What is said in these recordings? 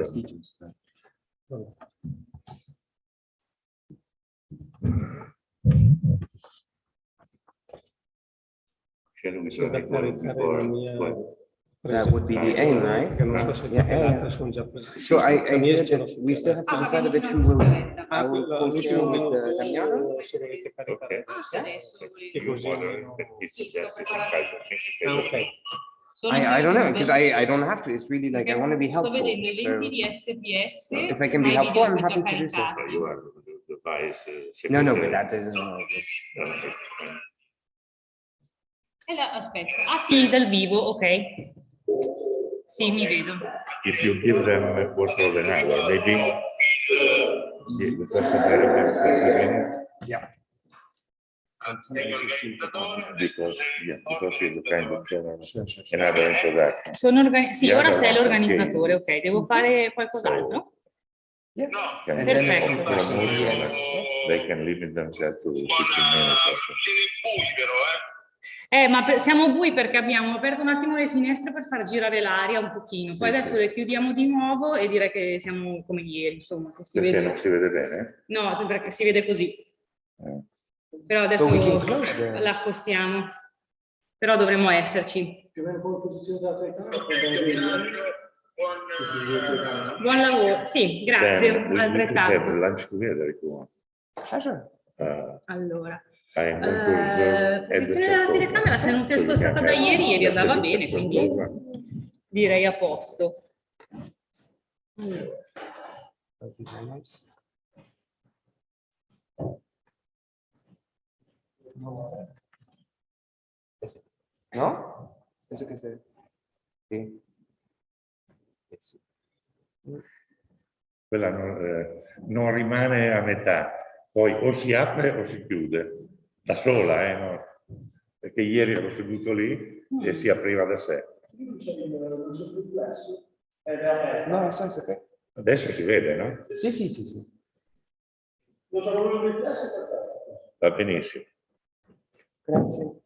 vestigios. That would be the aim, right? Yeah. So I hear that we still have to decide a bit who will co-steer with Damiano. Okay. I don't know, because I don't have to. It's really like I want to be helpful. So if I can be helpful, I'm happy to do so. No, but that doesn't know. Aspetta, ah sì, dal vivo, ok. Sì, mi vedo. If you give them a quarter of an hour, maybe the first American 20 minutes. Yeah. Because he's a kind of general, another introduction. Sì, ora sei l'organizzatore, ok. Devo fare qualcos'altro? Yeah. And then then a few questions at the end. they can limit themselves to 15 minutes. Ma siamo bui perché abbiamo aperto un attimo le finestre per far girare l'aria un pochino. Poi adesso le chiudiamo di nuovo e direi che siamo come ieri, insomma. Che si Perché vede... non si vede bene? No, perché si vede così. Però adesso la accostiamo. Però dovremmo esserci. Più o meno come posizione della telecamera? Buon lavoro. Sì, grazie. Altrettanto. Lunch together if you want. Allora. Posizione Posizione della telecamera, se non si è spostata da ieri andava bene, quindi direi a posto. No? Penso che sia. Sì. Quella non rimane a metà, poi o si apre o si chiude, da sola, no? Perché ieri ero seduto lì e si apriva da sé. No, nel senso che... Adesso si vede, no? Sì. Va benissimo. Grazie.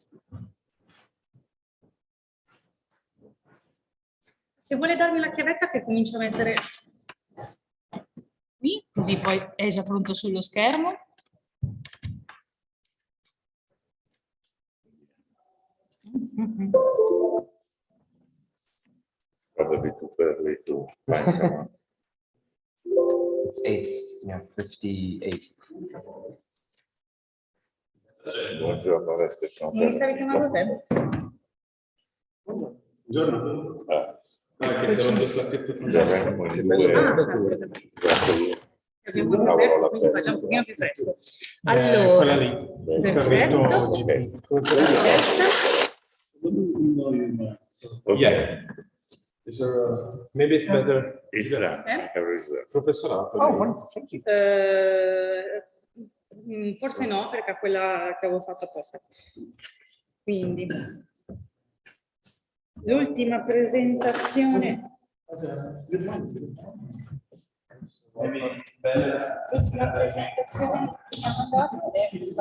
Se vuole darmi la chiavetta che comincio a mettere qui, così poi è già pronto sullo schermo. Probably too early to find someone. It's 58. Buongiorno, Reste. Non mi stavi chiamando te? Buongiorno. Che sono già sacchetti verremo in due. Abbiamo aperto, quindi faccia un pochino più fresco. Allora, quella lì. perfetto. Okay. Is there, maybe it's better. Is there? Professorato. Oh, wonderful. Thank you. Forse no, perché è quella che avevo fatto apposta. Quindi, l'ultima presentazione. L'ultima presentazione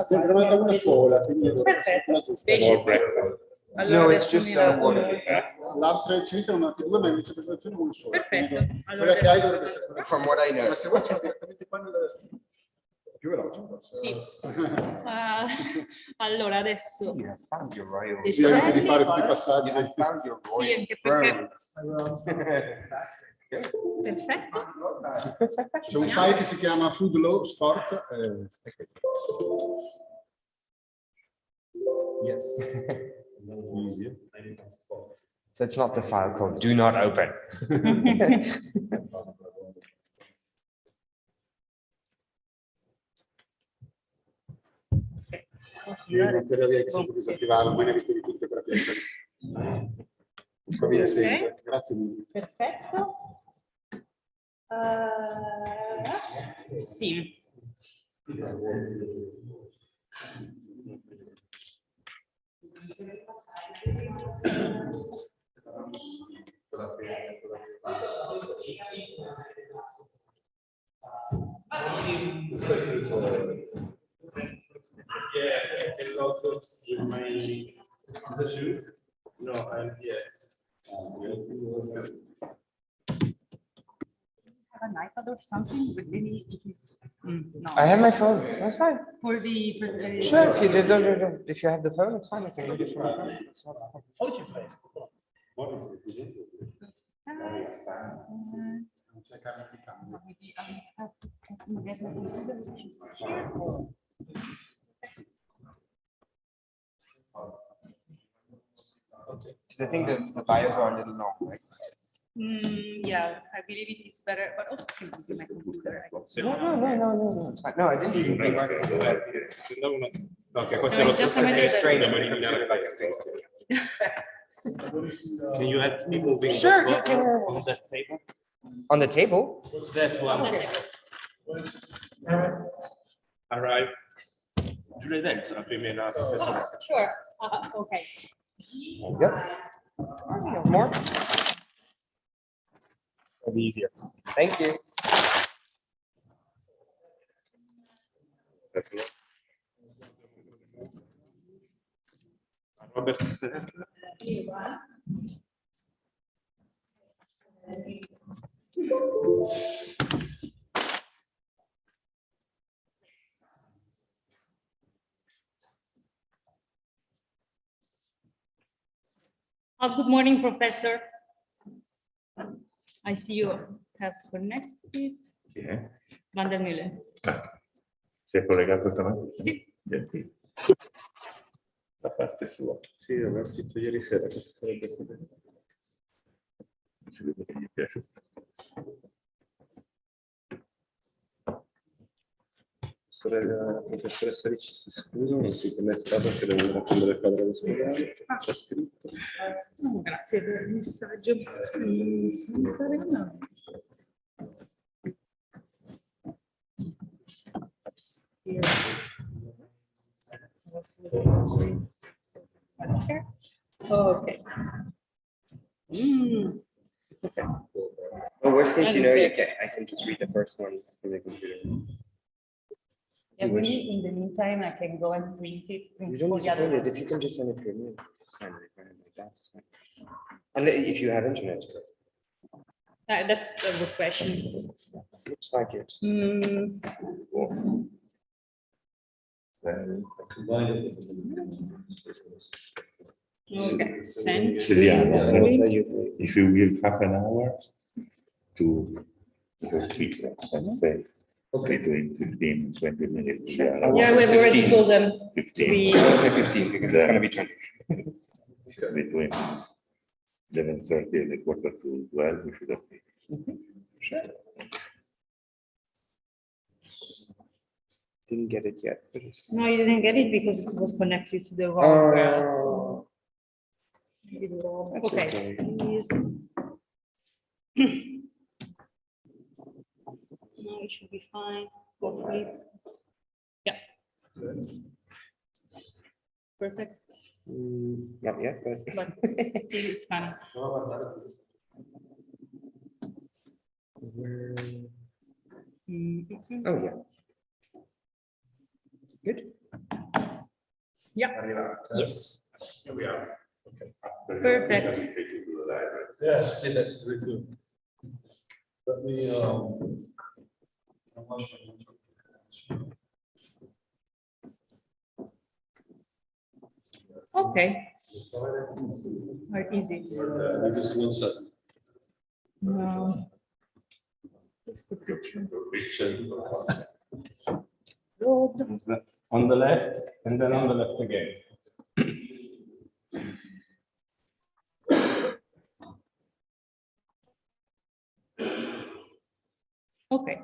che mi ha mandato una sola, quindi perfetto. Allora, No, it's just one. L'Austria ricevuta una T2, ma invece presentazione una sola. Perfetto. Quella che hai dovrebbe essere. From what I know. Ma se vuoi c'è direttamente qua più veloce forse. Sì. Allora adesso Sì, anche di fare tutti i passaggi. sì, anche perché perfetto. C'è un file che si chiama Food Law Sforza. Yes. So it's not the file called do not open. Io in materia che sempre disattivarlo, ma ne avete di tutte per va bene sempre. Grazie mille. Perfetto. Sì. Yeah, a lot of in my Azure. No, I'm here. an iPad or something, but maybe it is. No. I have my phone. That's fine. For the presentation. Sure. If you if you have the phone, it's fine. I can read it from the phone. It's not a problem. Oggi fai. Because I think the bios are a little long, right? Yeah, I believe it is better, but also can use my computer. No. It's fine. No, I didn't even bring my computer. No, che questo No, è lo it's just stesso a che matter strange, of- ma eliminare il backstage. Can you help me moving Sure, that yeah. one on that table? On the table? That one. All right. Giulia Denz, la prima professoressa. Sure, okay. Yep. More? It'll be easier. Thank you. Robert, Good morning, Professor. I see you have connected. Yeah. Van der Meulen. Si è collegato stamattina? Sì. Gentile. La parte sua. sì, aveva scritto ieri sera che sarebbe qui. Si vede che gli è piaciuto. La professoressa Ricci si scusa, non si connetta perché devo raccogliere il quadro dell'ospedale. C'è scritto. Grazie per il messaggio. Okay. Okay. Well, worst case, I can just read the first one from the computer. Yeah, maybe in the meantime, I can go and print it. You don't for need the to other print it. ones. If you can just send it to me, it's fine. If I have like that, it's fine. Unless if you have internet. That's a good question. Looks like it. Okay, send. Vediamo. I'll tell you. If you give half an hour to speak, let's say, between 15 and 20 minutes. Sure. Yeah, we've already 15. told them to 15. be. I'll say 15 because it's gonna be 20. Between 11:30 and 11:45, we should have. Sure. Didn't get it yet. But it's fine. No, you didn't get it because it was connected to the wrong. Oh, that's Okay. okay. Please. No, it should be fine, hopefully. Yeah. Perfect, Not yet, but. but still it's coming. Oh, yeah. Good. Yeah, yes, Here we are. perfect. Yes, that's very good. Let me, Okay. Quite easy. Just one second. No. Just a picture. On the left and then on the left again. Okay.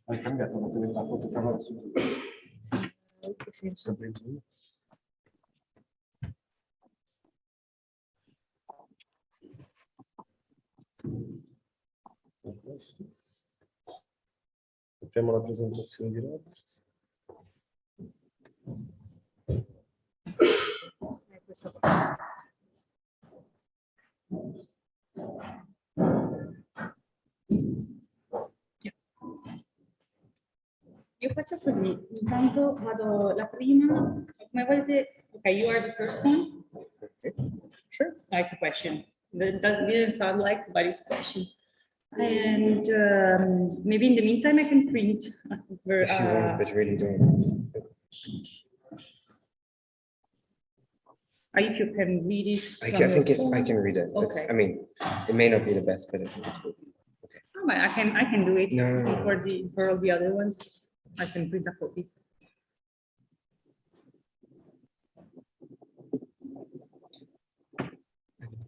Hai cambiato la fotocamera su. Che senso? Facciamo la presentazione di Roberts. Questo qua. Io faccio così, intanto vado la prima, come volete, ok, you are the first one. Sure. It's a question. That didn't sound like, but it's a question. And maybe in the meantime, I can print. If you want, but really don't. If you can read it. I think I can read it. Okay. I mean, it may not be the best, but I think it will be. Oh, but I can do it No. for all the other ones. I can print a copy.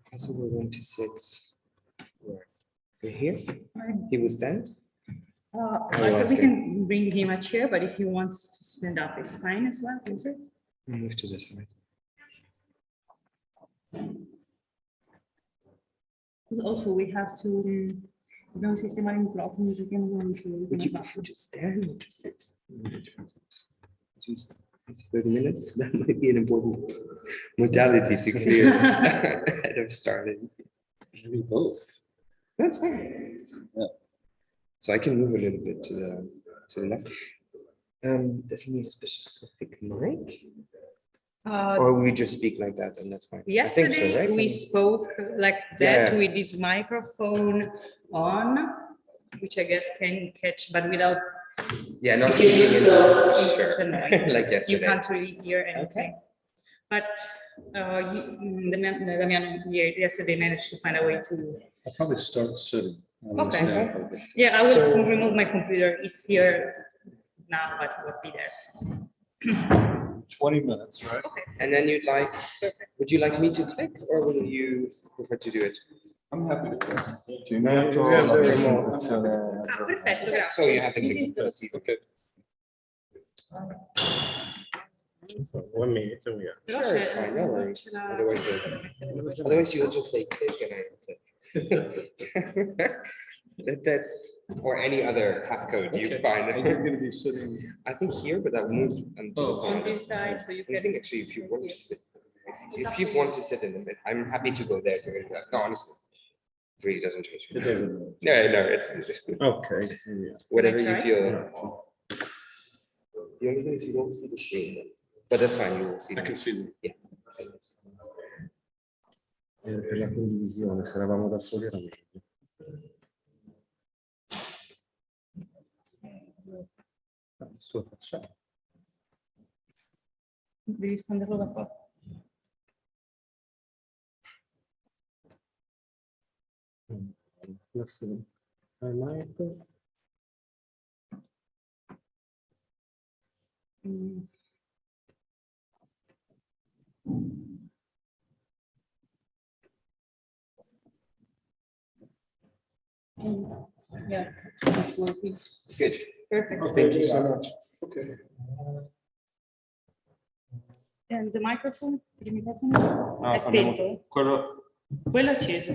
Professor will want to sit here. He will stand. I think we can bring him a chair, but if he wants to stand up, it's fine as well. Okay. Move to this side. Also, we have to. Abbiamo un sistema di microfoni perché non si Would you just stand or just sit? 30 minutes? That might be an important modality to clear ahead of starting. You do both. That's fine. Yeah. So I can move a little bit to the left. Does he need a specific mic? Or we just speak like that and that's fine. Yesterday I think so, right? we spoke like that Yeah. with this microphone on, which I guess can catch, but without. Yeah, not If you speaking use in so, it's sure. annoying. Like You yesterday. can't really hear anything. But Damiano yesterday managed to find a way to. I'll probably start sitting. Okay. Yeah, I will remove my computer. It's here now, but it will be there. 20 minutes, right? And then would you like me to click or will you prefer to do it? I'm happy to. Perfetto, grazie. So you have the This click. is the- That's easy. Okay. 1 minute and we are. Però Sure, c'è- it's fine, no worries. c'è la- Otherwise you'll just say click and I click. Or any other passcode you Okay. find. I'm going to be sitting. I think here, but I'll move to the Oh. on side. this side, so you I can. think actually if you want to sit, if you want to sit in the mid, I'm happy to go there. No, honestly, it really doesn't change. It doesn't. No, it's Okay. whatever Can I you feel. The only thing is you don't see the screen, but that's fine, you will see. I can see them. Yeah. Per la condivisione, se eravamo da soli era meglio. Adesso facciamo. Devi risponderlo da qua. Adesso Michael. Mm. Yeah, it's working. Good. Perfect. Thank you so much. Okay. And the microphone? Il microfono? È abbiamo- spento? Quello Quello è acceso.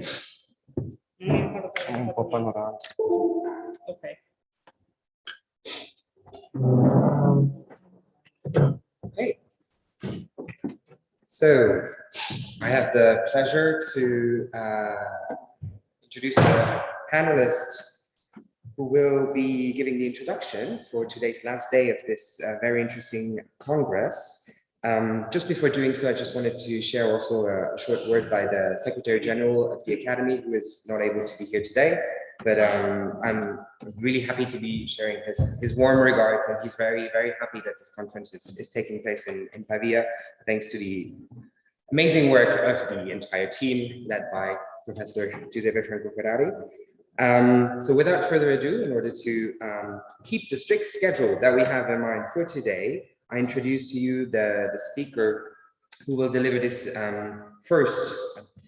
Non mi ricordo è un po' panoramico. Ok. Okay. So I have the pleasure to introduce the panelists who will be giving the introduction for today's last day of this very interesting Congress. Just before doing so, I just wanted to share also a short word by the Secretary General of the Academy, who is not able to be here today, but I'm really happy to be sharing his warm regards, and he's very, very happy that this conference is taking place in Pavia, thanks to the amazing work of the entire team led by Professor Giuseppe Franco Ferrari. So without further ado, in order to keep the strict schedule that we have in mind for today, I introduce to you the speaker who will deliver this first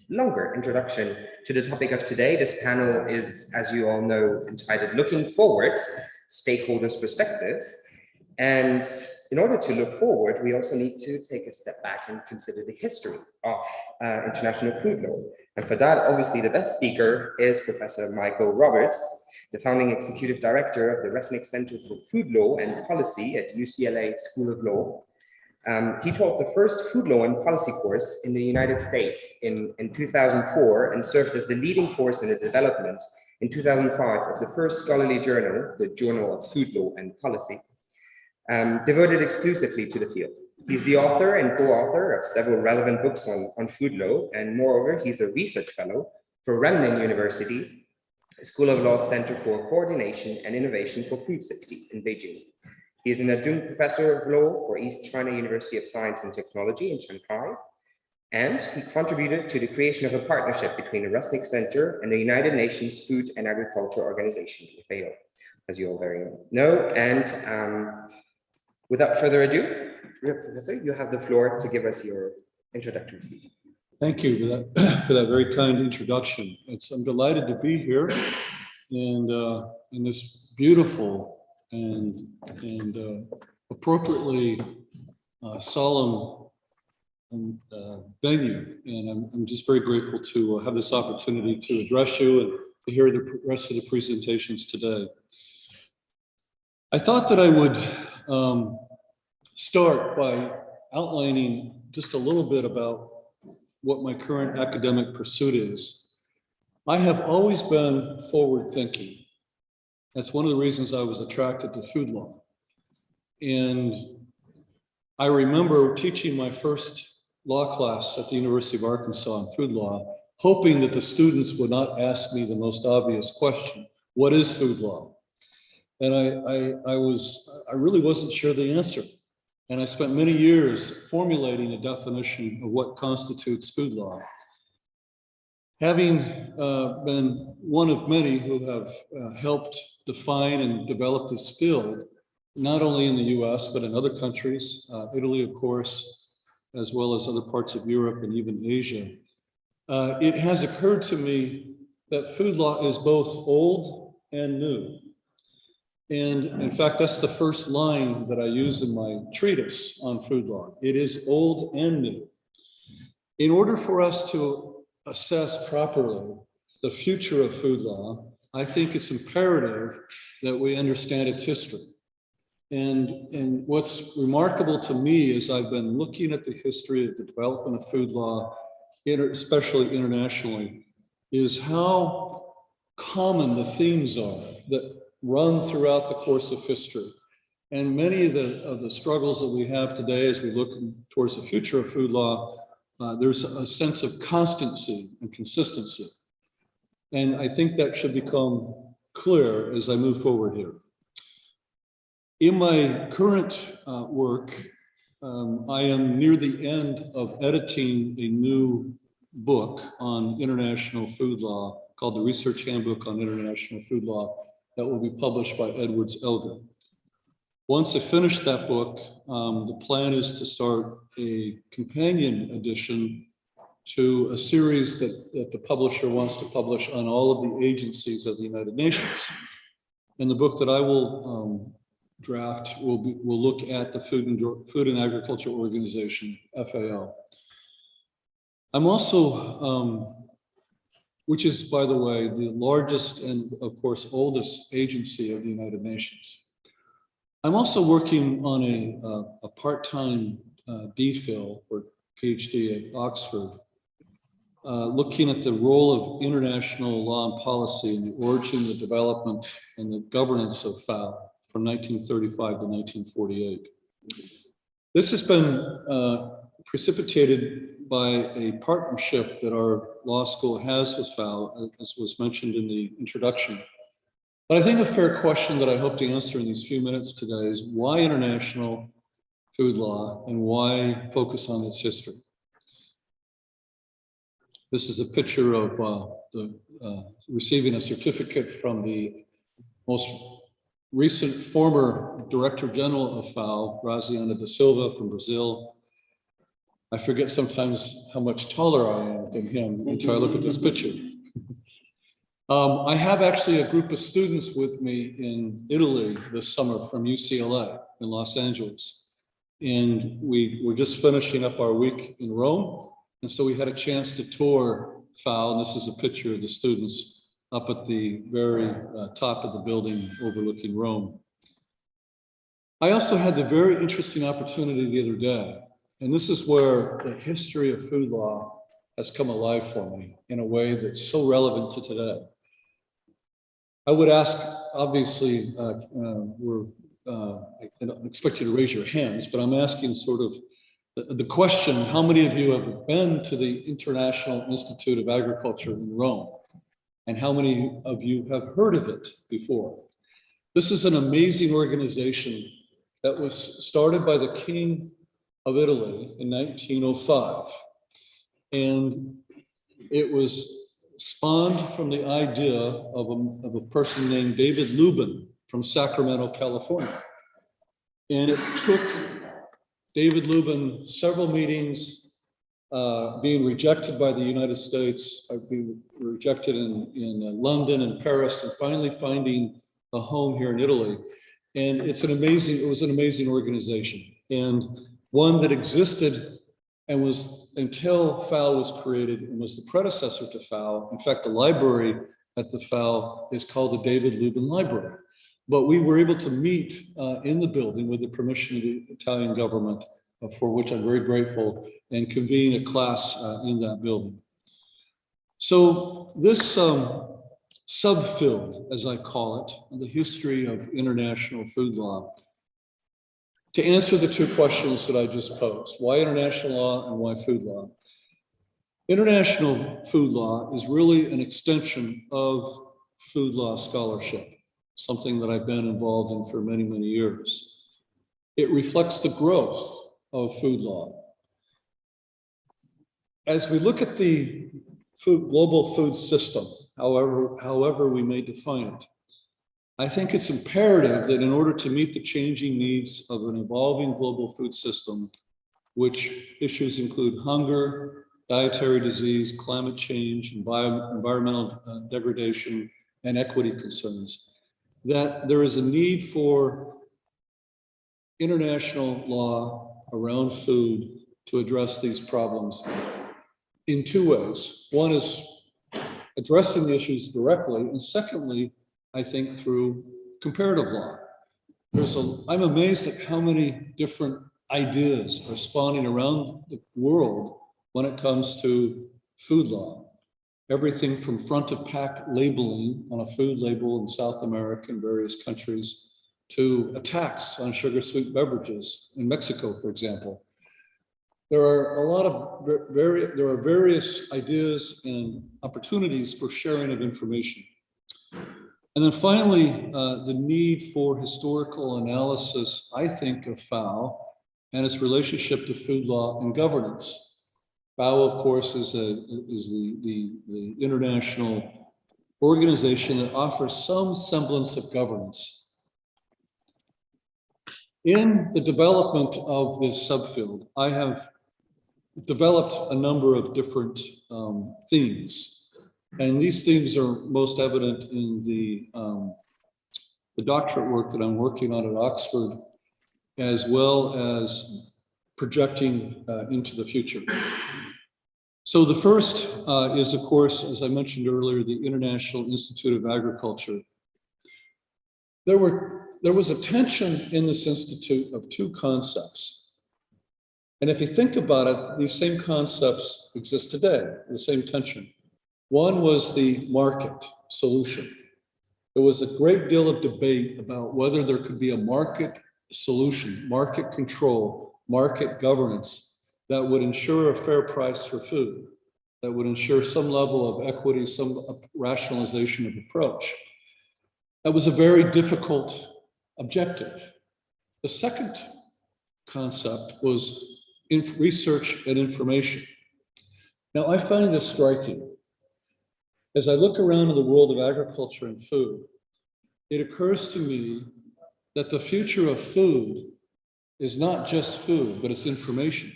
longer introduction to the topic of today. This panel is, as you all know, entitled Looking Forwards, Stakeholders' Perspectives. And in order to look forward, we also need to take a step back and consider the history of international food law. And for that, obviously, the best speaker is Professor Michael Roberts, the founding executive director of the Resnick Center for Food Law and Policy at UCLA School of Law. He taught the first food law and policy course in the United States in 2004 and served as the leading force in the development in 2005 of the first scholarly journal, the Journal of Food Law and Policy, devoted exclusively to the field. He's the author and co-author of several relevant books on food law, and moreover, he's a research fellow for Renmin University, School of Law Center for Coordination and Innovation for Food Safety in Beijing. He is an adjunct professor of law for East China University of Science and Technology in Shanghai, and he contributed to the creation of a partnership between the Resnick Center and the United Nations Food and Agriculture Organization, FAO, as you all very know. And without further ado, Professor, you have the floor to give us your introductory speech. Thank you for that very kind introduction. I'm delighted to be here and in this beautiful and appropriately solemn venue. And I'm just very grateful to have this opportunity to address you and to hear the rest of the presentations today. I thought that I would start by outlining just a little bit about what my current academic pursuit is. I have always been forward thinking. That's one of the reasons I was attracted to food law. And I remember teaching my first law class at the University of Arkansas on food law, hoping that the students would not ask me the most obvious question: what is food law? And I really wasn't sure the answer. And I spent many years formulating a definition of what constitutes food law. Having been one of many who have helped define and develop this field, not only in the US, but in other countries, Italy, of course, as well as other parts of Europe and even Asia, it has occurred to me that food law is both old and new. And in fact, that's the first line that I use in my treatise on food law. It is old and new. In order for us to assess properly the future of food law, I think it's imperative that we understand its history. And what's remarkable to me is I've been looking at the history of the development of food law, especially internationally, is how common the themes are that run throughout the course of history. And many of the struggles that we have today as we look towards the future of food law, there's a sense of constancy and consistency. And I think that should become clear as I move forward here. In my current work, I am near the end of editing a new book on international food law called the Research Handbook on International Food Law that will be published by Edwards Elgar. Once I finish that book, the plan is to start a companion edition to a series that the publisher wants to publish on all of the agencies of the United Nations. And the book that I will draft will look at the Food and Agriculture Organization, FAO. I'm also, which is, by the way, the largest and, of course, oldest agency of the United Nations. I'm also working on a part-time DPhil or PhD at Oxford, looking at the role of international law and policy in the origin, the development, and the governance of FAO from 1935 to 1948. This has been precipitated by a partnership that our law school has with FAO, as was mentioned in the introduction. But I think a fair question that I hope to answer in these few minutes today is why international food law and why focus on its history? This is a picture of receiving a certificate from the most recent former Director General of FAO, Graziano da Silva from Brazil. I forget sometimes how much taller I am than him until I look at this picture. I have actually a group of students with me in Italy this summer from UCLA in Los Angeles. And we were just finishing up our week in Rome. And so we had a chance to tour FAO, and this is a picture of the students up at the very top of the building overlooking Rome. I also had the very interesting opportunity the other day, and this is where the history of food law has come alive for me in a way that's so relevant to today. I would ask, obviously, I don't expect you to raise your hands, but I'm asking sort of the question, how many of you have been to the International Institute of Agriculture in Rome? And how many of you have heard of it before? This is an amazing organization that was started by the King of Italy in 1905. And it was spawned from the idea of a person named David Lubin from Sacramento, California. And it took David Lubin several meetings, being rejected by the United States, being rejected in London and Paris, and finally finding a home here in Italy. And it was an amazing organization, and one that existed and was until FAO was created and was the predecessor to FAO. In fact, the library at the FAO is called the David Lubin Library. But we were able to meet in the building with the permission of the Italian government, for which I'm very grateful, and convene a class in that building. So this subfield, as I call it, the history of international food law, to answer the two questions that I just posed, why international law and why food law? International food law is really an extension of food law scholarship, something that I've been involved in for many, many years. It reflects the growth of food law. As we look at the global food system, however we may define it, I think it's imperative that in order to meet the changing needs of an evolving global food system, which issues include hunger, dietary disease, climate change, environmental degradation, and equity concerns, that there is a need for international law around food to address these problems in two ways. One is addressing the issues directly, and secondly, I think through comparative law. I'm amazed at how many different ideas are spawning around the world when it comes to food law. Everything from front of pack labeling on a food label in South America and various countries to a tax on sugar-sweet beverages in Mexico, for example. There are various ideas and opportunities for sharing of information. And then finally, the need for historical analysis, I think, of FAO and its relationship to food law and governance. FAO, of course, is the international organization that offers some semblance of governance. In the development of this subfield, I have developed a number of different themes. And these themes are most evident in the doctorate work that I'm working on at Oxford, as well as projecting into the future. So the first is, of course, as I mentioned earlier, the International Institute of Agriculture. There was a tension in this institute of two concepts. And if you think about it, these same concepts exist today, the same tension. One was the market solution. There was a great deal of debate about whether there could be a market solution, market control, market governance that would ensure a fair price for food, that would ensure some level of equity, some rationalization of approach. That was a very difficult objective. The second concept was research and information. Now, I find this striking. As I look around in the world of agriculture and food, it occurs to me that the future of food is not just food, but it's information.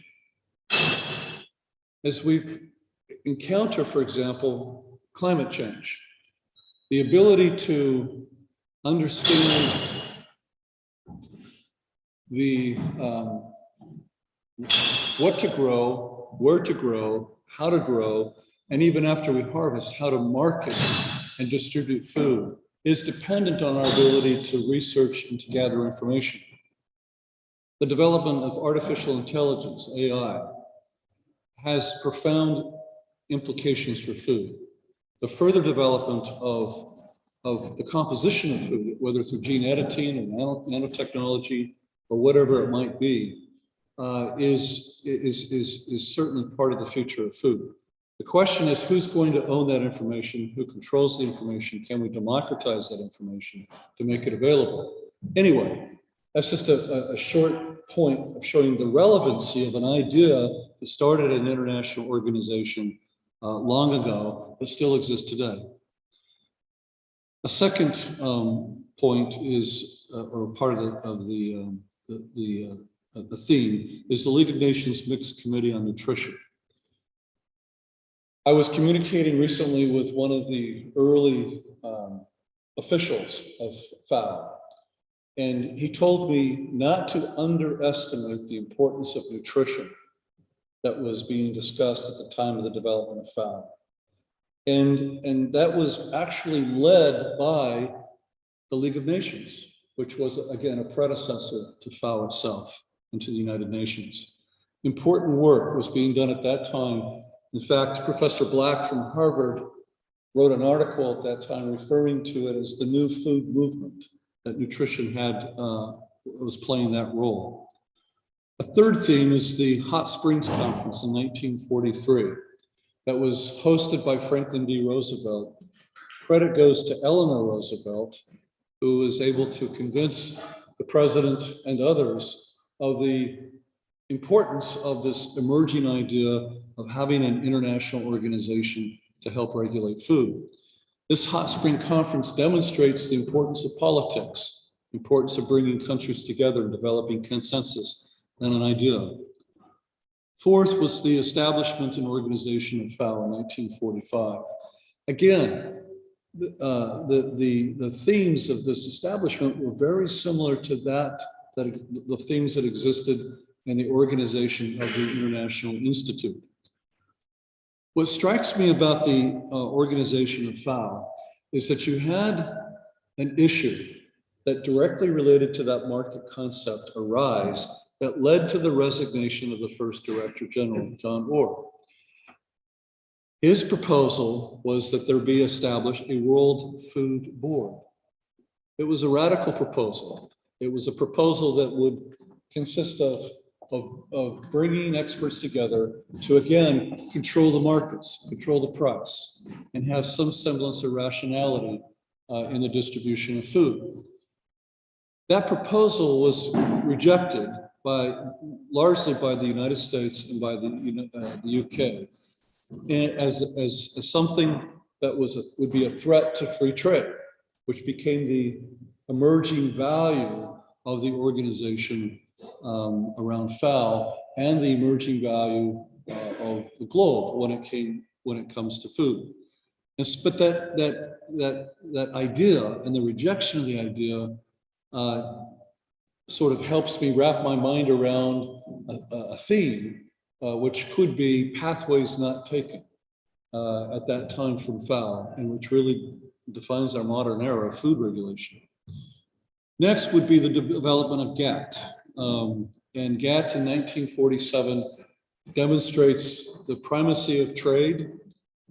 As we've encountered, for example, climate change, the ability to understand what to grow, where to grow, how to grow, and even after we harvest, how to market and distribute food is dependent on our ability to research and to gather information. The development of artificial intelligence, AI, has profound implications for food. The further development of the composition of food, whether through gene editing or nanotechnology or whatever it might be, is certainly part of the future of food. The question is, who's going to own that information? Who controls the information? Can we democratize that information to make it available? Anyway, that's just a short point of showing the relevancy of an idea that started an international organization long ago that still exists today. A second point is, or part of the theme, is the League of Nations Mixed Committee on Nutrition. I was communicating recently with one of the early officials of FAO, and he told me not to underestimate the importance of nutrition that was being discussed at the time of the development of FAO. And that was actually led by the League of Nations, which was, again, a predecessor to FAO itself and to the United Nations. Important work was being done at that time. In fact, Professor Black from Harvard wrote an article at that time referring to it as the new food movement, that nutrition was playing that role. A third theme is the Hot Springs Conference in 1943 that was hosted by Franklin D. Roosevelt. Credit goes to Eleanor Roosevelt, who was able to convince the president and others of the importance of this emerging idea of having an international organization to help regulate food. This Hot Spring Conference demonstrates the importance of politics, the importance of bringing countries together and developing consensus and an idea. Fourth was the establishment and organization of FAO in 1945. Again, the themes of this establishment were very similar to the themes that existed in the organization of the International Institute. What strikes me about the organization of FAO is that you had an issue that directly related to that market concept arise that led to the resignation of the first Director General, John Orr. His proposal was that there be established a World Food Board. It was a radical proposal. It was a proposal that would consist of bringing experts together to, again, control the markets, control the price, and have some semblance of rationality in the distribution of food. That proposal was rejected largely by the United States and by the UK as something that would be a threat to free trade, which became the emerging value of the organization around FAO and the emerging value of the globe when it comes to food. But that idea and the rejection of the idea sort of helps me wrap my mind around a theme, which could be pathways not taken at that time from FAO, and which really defines our modern era of food regulation. Next would be the development of GATT. And GATT in 1947 demonstrates the primacy of trade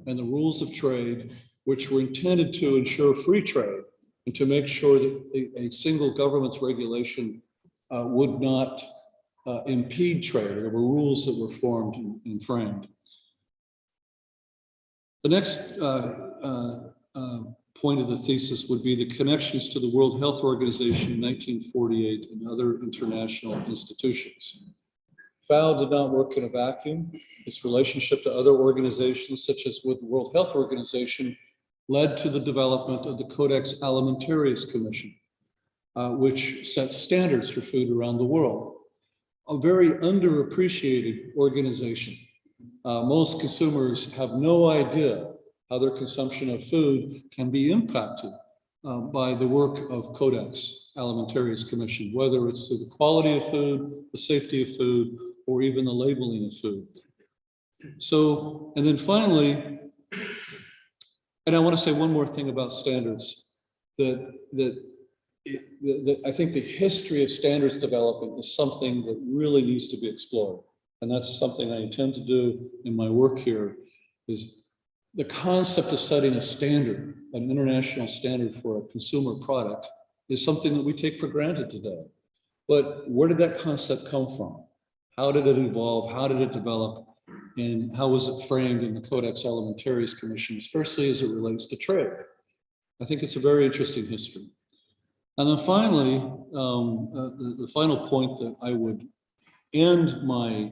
and the rules of trade, which were intended to ensure free trade and to make sure that a single government's regulation would not impede trade. There were rules that were formed and framed. The next point of the thesis would be the connections to the World Health Organization in 1948 and other international institutions. FAO did not work in a vacuum. Its relationship to other organizations, such as with the World Health Organization, led to the development of the Codex Alimentarius Commission, which sets standards for food around the world. A very underappreciated organization. Most consumers have no idea how their consumption of food can be impacted by the work of Codex Alimentarius Commission, whether it's through the quality of food, the safety of food, or even the labeling of food. So, and then finally, and I want to say one more thing about standards, that I think the history of standards development is something that really needs to be explored. And that's something I intend to do in my work here, is the concept of setting a standard, an international standard for a consumer product, is something that we take for granted today. But where did that concept come from? How did it evolve? How did it develop? And how was it framed in the Codex Alimentarius Commission, especially as it relates to trade? I think it's a very interesting history. And then finally, the final point that I would end my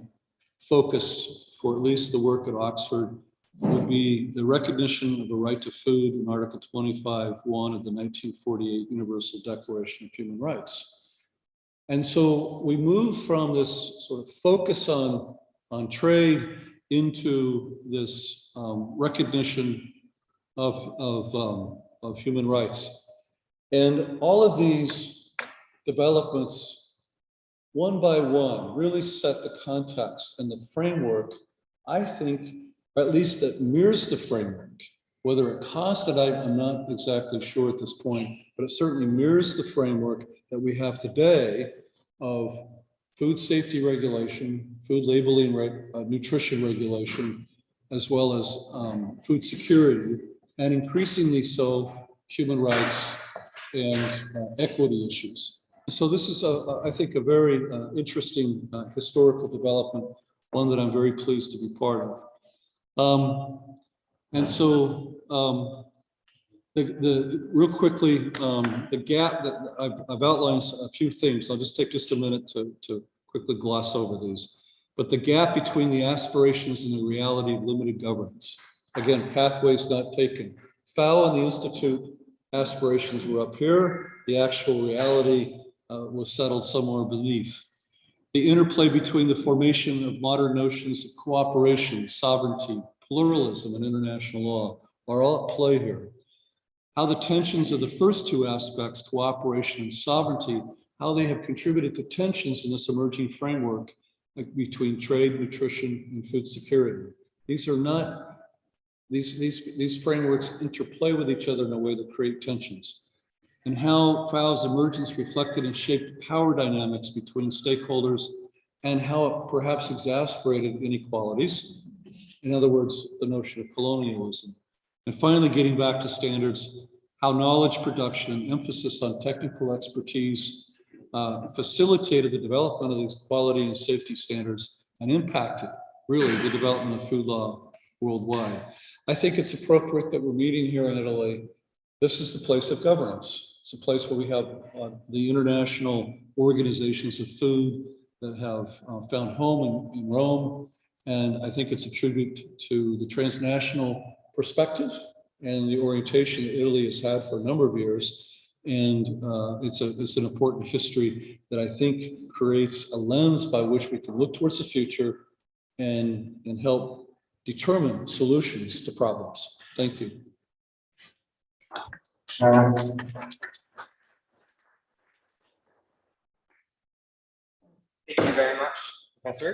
focus for at least the work at Oxford would be the recognition of the right to food in Article 25(1) of the 1948 Universal Declaration of Human Rights. And so we move from this sort of focus on trade into this recognition of human rights. And all of these developments, one by one, really set the context and the framework, I think, at least that mirrors the framework. Whether it caused it, I'm not exactly sure at this point, but it certainly mirrors the framework that we have today of food safety regulation, food labeling, nutrition regulation, as well as food security, and increasingly so human rights and equity issues. So this is, I think, a very interesting historical development, one that I'm very pleased to be part of. And so real quickly, the gap that I've outlined a few things. I'll just take just a minute to quickly gloss over these. But the gap between the aspirations and the reality of limited governance. Again, pathways not taken. FAO and the Institute aspirations were up here. The actual reality was settled somewhere beneath. The interplay between the formation of modern notions of cooperation, sovereignty, pluralism, and international law are all at play here. How the tensions of the first two aspects, cooperation and sovereignty, how they have contributed to tensions in this emerging framework between trade, nutrition, and food security. These are not, these frameworks interplay with each other in a way that create tensions. And how FAO's emergence reflected and shaped power dynamics between stakeholders and how it perhaps exacerbated inequalities. In other words, the notion of colonialism. And finally, getting back to standards, how knowledge production and emphasis on technical expertise facilitated the development of these quality and safety standards and impacted really the development of food law worldwide. I think it's appropriate that we're meeting here in Italy. This is the place of governance. It's a place where we have the international organizations of food that have found home in Rome. And I think it's a tribute to the transnational perspective and the orientation that Italy has had for a number of years. And it's an important history that I think creates a lens by which we can look towards the future and help determine solutions to problems. Thank you. Thank you very much, Professor.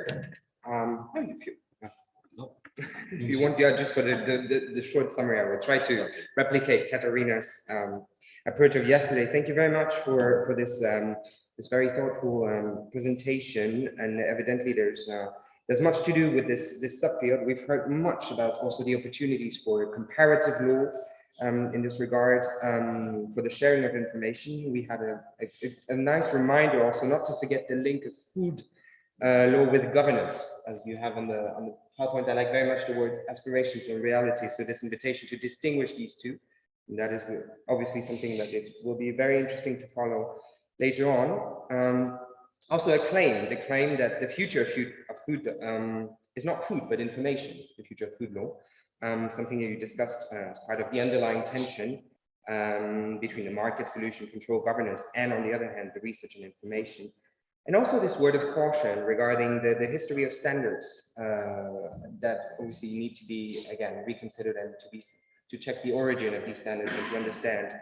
If you want, yeah, just for the short summary, I will try to replicate Katarina's approach of yesterday. Thank you very much for this this very thoughtful presentation. And evidently, there's much to do with this subfield. We've heard much about also the opportunities for comparative law in this regard, for the sharing of information. We had a nice reminder also not to forget the link of food law with governance, as you have on the PowerPoint. I like very much the words aspirations and reality. So this invitation to distinguish these two, and that is obviously something that it will be very interesting to follow later on. Also the claim that the future of food is not food, but information, the future of food law. Something that you discussed as part of the underlying tension between the market, solution, control, governance, and on the other hand, the research and information. And also this word of caution regarding the history of standards that obviously need to be, again, reconsidered and to check the origin of these standards and to understand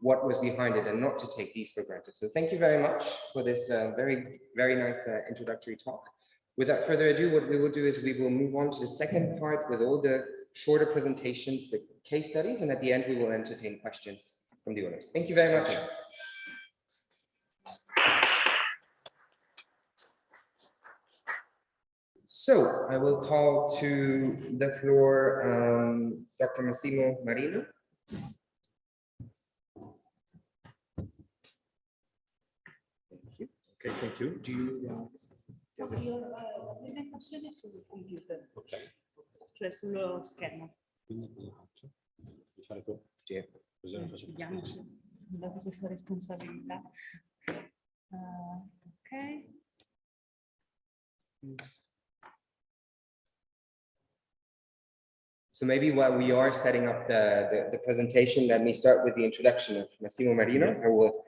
what was behind it and not to take these for granted. So thank you very much for this very, very nice introductory talk. Without further ado, what we will do is we will move on to the second part with all the shorter presentations, the case studies, and at the end we will entertain questions from the audience. Thank you very much. So I will call to the floor Dr. Massimo Marino. Thank you. Okay, thank you. Do you La presentazione sul computer, Ok. cioè sullo schermo. Quindi cosa faccio? Di fare questo? Sì. Così non faccio Vediamo se mi dato questa responsabilità. Ok. So maybe while we are setting up the presentation, let me start with the introduction of Massimo Marino, who will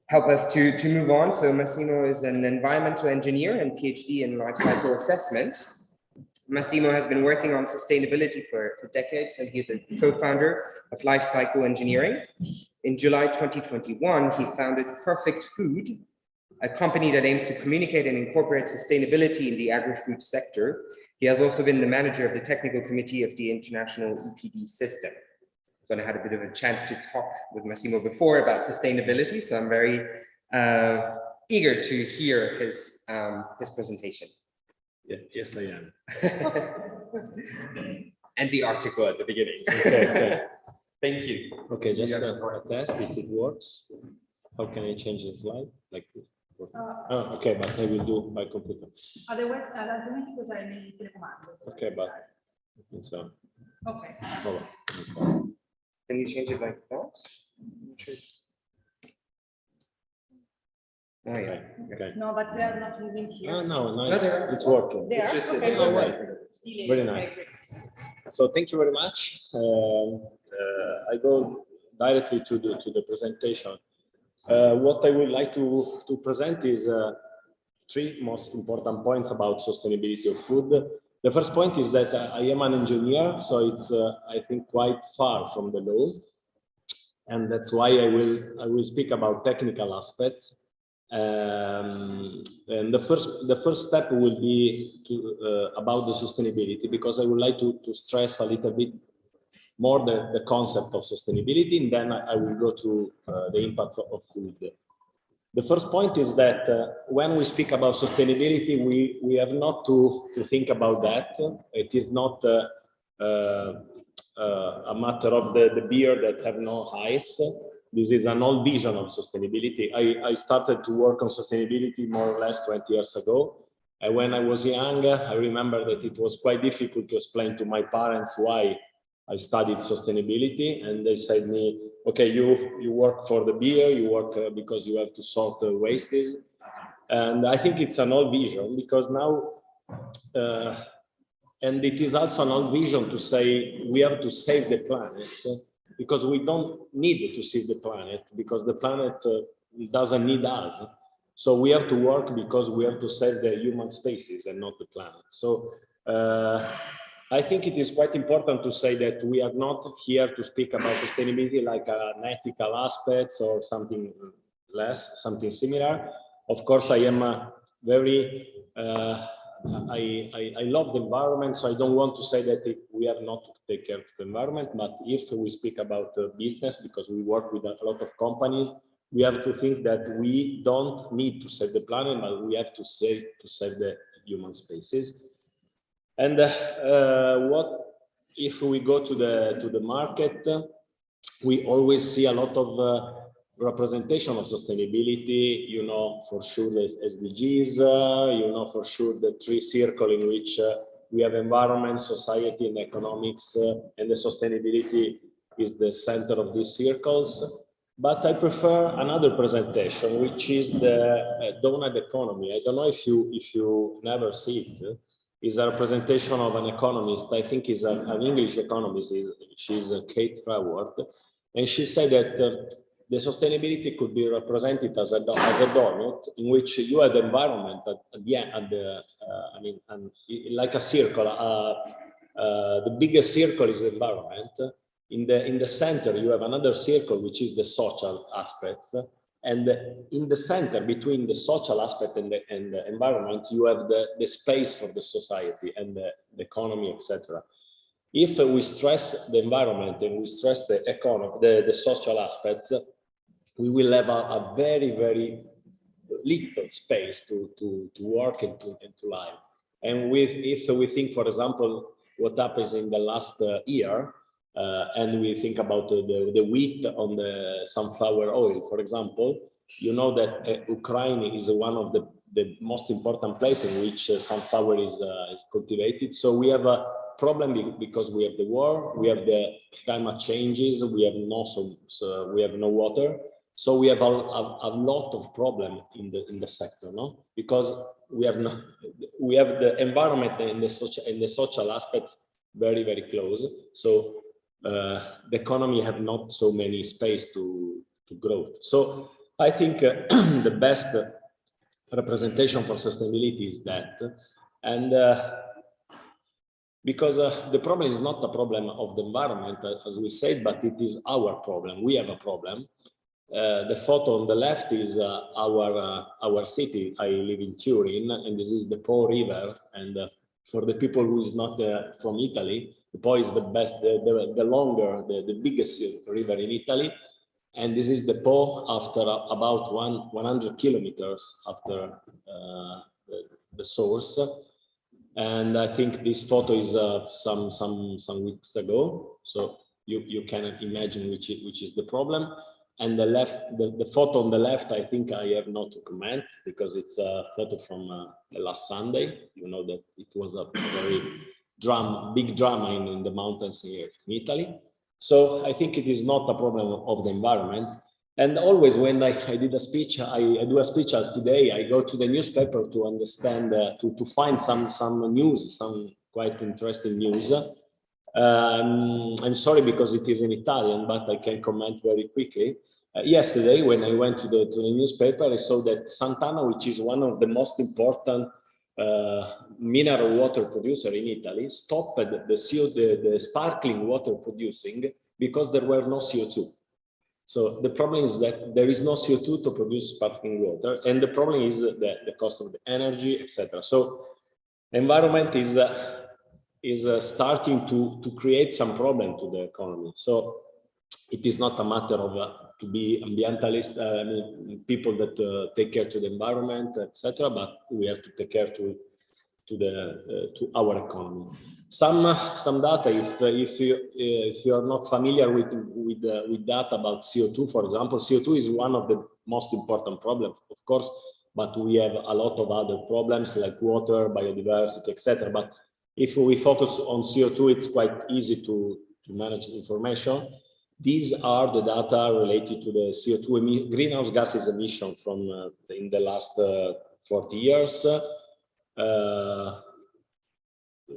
help us to move on. So Massimo is an environmental engineer and PhD in life cycle assessment. Massimo has been working on sustainability for decades, and he's the co-founder of Life Cycle Engineering. In July 2021, he founded Perfect Food, a company that aims to communicate and incorporate sustainability in the agri-food sector. He has also been the manager of the technical committee of the International EPD system. So I had a bit of a chance to talk with Massimo before about sustainability, so I'm very eager to hear his presentation. Yeah, yes, I am. And the article at the beginning. Okay, okay. Thank you. Okay, just a test if it works. How can I change the slide? Like this? Oh, okay, but I will do by computer. Otherwise, altrimenti cos'hai nel telecomando? Okay, but so. Ok. Oh, Can you change it like that? Oh, yeah. okay. No, but they are not moving here. Oh, no, No, it's, they're- it's working. They are? It's just a Okay, different so way. delay. Very Okay, nice. great. So thank you very much. I go directly to the presentation. What I would like to present is three most important points about sustainability of food. The first point is that I am an engineer, so it's I think quite far from the law, and that's why I will speak about technical aspects. And the first step will be about the sustainability, because I would like to stress a little bit more the concept of sustainability, and then I will go to the impact of food. The first point is that when we speak about sustainability, we have not to think about that. It is not a matter of the beer that have no ice. This is an old vision of sustainability. I started to work on sustainability more or less 20 years ago. And when I was young, I remember that it was quite difficult to explain to my parents why I studied sustainability. And they said me, okay, you work for the beer, you work because you have to sort the wastes. And I think it's an old vision, because now, and it is also an old vision to say we have to save the planet, because we don't need to save the planet, because the planet doesn't need us. So we have to work because we have to save the human species and not the planet. So I think it is quite important to say that we are not here to speak about sustainability like an ethical aspects or something less, something similar. Of course, I am very, I love the environment, so I don't want to say that we have not to take care of the environment, but if we speak about business, because we work with a lot of companies, we have to think that we don't need to save the planet, but we have to save the human species. And what if we go to the market? We always see a lot of representation of sustainability. You know, for sure the SDGs. You know, for sure the three circles in which we have environment, society, and economics, and the sustainability is the center of these circles. But I prefer another presentation, which is the donut economy. I don't know if you never see it. Is a representation of an economist. I think is an English economist. She's Kate Raworth, and she said that the sustainability could be represented as a donut in which you have the environment at the end. I mean, like a circle. The biggest circle is the environment. In the center, you have another circle, which is the social aspects. And in the center, between the social aspect and the environment, you have the space for the society and the economy, etc. If we stress the environment and we stress the economy, the social aspects, we will have a very, very little space to work and to live. And if we think, for example, what happens in the last year, and we think about the wheat on the sunflower oil, for example, you know that Ukraine is one of the the most important place in which sunflower is cultivated. So we have a problem because we have the war, we have the climate changes, we have no water. So we have a lot of problem in the sector, no? Because we have the environment and the social aspects very, very close. So the economy have not so many space to grow. So I think the best representation for sustainability is that, and because the problem is not the problem of the environment, as we said, but it is our problem. We have a problem. The photo on the left is our city. I live in Turin, and this is the Po River. And for the people who is not from Italy, the Po is the best, the longer, the biggest river in Italy. And this is the Po after about 100 kilometers after the source. And I think this photo is some weeks ago. So you can imagine which is the problem. And the photo on the left, I think I have not to comment because it's a photo from last Sunday. You know that it was a very big drama in the mountains here in Italy. So I think it is not a problem of the environment. And always when I did a speech, I do a speech as today, I go to the newspaper to understand, to find some news, some quite interesting news. I'm sorry because it is in Italian, but I can comment very quickly. Yesterday, when I went to the newspaper, I saw that Sant'Anna, which is one of the most important mineral water producer in Italy, stopped the sparkling water producing because there were no CO2. So the problem is that there is no CO2 to produce sparkling water, and the problem is the cost of the energy, etc. So environment is starting to create some problem to the economy. So it is not a matter of to be ambientalist, people that take care to the environment, etc. But we have to take care to our economy. Some data, if you are not familiar with data about CO2, for example, CO2 is one of the most important problems, of course, but we have a lot of other problems like water, biodiversity, etc. But if we focus on CO2, it's quite easy to manage the information. These are the data related to the CO2 greenhouse gases emission from in the last 40 years.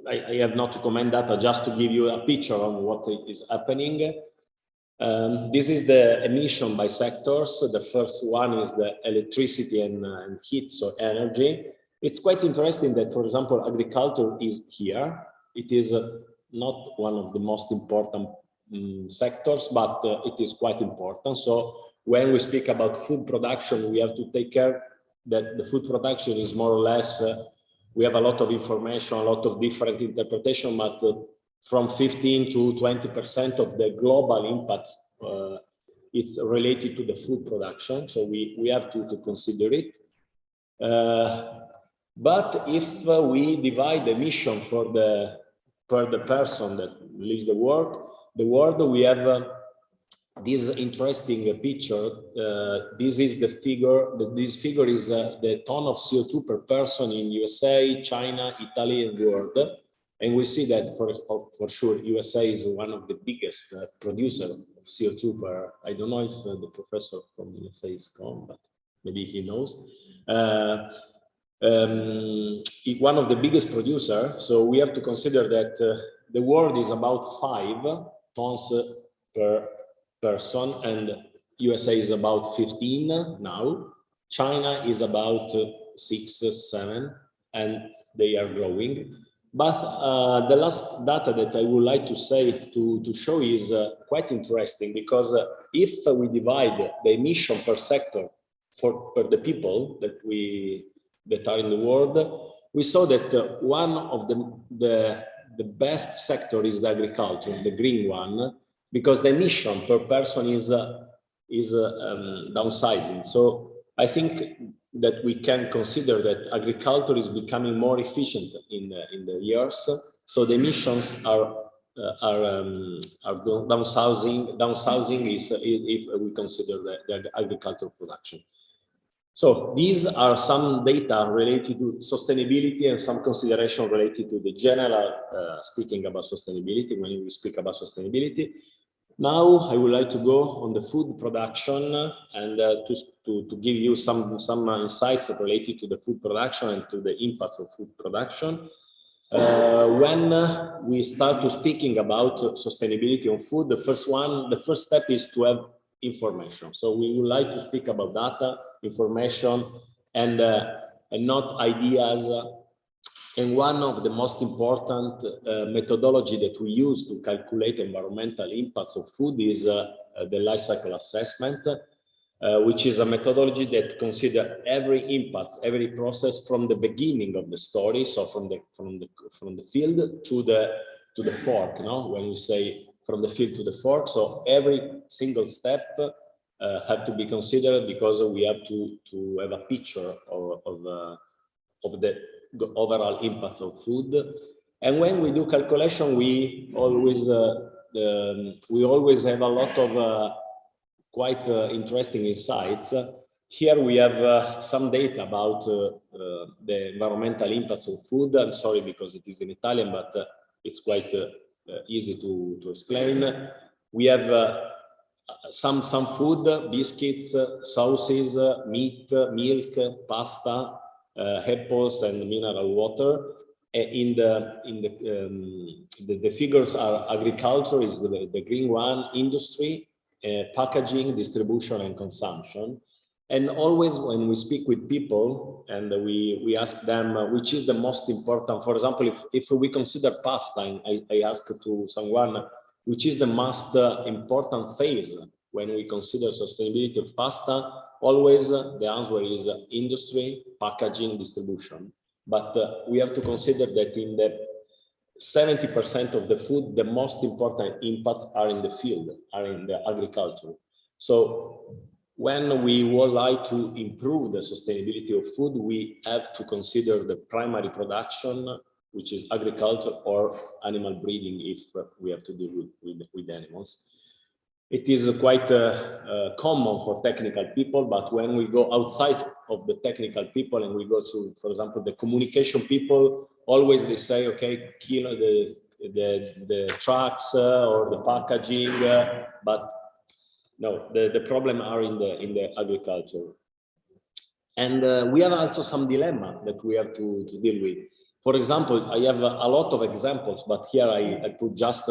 I have not to comment data, just to give you a picture on what is happening. This is the emission by sectors. The first one is the electricity and heat, so energy. It's quite interesting that, for example, agriculture is here. It is not one of the most important sectors, but it is quite important. So when we speak about food production, we have to take care that the food production is more or less, we have a lot of information, a lot of different interpretation, but from 15 to 20% of the global impact, it's related to the food production. So we have to consider it. But if we divide the emission per the person that lives the world, we have this interesting picture. This is the figure. This figure is the ton of CO2 per person in USA, China, Italy, and world. And we see that for sure, USA is one of the biggest producer of CO2 per. I don't know if the professor from USA is gone, but maybe he knows. One of the biggest producer. So we have to consider that the world is about 5 tons per person, and USA is about 15 now. China is about 6, 7, and they are growing. But the last data that I would like to say to show is quite interesting, because if we divide the emission per sector per the people that are in the world, we saw that one of the best sector is the agriculture, the green one, because the emission per person is downsizing. So I think that we can consider that agriculture is becoming more efficient in the years. So the emissions are downsizing is if we consider the agricultural production. So these are some data related to sustainability and some consideration related to the general speaking about sustainability when we speak about sustainability. Now I would like to go on the food production and to give you some insights related to the food production and to the impacts of food production. When we start to speaking about sustainability on food, the first step is to have information. So we would like to speak about data, information, and not ideas. And one of the most important methodology that we use to calculate environmental impacts of food is the life cycle assessment, which is a methodology that considers every impact, every process from the beginning of the story, so from the field to the fork. When we say from the field to the fork, so every single step have to be considered because we have to have a picture of the overall impacts of food. And when we do calculation, we always have a lot of quite interesting insights. Here we have some data about the environmental impacts of food. I'm sorry because it is in Italian, but it's quite easy to explain. We have some food, biscuits, sauces, meat, milk, pasta, apples, and mineral water. The figures are agriculture is the green one, industry, packaging, distribution, and consumption. And always when we speak with people and we ask them which is the most important, for example, if we consider pasta, and I ask to someone which is the most important phase when we consider sustainability of pasta, always the answer is industry, packaging, distribution. But we have to consider that in the 70% of the food, the most important impacts are in the field, are in the agriculture. So when we would like to improve the sustainability of food, we have to consider the primary production, which is agriculture or animal breeding if we have to deal with animals. It is quite common for technical people, but when we go outside of the technical people and we go to, for example, the communication people, always they say, okay, kill the trucks or the packaging, but no, the problem are in the agriculture. And we have also some dilemma that we have to deal with. For example, I have a lot of examples, but here I put just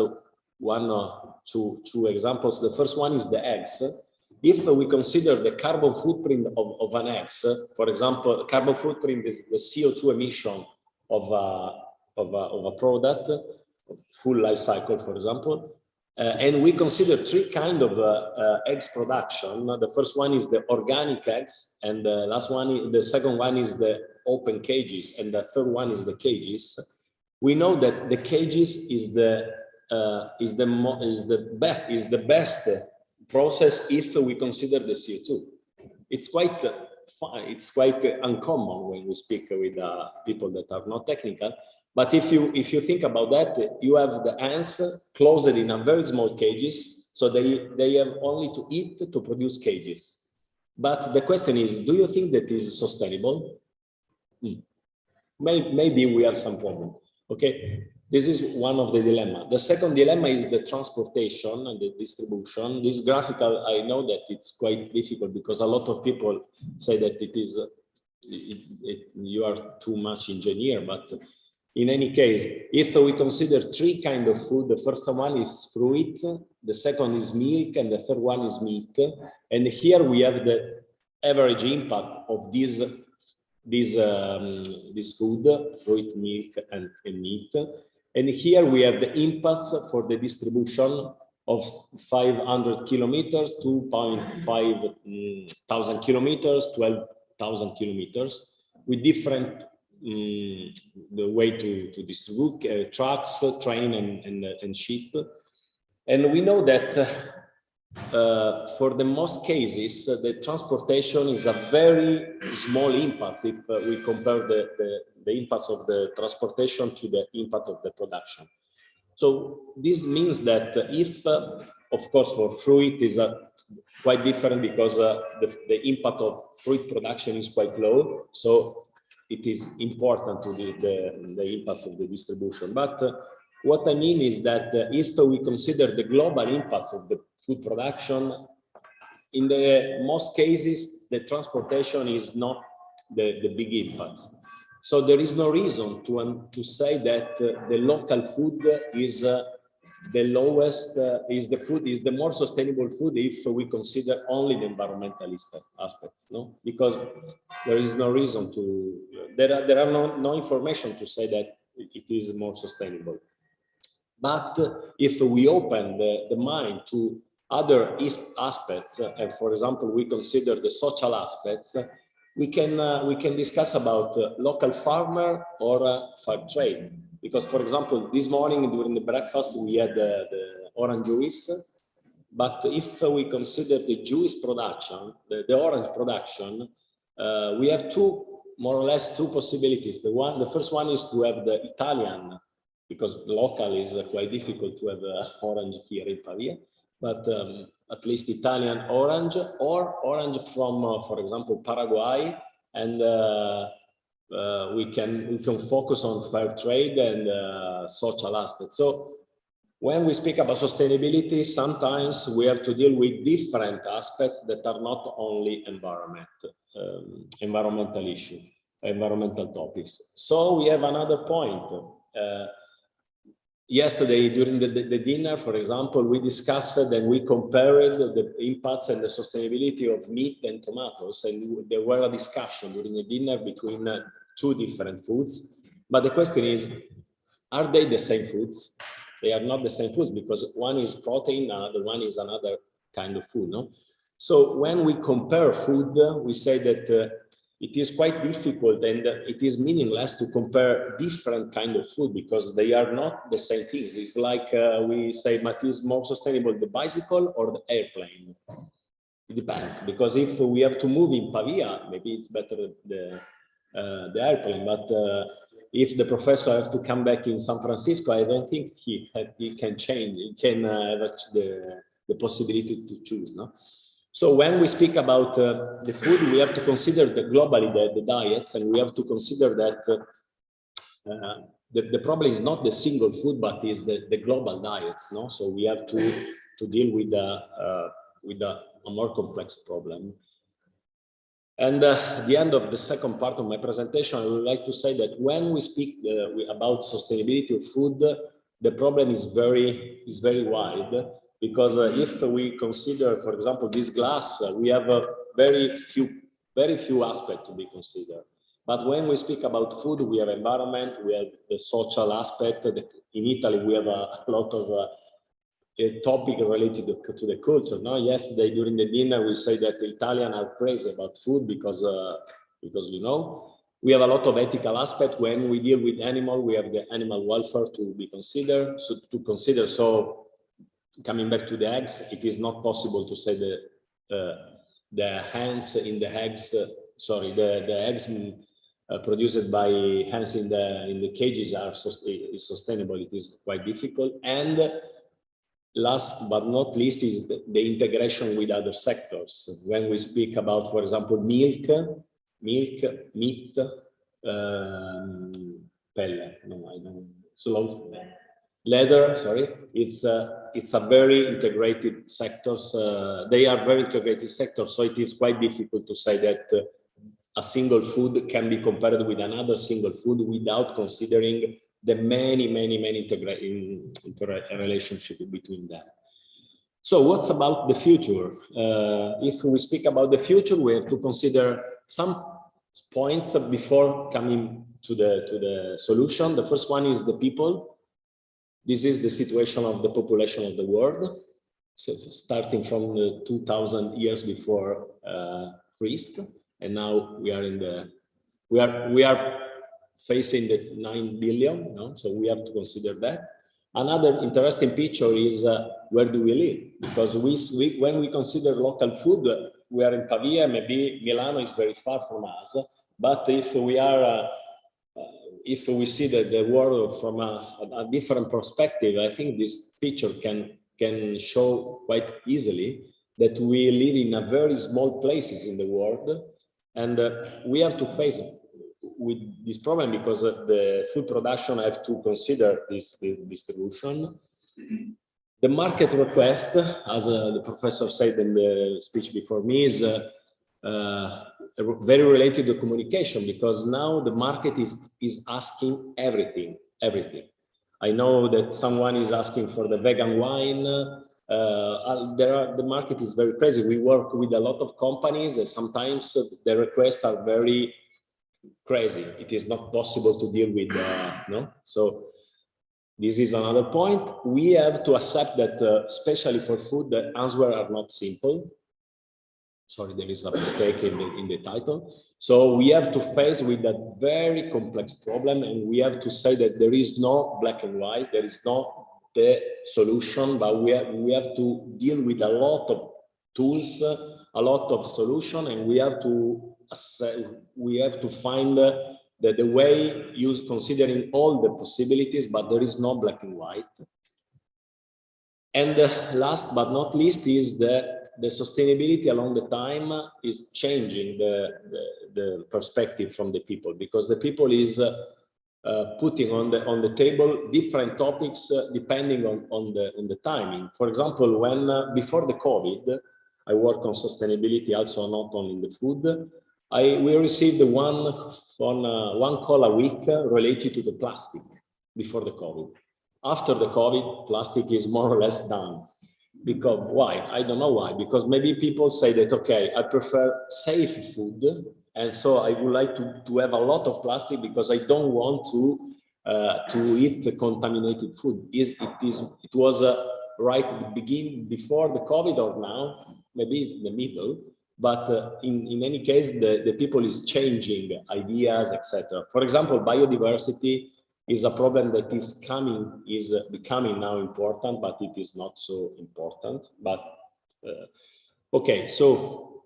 one or two examples. The first one is the eggs. If we consider the carbon footprint of an egg, for example, carbon footprint is the CO2 emission of a product, full life cycle, for example. And we consider three kinds of eggs production. The first one is the organic eggs, and the second one is the open cages, and the third one is the cages. We know that the cages is the best process if we consider the CO2. It's quite uncommon when we speak with people that are not technical. But if you think about that, you have the ants closed in a very small cages, so they have only to eat to produce cages. But the question is, do you think that is sustainable? Maybe we have some problem. Okay, this is one of the dilemma. The second dilemma is the transportation and the distribution. This graphical, I know that it's quite difficult because a lot of people say that it is you are too much engineer, but in any case, if we consider three kinds of food, the first one is fruit, the second is milk, and the third one is meat. And here we have the average impact of this food, fruit, milk, and meat. And here we have the impacts for the distribution of 500 kilometers, 2.5 thousand kilometers, 12,000 kilometers, with different the way to distribute trucks, train, and ship. And we know that for the most cases, the transportation is a very small impact if we compare the impacts of the transportation to the impact of the production. So this means that if, of course, for fruit is quite different because the impact of fruit production is quite low. So it is important to the impacts of the distribution. But what I mean is that if we consider the global impacts of the food production, in the most cases, the transportation is not the big impacts. So there is no reason to say that the local food is the lowest, is the more sustainable food if we consider only the environmental aspects, no? Because there is no reason to, there are no information to say that it is more sustainable. But if we open the mind to other aspects, and for example, we consider the social aspects, we can discuss about local farmer or fair trade. Because, for example, this morning during the breakfast, we had the orange juice. But if we consider the juice production, the orange production, we have more or less two possibilities. The first one is to have the Italian, because local is quite difficult to have orange here in Pavia, but at least Italian orange, or orange from, for example, Paraguay, and we can focus on fair trade and social aspects. So when we speak about sustainability, sometimes we have to deal with different aspects that are not only environmental issue, environmental topics. So we have another point. Yesterday, during the dinner, for example, we discussed and we compared the impacts and the sustainability of meat and tomatoes, and there were a discussion during the dinner between two different foods. But the question is, are they the same foods? They are not the same foods, because one is protein, another one is another kind of food, no? So when we compare food, we say that it is quite difficult and it is meaningless to compare different kind of food, because they are not the same things. It's like we say, but is more sustainable the bicycle or the airplane? It depends, because if we have to move in Pavia, maybe it's better the airplane. But if the professor has to come back in San Francisco, I don't think he can change. He can have the possibility to choose, no? So when we speak about the food, we have to consider globally the diets, and we have to consider that the problem is not the single food, but is the global diets, no? So we have to deal with a more complex problem. And at the end of the second part of my presentation, I would like to say that when we speak about sustainability of food, the problem is very wide. Because if we consider, for example, this glass, we have very few aspects to be considered. But when we speak about food, we have environment, we have the social aspect. In Italy, we have a lot of topic related to the culture. No? Yesterday during the dinner, we say that the Italians are crazy about food because you know, we have a lot of ethical aspect. When we deal with animal, we have the animal welfare to be considered. So coming back to the eggs, it is not possible to say the hens in the eggs. The eggs produced by hens in the cages is sustainable. It is quite difficult. And last but not least is the integration with other sectors. When we speak about, for example, meat, leather, sorry, it's a very integrated sectors. They are very integrated sectors, so it is quite difficult to say that a single food can be compared with another single food without considering the many relationship between them. So what's about the future? If we speak about the future, we have to consider some points before coming to the solution. The first one is the people. This is the situation of the population of the world. So starting from the 2000 years before Christ, and now we are facing the 9 billion. No? So we have to consider that. Another interesting picture is where do we live? Because when we consider local food, we are in Pavia. Maybe Milano is very far from us. But if we see the world from a different perspective, I think this picture can show quite easily that we live in a very small places in the world, and we have to face with this problem because the food production have to consider this distribution. The market request, as the professor said in the speech before me, is very related to communication, because now the market is asking everything. I know that someone is asking for the vegan wine. The market is very crazy. We work with a lot of companies, and sometimes the requests are very crazy. It is not possible to deal with, no? So this is another point. We have to accept that, especially for food, the answers are not simple. Sorry, there is a mistake in the title. So we have to face with that very complex problem, and we have to say that there is no black and white, there is no the solution, but we have to deal with a lot of tools, a lot of solution, and we have to find the way considering all the possibilities, but there is no black and white. And last but not least is the sustainability along the time is changing the perspective from the people, because the people is putting on the table different topics depending on the timing. For example, when before the COVID, I work on sustainability also not only in the food. We received one call a week related to the plastic before the COVID. After the COVID, plastic is more or less done. Because why? I don't know why. Because maybe people say that, okay, I prefer safe food, and so I would like to have a lot of plastic because I don't want to eat contaminated food. It was right at the beginning, before the COVID, or now? Maybe it's in the middle. But in any case, the people is changing ideas, etc. For example, biodiversity is a problem that is becoming now important, but it is not so important. But okay, so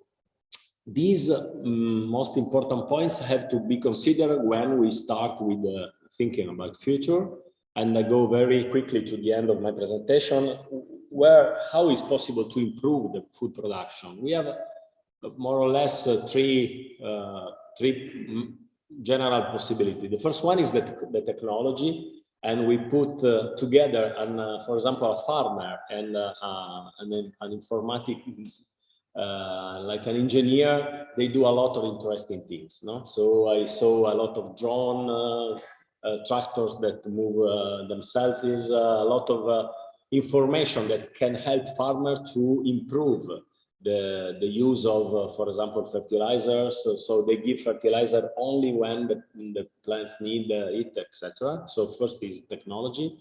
these most important points have to be considered when we start with thinking about future. And I go very quickly to the end of my presentation, how is possible to improve the food production. We have more or less three general possibility. The first one is the technology, and we put together, for example, a farmer and an informatic, like an engineer. They do a lot of interesting things. No, so I saw a lot of drone tractors that move themselves. Is a lot of information that can help farmers to improve the use of, for example, fertilizers. So they give fertilizer only when the plants need it, etc. So first is technology.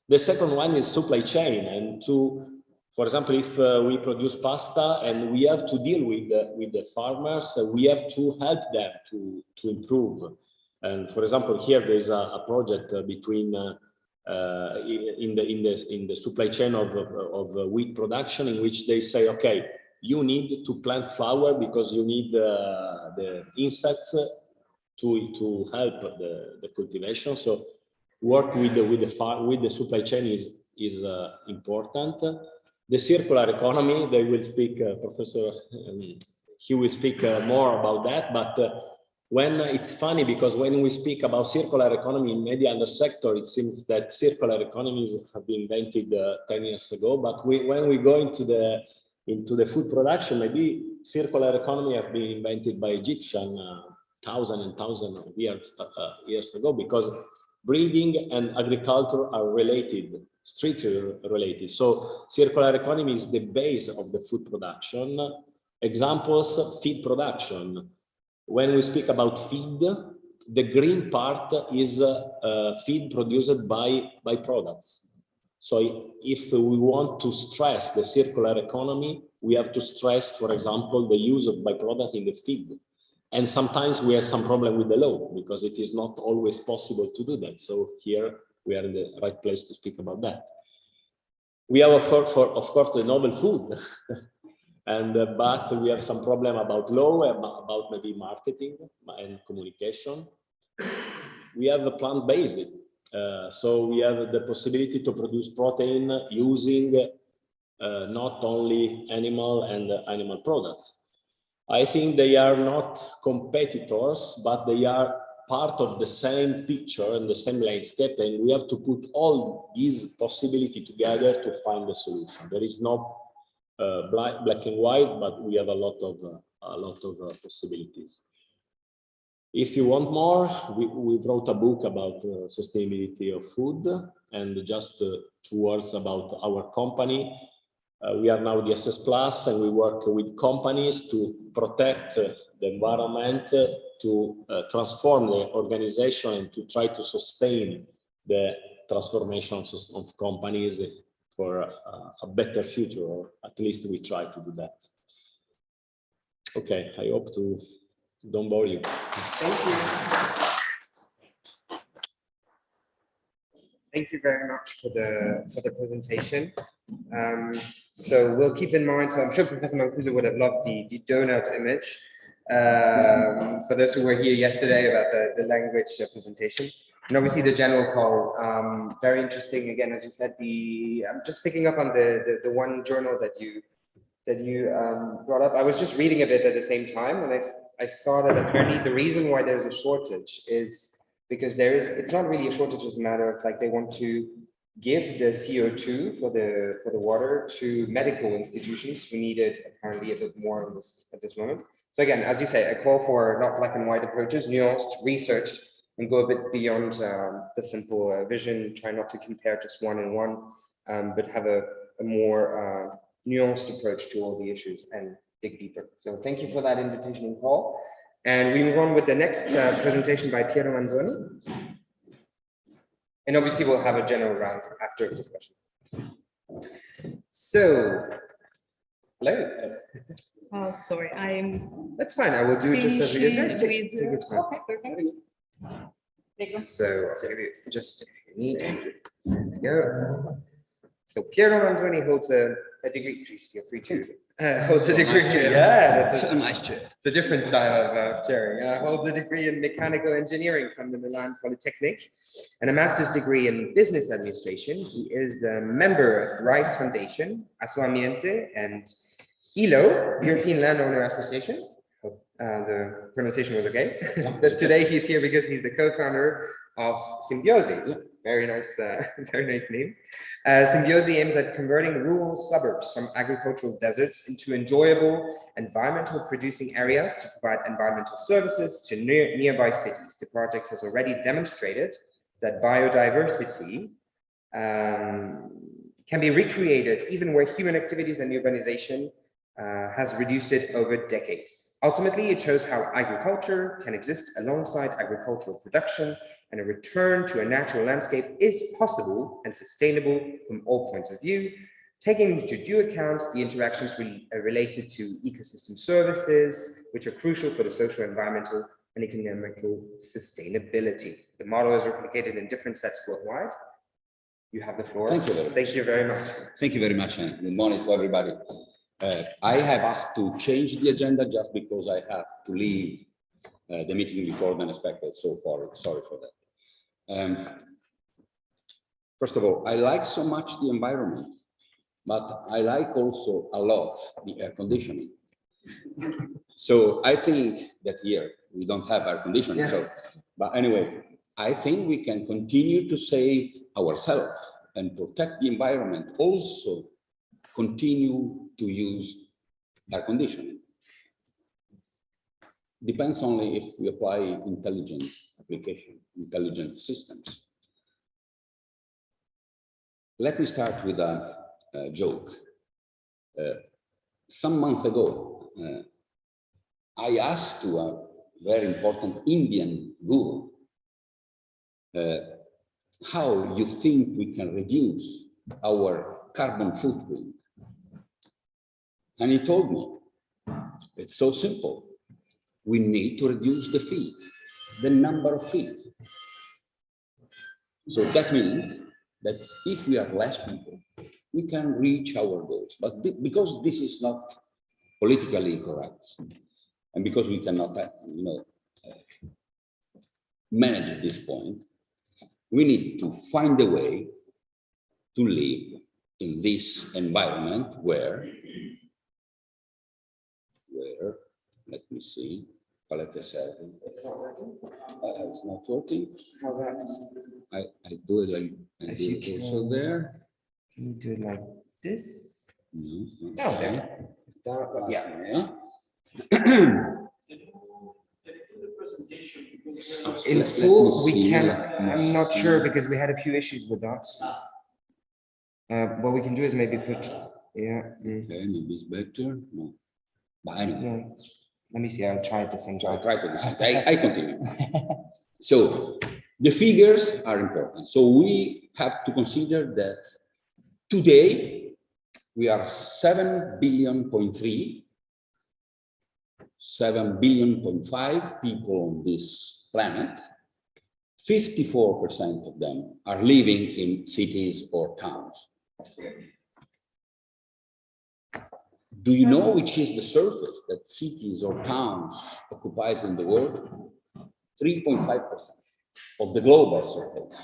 The second one is supply chain, and for example, if we produce pasta and we have to deal with the farmers, we have to help them to improve. And for example, here there is a project between in the supply chain of wheat production, in which they say, okay, you need to plant flour because you need the insects to help the cultivation. So work with the supply chain is important. The circular economy, they will speak, Professor, he will speak more about that. But when it's funny, because when we speak about circular economy in many other sectors, it seems that circular economies have been invented 10 years ago. But when we go into the food production, maybe circular economy have been invented by Egyptian thousands and thousands of years ago, because breeding and agriculture are related, strictly related. So circular economy is the base of the food production. Examples: feed production. When we speak about feed, the green part is feed produced by products. So if we want to stress the circular economy, we have to stress, for example, the use of byproduct in the feed. And sometimes we have some problem with the law, because it is not always possible to do that. So here we are in the right place to speak about that. We have, of course, the novel food. But we have some problem about law, about maybe marketing and communication. We have a plant-based. So we have the possibility to produce protein using not only animal and animal products. I think they are not competitors, but they are part of the same picture and the same landscape, and we have to put all these possibilities together to find a solution. There is no black and white, but we have a lot of possibilities. If you want more, we wrote a book about sustainability of food, and just 2 words about our company. We are now the SS Plus, and we work with companies to protect the environment, to transform the organization, and to try to sustain the transformation of companies for a better future, or at least we try to do that. Okay, I hope to don't bore you. Thank you. Thank you very much for the presentation. So we'll keep in mind, so I'm sure Professor Mancuso would have loved the donut image for those who were here yesterday about the language presentation. And obviously the general call, very interesting. Again, as you said, I'm just picking up on the one journal that you brought up. I was just reading a bit at the same time, and I saw that apparently the reason why there's a shortage is because it's not really a shortage as a matter of like they want to give the CO2 for the water to medical institutions who need it apparently a bit more at this moment. So again, as you say, a call for not black and white approaches, nuanced, researched, and go a bit beyond the simple vision. Try not to compare just one and one, but have a more nuanced approach to all the issues and dig deeper. So thank you for that invitation and call. And we move on with the next presentation by Piero Manzoni. And obviously we'll have a general round after discussion. So, hello. Oh, sorry, That's fine. I will do it just as we did. finishing Take your time. Okay, perfect. So I'll give you just if you need. There we go. So Piero Manzoni holds a degree. Please feel free to. Holds a degree. Yeah, that's a nice chair. It's a different style of chairing. Holds a degree in mechanical engineering from the Milan Polytechnic and a master's degree in business administration. He is a member of Rice Foundation, Assoambiente, and ILO, European Landowner Association. The pronunciation was okay. But today he's here because he's the co-founder of Symbiosi. Very nice name. Symbiosi aims at converting rural suburbs from agricultural deserts into enjoyable environmental producing areas to provide environmental services to nearby cities. The project has already demonstrated that biodiversity can be recreated even where human activities and urbanization has reduced it over decades. Ultimately, it shows how agriculture can exist alongside agricultural production, and a return to a natural landscape is possible and sustainable from all points of view, taking into due account the interactions related to ecosystem services, which are crucial for the social, environmental, and economical sustainability. The model is replicated in different sets worldwide. You have the floor. Thank you very much. Thank you very much. Thank you very much, and good morning to everybody. I have asked to change the agenda just because I have to leave the meeting before than expected. So far, sorry for that. First of all, I like so much the environment, but I like also a lot the air conditioning. So I think that here we don't have air conditioning. Yeah. So, but anyway, I think we can continue to save ourselves and protect the environment, also continue to use air conditioning. Depends only if we apply intelligent application, intelligent systems. Let me start with a joke. Some months ago, I asked to a very important Indian guru how you think we can reduce our carbon footprint. And he told me, it's so simple. We need to reduce the feet, the number of feet. So that means that if we are less people, we can reach our goals. But because this is not politically correct, and because we cannot, manage at this point, we need to find a way to live in this environment where, let me see, palette serving. It's not working. It's not working. How about, I do it like, I If do you it also can- there. can you do it like this? No, No, there. Down, yeah. In Let me full, we see, can, let me I'm not see. sure because we had a few issues with that. What we can do is maybe put, yeah, Okay, maybe it's better. No. But anyway, no. Let me see, I'll try at the same so I time. try to do something. I continue. So the figures are important. So we have to consider that today we are 7.3 billion, 7.5 billion people on this planet. 54% of them are living in cities or towns. Do you know which is the surface that cities or towns occupies in the world? 3.5% of the global surface.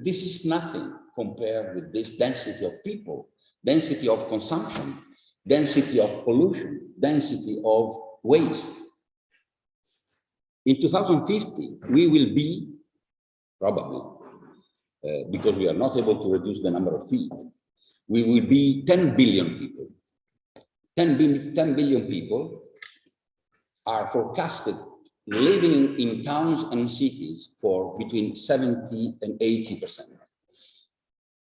This is nothing compared with this density of people, density of consumption, density of pollution, density of waste. In 2050, we will be, probably, because we are not able to reduce the number of feet, we will be 10 billion people. 10 billion people are forecasted living in towns and cities for between 70 and 80%.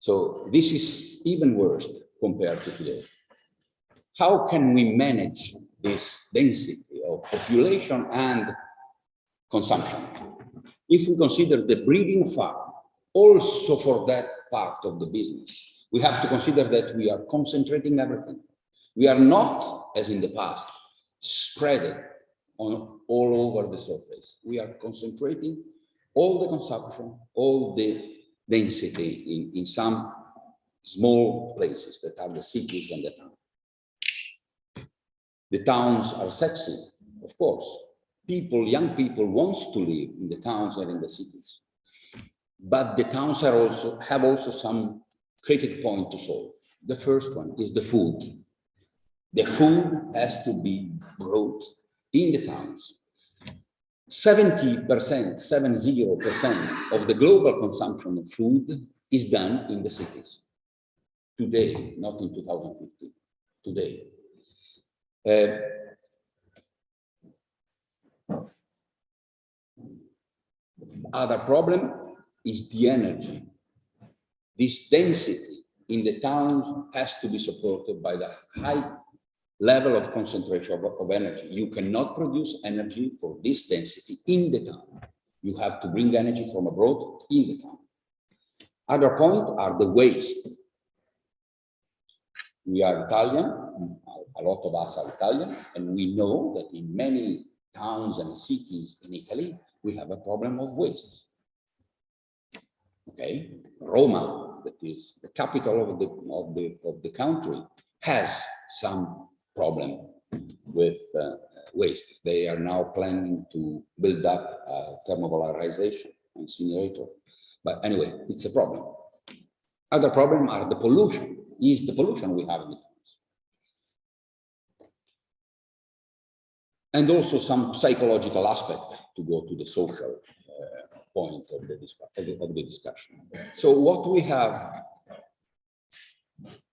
So this is even worse compared to today. How can we manage this density of population and consumption? If we consider the breeding farm also for that part of the business, we have to consider that we are concentrating everything. We are not, as in the past, spread on all over the surface. We are concentrating all the consumption, all the density in some small places that are the cities and the towns. The towns are sexy, of course. Young people want to live in the towns and in the cities. But the towns have also some critical point to solve. The first one is the food. The food has to be brought in the towns. 70%, 70% of the global consumption of food is done in the cities. Today, not in 2050, today. Other problem is the energy. This density in the towns has to be supported by the high level of concentration of energy. You cannot produce energy for this density in the town. You have to bring energy from abroad in the town. Other point are the waste. We are Italian, a lot of us are Italian, and we know that in many towns and cities in Italy, we have a problem of waste. Okay, Roma, that is the capital of the country, has some problem with waste. They are now planning to build up a thermovalorization incinerator. But anyway, it's a problem. Other problem are the pollution. Is the pollution we have in the towns. And also some psychological aspect to go to the social point of the discussion. So what we have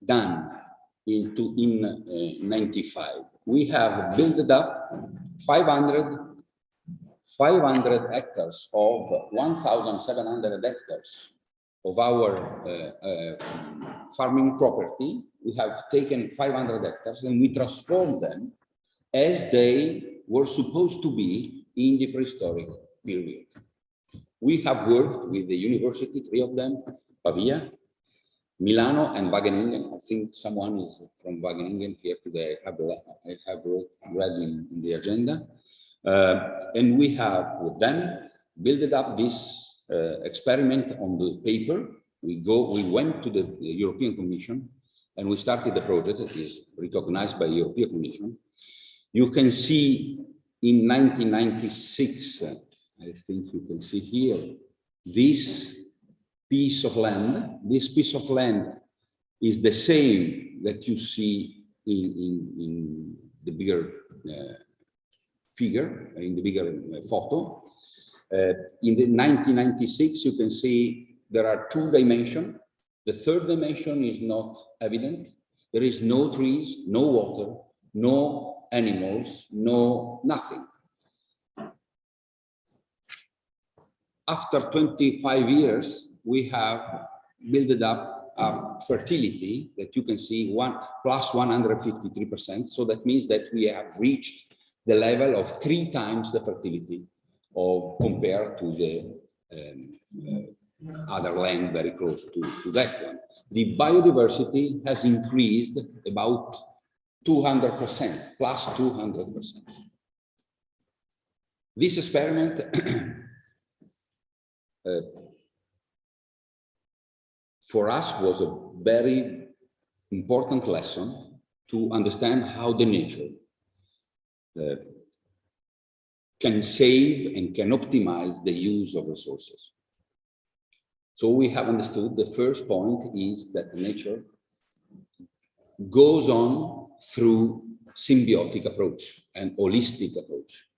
done in 95, we have built up 500 hectares of 1,700 hectares of our farming property. We have taken 500 hectares and we transformed them as they were supposed to be in the prehistoric period. We have worked with the university, 3 of them, Pavia, Milano, and Wageningen. I think someone is from Wageningen here today. I have read in the agenda. And we have, with them, built up this experiment on the paper. We went to the European Commission and we started the project that is recognized by the European Commission. You can see in 1996, I think you can see here, this piece of land is the same that you see in the bigger figure, in the bigger photo. In the 1996, you can see there are 2 dimensions. The third dimension is not evident. There is no trees, no water, no animals, no nothing. After 25 years, we have built up a fertility that you can see plus 153%. So that means that we have reached the level of 3 times the fertility compared to the other land very close to that one. The biodiversity has increased about 200%, plus 200%. This experiment for us was a very important lesson to understand how the nature can save and can optimize the use of resources. So we have understood the first point is that nature goes on through symbiotic approach and holistic approach.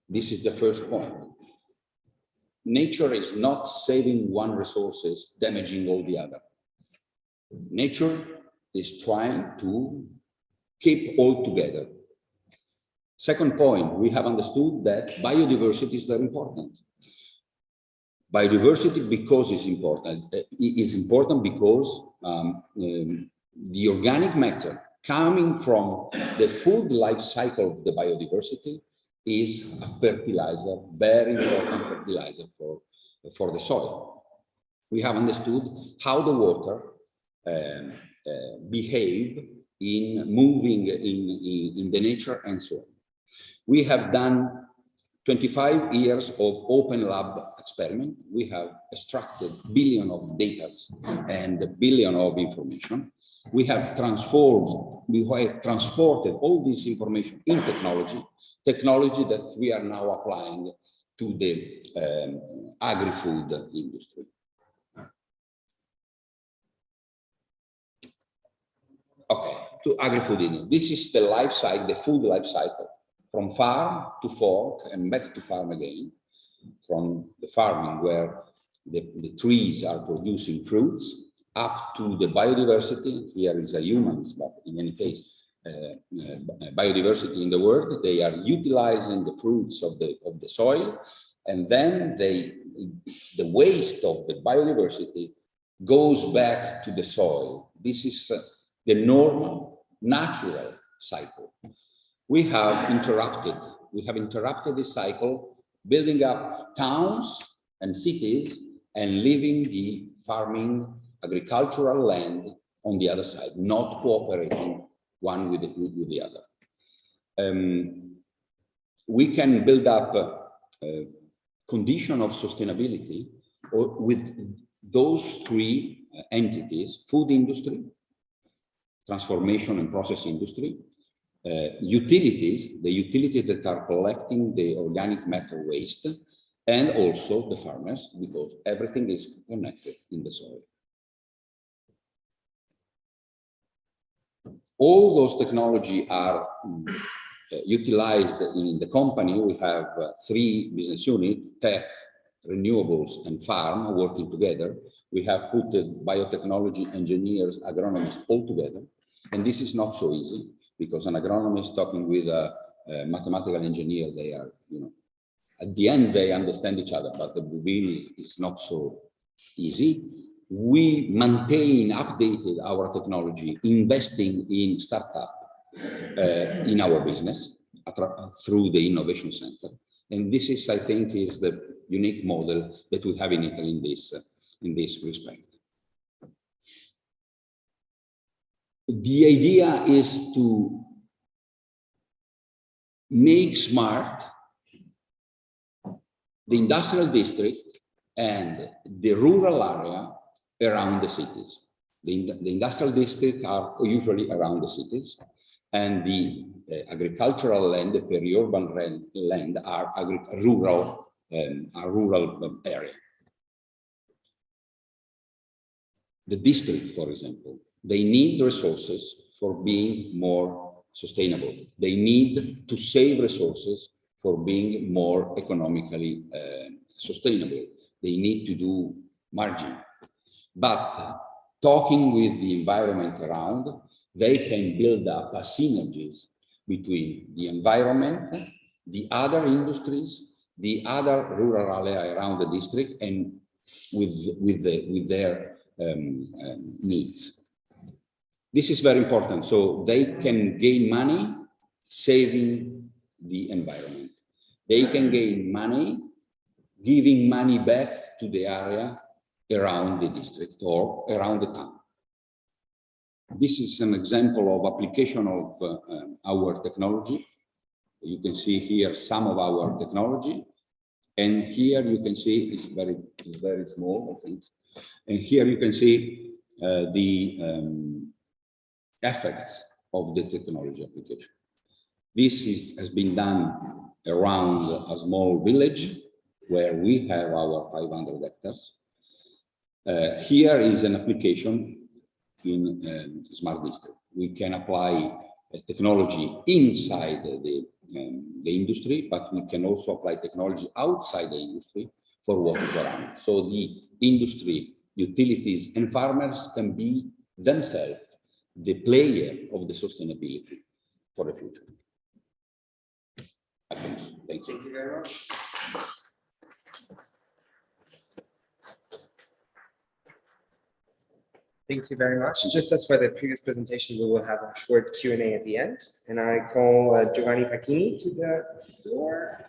This is the first point. Nature is not saving one resources, damaging all the other. Nature is trying to keep all together. Second point, we have understood that biodiversity is very important. Biodiversity, because it's important, is important because the organic matter coming from the food life cycle of the biodiversity is a fertilizer, very important fertilizer for the soil. We have understood how the water behave in moving in the nature and so on. We have done 25 years of open lab experiment. We have extracted billion of data and billion of information. We have transported all this information in technology that we are now applying to the agri-food industry. Okay, to agri-food industry. This is the life cycle, the food life cycle, from farm to fork and back to farm again, from the farming where the trees are producing fruits up to the biodiversity. Here is a humans, but in any case, biodiversity in the world. They are utilizing the fruits of the soil, and then the waste of the biodiversity goes back to the soil. This is the normal, natural cycle. We have interrupted this cycle, building up towns and cities and leaving the farming agricultural land on the other side, not cooperating one with the other. We can build up a condition of sustainability with those 3 entities: food industry, transformation and process industry, utilities, the utilities that are collecting the organic matter waste, and also the farmers, because everything is connected in the soil. All those technology are utilized in the company. We have 3 business units: tech, renewables, and farm working together. We have put biotechnology engineers, agronomists all together. And this is not so easy, because an agronomist talking with a mathematical engineer, they are, at the end, they understand each other, but the really is not so easy. We maintain, updated our technology, investing in startup in our business through the Innovation Center. And this is, I think, is the unique model that we have in Italy in this respect. The idea is to make smart the industrial district and the rural area around the cities. The industrial districts are usually around the cities, and the agricultural land, the peri-urban land, are rural area. the district, for example, they need resources for being more sustainable. They need to save resources for being more economically sustainable. They need to do margin. But talking with the environment around, they can build up a synergies between the environment, the other industries, the other rural area around the district, and with their needs. This is very important. So they can gain money saving the environment. They can gain money giving money back to the area around the district or around the town. This is an example of application of our technology. You can see here some of our technology, and here you can see it's very small, I think. And here you can see the effects of the technology application. This has been done around a small village where we have our 500 hectares. Here is an application in smart district. We can apply technology inside the industry, but we can also apply technology outside the industry for what is around. So the industry, utilities, and farmers can be themselves the player of the sustainability for the future. I think. Thank you. Thank you very much. Thank you very much. Just as for the previous presentation, we will have a short Q&A at the end, and I call Giovanni Facchini to the floor.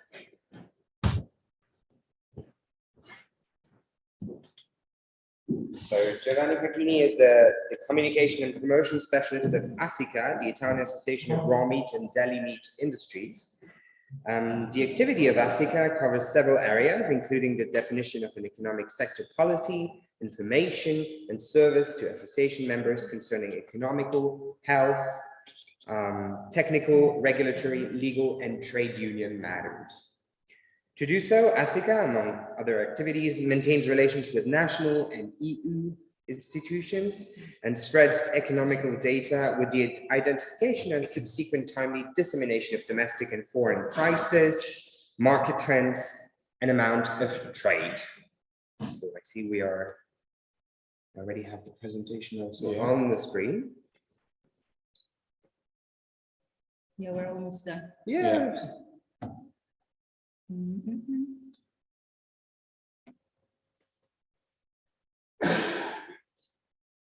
So Giovanni Facchini is the communication and promotion specialist of ASICA, the Italian Association of Raw Meat and Deli Meat Industries. The activity of ASICA covers several areas, including the definition of an economic sector policy, information and service to association members concerning economical, health, technical, regulatory, legal, and trade union matters. To do so, ASICA, among other activities, maintains relations with national and EU institutions and spreads economical data with the identification and subsequent timely dissemination of domestic and foreign prices, market trends, and amount of trade. So I see we already have the presentation also on the screen. Yeah, we're almost done. Yeah.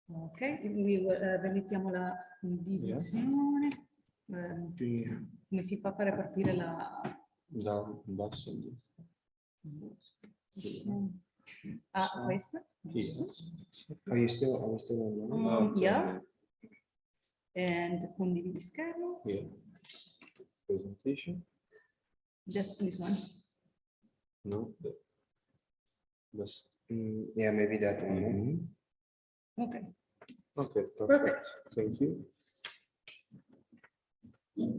Ok, rimettiamo la condivisione. Come si fa a fare partire la... basso in destra. Ah, questa? Are you still on? Yeah. And condividi schermo. Yeah. Presentation. Just this one. No. That's Yeah, maybe that one. Okay. okay. Perfect. Thank you.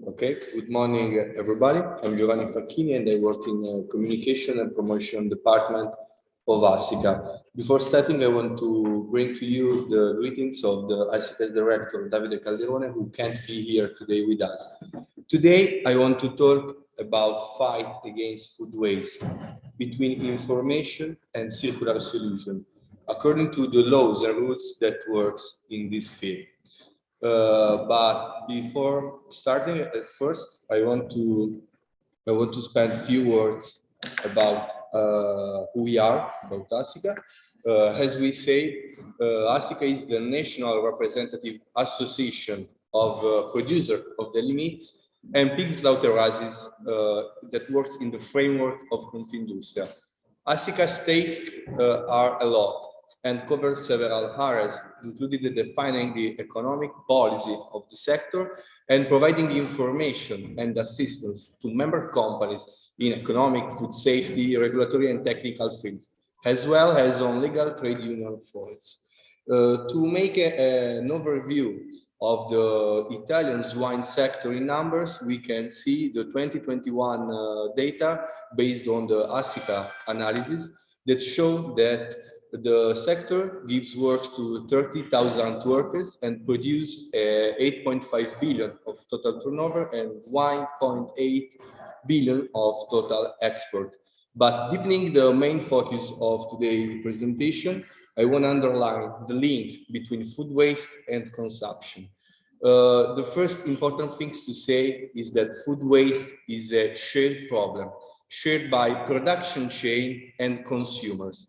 Okay. Good morning, everybody. I'm Giovanni Facchini, and I work in communication and promotion department of ASICA. Before starting, I want to bring to you the greetings of the ASICA's director, Davide Calderone, who can't be here today with us. Today, I want to talk about fight against food waste between information and circular solution, according to the laws and rules that works in this field. But before starting, at first, I want to spend a few words about who we are, about ASICA. As we say, ASICA is the national representative association of producers of deli meats and pig slaughterhouses that works in the framework of Confindustria. ASICA states are a lot and covers several areas, including defining the economic policy of the sector and providing information and assistance to member companies in economic, food safety, regulatory and technical fields, as well as on legal trade union fronts. To make an overview of the Italian swine sector in numbers, we can see the 2021 data based on the ASICA analysis that show that The sector gives work to 30,000 workers and produce 8.5 billion of total turnover and 1.8 billion of total export. But deepening the main focus of today's presentation, I want to underline the link between food waste and consumption. The first important things to say is that food waste is a shared problem, shared by production chain and consumers.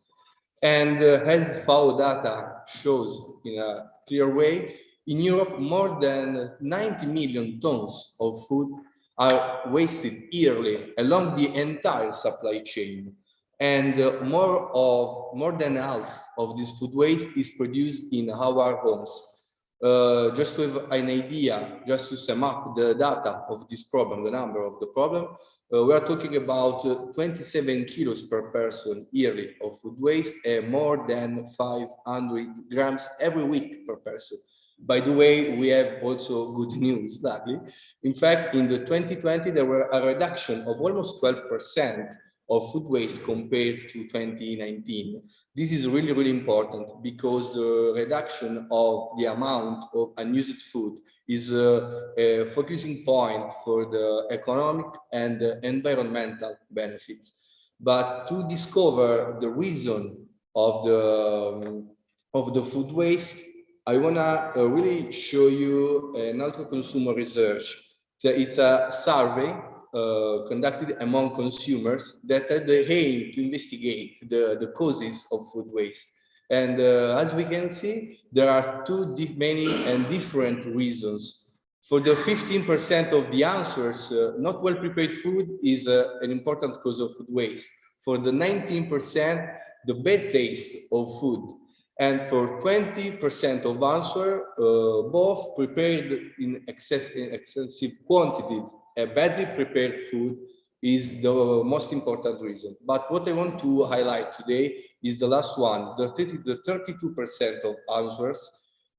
And as FAO data shows in a clear way, in Europe, more than 90 million tons of food are wasted yearly along the entire supply chain. And more than half of this food waste is produced in our homes. Just to have an idea, just to sum up the data of this problem, the number of the problem, we are talking about 27 kilos per person yearly of food waste and more than 500 grams every week per person. By the way, we have also good news, luckily. In fact, in the 2020, there were a reduction of almost 12% of food waste compared to 2019. This is really, really important because the reduction of the amount of unused food is a focusing point for the economic and environmental benefits. But to discover the reason of the food waste, I wanna really show you an alcohol consumer research. So it's a survey conducted among consumers that had the aim to investigate the causes of food waste. And as we can see, there are many and different reasons. For the 15% of the answers, not well-prepared food is an important cause of food waste. For the 19%, the bad taste of food. And for 20% of answer, both prepared in excessive quantity, a badly prepared food is the most important reason. But what I want to highlight today is the last one, the 32% of answers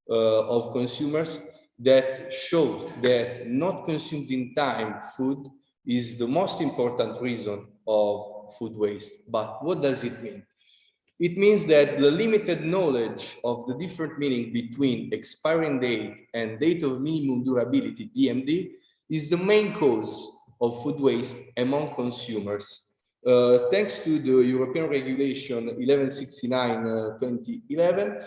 of consumers that show that not consumed in time food is the most important reason of food waste. But what does it mean? It means that the limited knowledge of the different meaning between expiring date and date of minimum durability, DMD, is the main cause of food waste among consumers. Thanks to the European Regulation 1169/2011,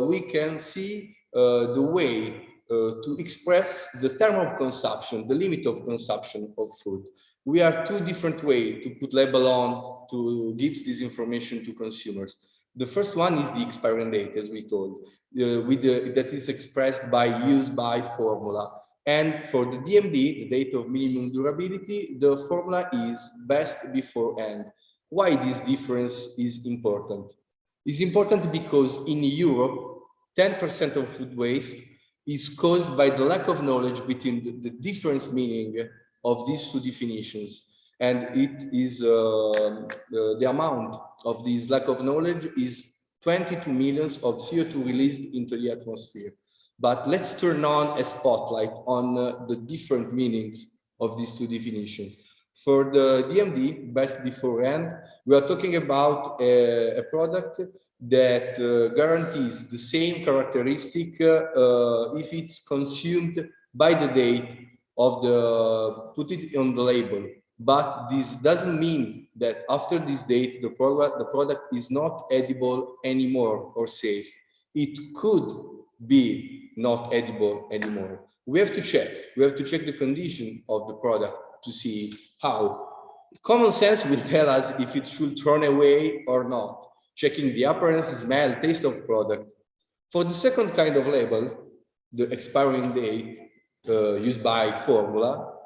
we can see the way to express the term of consumption, the limit of consumption of food. We have two different ways to put label on to give this information to consumers. The first one is the expiring date, as we told, that is expressed by use by formula. And for the DMD, the date of minimum durability, the formula is best before end. Why this difference is important? It's important because in Europe, 10% of food waste is caused by the lack of knowledge between the different meaning of these two definitions. And it is the amount of this lack of knowledge is 22 millions of CO2 released into the atmosphere. But let's turn on a spotlight on the different meanings of these two definitions. For the DMD, best before end, we are talking about a product that guarantees the same characteristic if it's consumed by the date of put it on the label. But this doesn't mean that after this date, the product is not edible anymore or safe. It could be not edible anymore. We have to check the condition of the product to see how. Common sense will tell us if it should thrown away or not, checking the appearance, smell, taste of product. For the second kind of label, the expiring date used by formula,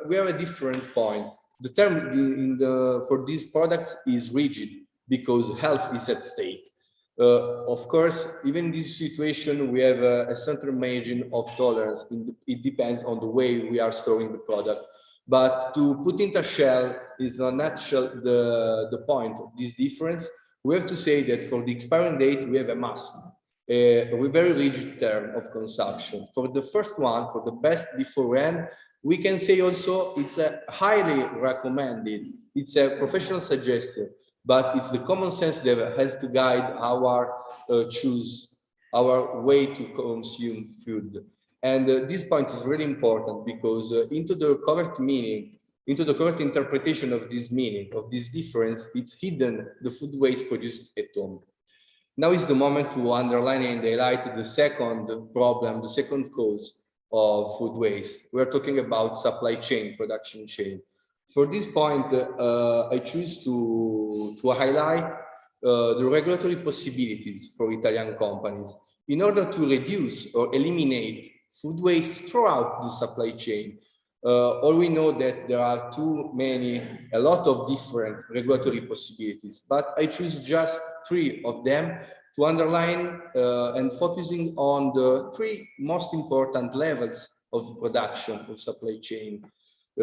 we have a different point. The term for these products is rigid because health is at stake. Of course, even in this situation, we have a certain margin of tolerance. It depends on the way we are storing the product. But to put in a shell is in a nutshell the point of this difference. We have to say that for the expiring date, we have a must, a very rigid term of consumption. For the first one, for the best before end, we can say also it's a highly recommended, it's a professional suggestion but it's the common sense that has to guide our choose, our way to consume food. And this point is really important because into the correct meaning, into the correct interpretation of this meaning, of this difference, it's hidden the food waste produced at home. Now is the moment to underline and highlight the second problem, the second cause of food waste. We're talking about supply chain, production chain. For this point, I choose to highlight the regulatory possibilities for Italian companies in order to reduce or eliminate food waste throughout the supply chain. All we know that there are a lot of different regulatory possibilities, but I choose just 3 of them to underline and focusing on the 3 most important levels of production of supply chain.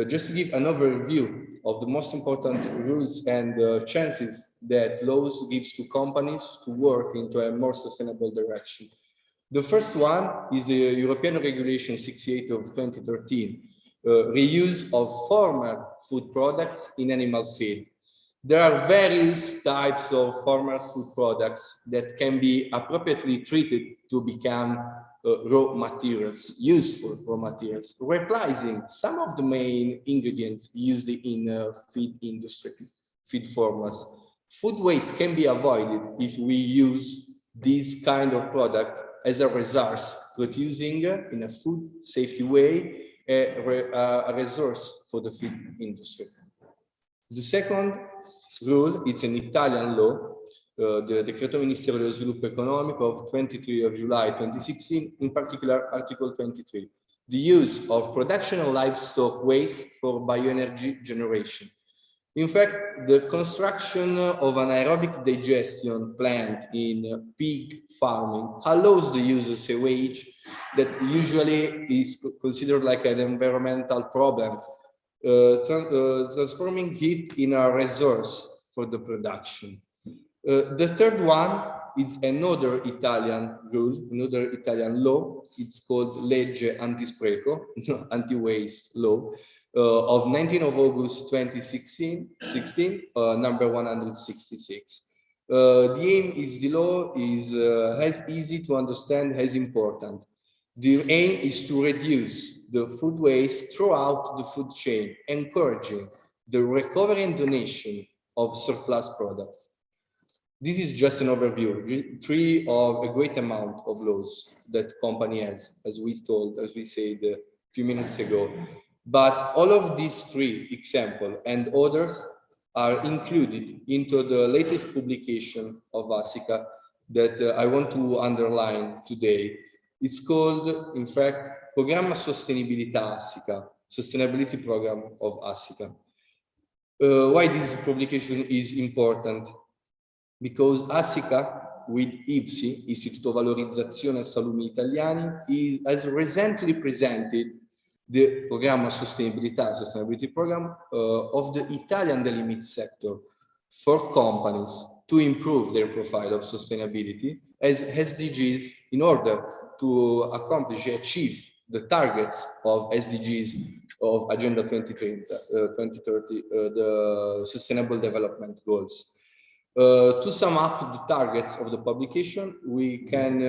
Just to give an overview of the most important rules and chances that laws gives to companies to work into a more sustainable direction. The first one is the European Regulation 68 of 2013, reuse of former food products in animal feed. There are various types of former food products that can be appropriately treated to become raw materials, useful raw materials, replacing some of the main ingredients used in feed industry, feed formulas. Food waste can be avoided if we use this kind of product as a resource, producing in a food safety way a resource for the feed industry. The second rule, it's an Italian law, the Decreto Ministero dello Sviluppo Economico of 23 of July 2016, in particular Article 23, the use of production of livestock waste for bioenergy generation. In fact, the construction of an aerobic digestion plant in pig farming allows the use of sewage that usually is considered like an environmental problem, transforming it in a resource for the production. The third one is another Italian rule, another Italian law. It's called Legge Antispreco, Anti-Waste Law, of 19 of August 2016, number 166. The aim is the law is as easy to understand as important. The aim is to reduce the food waste throughout the food chain, encouraging the recovery and donation of surplus products. This is just an overview, 3 of a great amount of laws that company has, as we said a few minutes ago. But all of these 3 examples and others are included into the latest publication of ASICA that I want to underline today. It's called, in fact, Programma Sostenibilità ASICA, Sustainability Program of ASICA. Why this publication is important? Because ASICA, with IPSI, Istituto Valorizzazione Salumi Italiani, has recently presented the Programma Sostenibilità, Sustainability Program of the Italian delimit sector for companies to improve their profile of sustainability as SDGs in order to accomplish, achieve the targets of SDGs of Agenda 2030, the Sustainable Development Goals. To sum up the targets of the publication, we can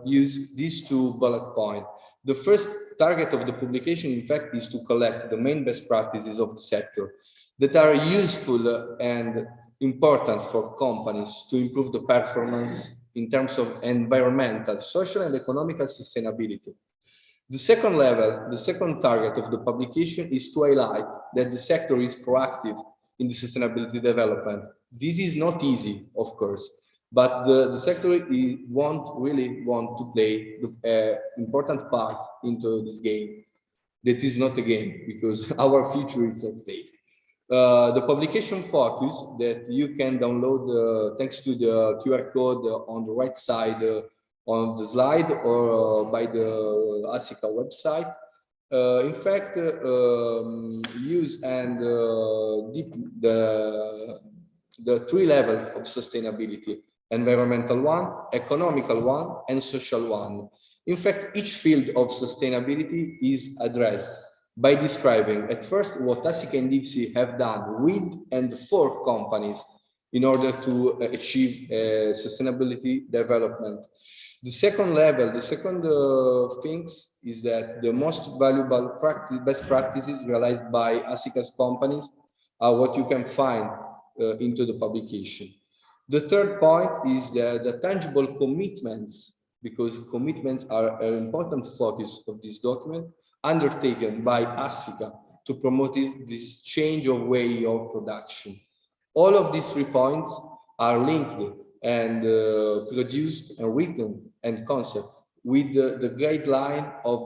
use these 2 bullet points. The first target of the publication, in fact, is to collect the main best practices of the sector that are useful and important for companies to improve the performance in terms of environmental, social, and economical sustainability. The second level, the second target of the publication is to highlight that the sector is proactive in the sustainability development. This is not easy, of course, but the sector really want to play an important part into this game. That is not a game, because our future is at stake. The publication focus that you can download thanks to the QR code on the right side on the slide or by the ASICA website. In fact, use and the 3 levels of sustainability: environmental one, economical one, and social one. In fact, each field of sustainability is addressed by describing at first what ASICA and IPSI have done with and for companies in order to achieve sustainability development. The second level, the second things is that the most valuable best practices realized by ASICA's companies are what you can find into the publication. The third point is the tangible commitments, because commitments are an important focus of this document, undertaken by ASICA to promote this change of way of production. All of these 3 points are linked and produced and written and concept with the guideline of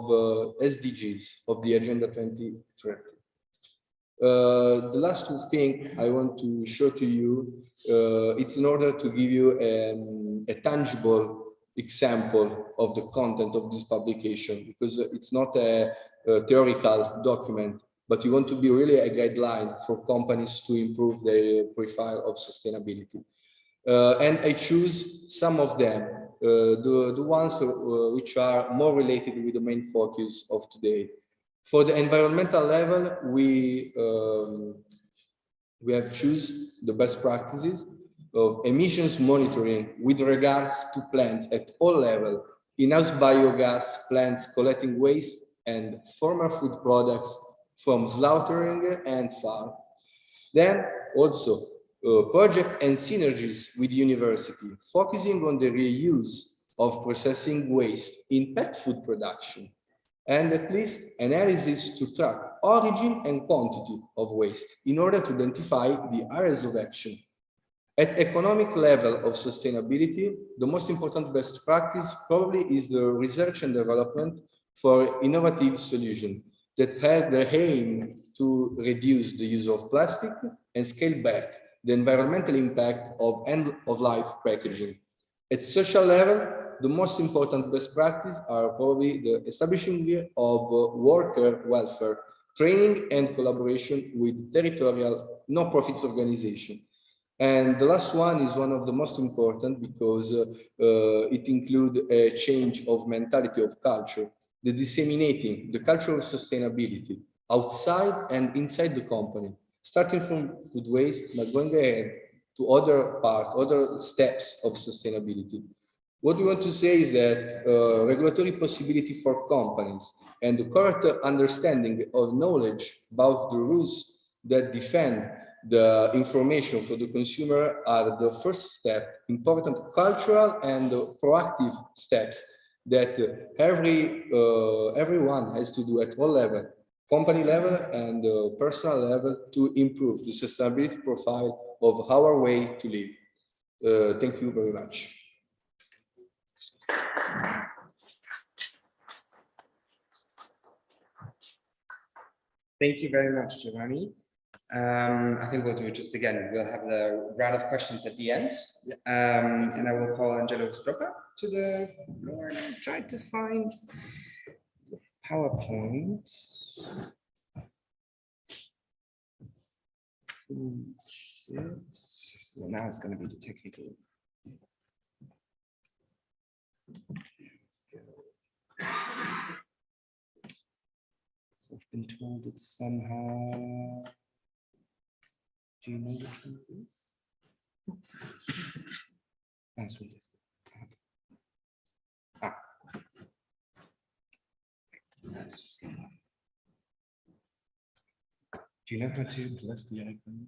SDGs of the Agenda 2030. The last thing I want to show to you, it's in order to give you a tangible example of the content of this publication, because it's not a theoretical document, but we want to be really a guideline for companies to improve their profile of sustainability. And I choose some of them, the ones which are more related with the main focus of today. For the environmental level, we have choose the best practices of emissions monitoring with regards to plants at all levels, in-house biogas plants collecting waste and former food products from slaughtering and farm. Then also project and synergies with university, focusing on the reuse of processing waste in pet food production, and at least analysis to track origin and quantity of waste in order to identify the areas of action. At economic level of sustainability, the most important best practice probably is the research and development for innovative solutions that have the aim to reduce the use of plastic and scale back the environmental impact of end-of-life packaging. At social level, the most important best practice are probably the establishing of worker welfare, training and collaboration with territorial non-profits organizations. And the last one is one of the most important because it includes a change of mentality of culture, the disseminating the culture of sustainability outside and inside the company, starting from food waste, but going ahead to other steps of sustainability. What we want to say is that regulatory possibility for companies and the correct understanding of knowledge about the rules that defend the information for the consumer are the first step, important cultural and proactive steps that everyone has to do at all levels, company level and personal level, to improve the sustainability profile of our way to live. Thank you very much. Thank you very much, Giovanni. I think we'll do it just again. We'll have the round of questions at the end. And I will call Angelo Stropa to the floor. And I tried to find the PowerPoint. So now it's going to be the technical. So I've been told it's somehow. Do you know which one it is? That's what it is. Ah. Let's just see. Do you know how to? That's the icon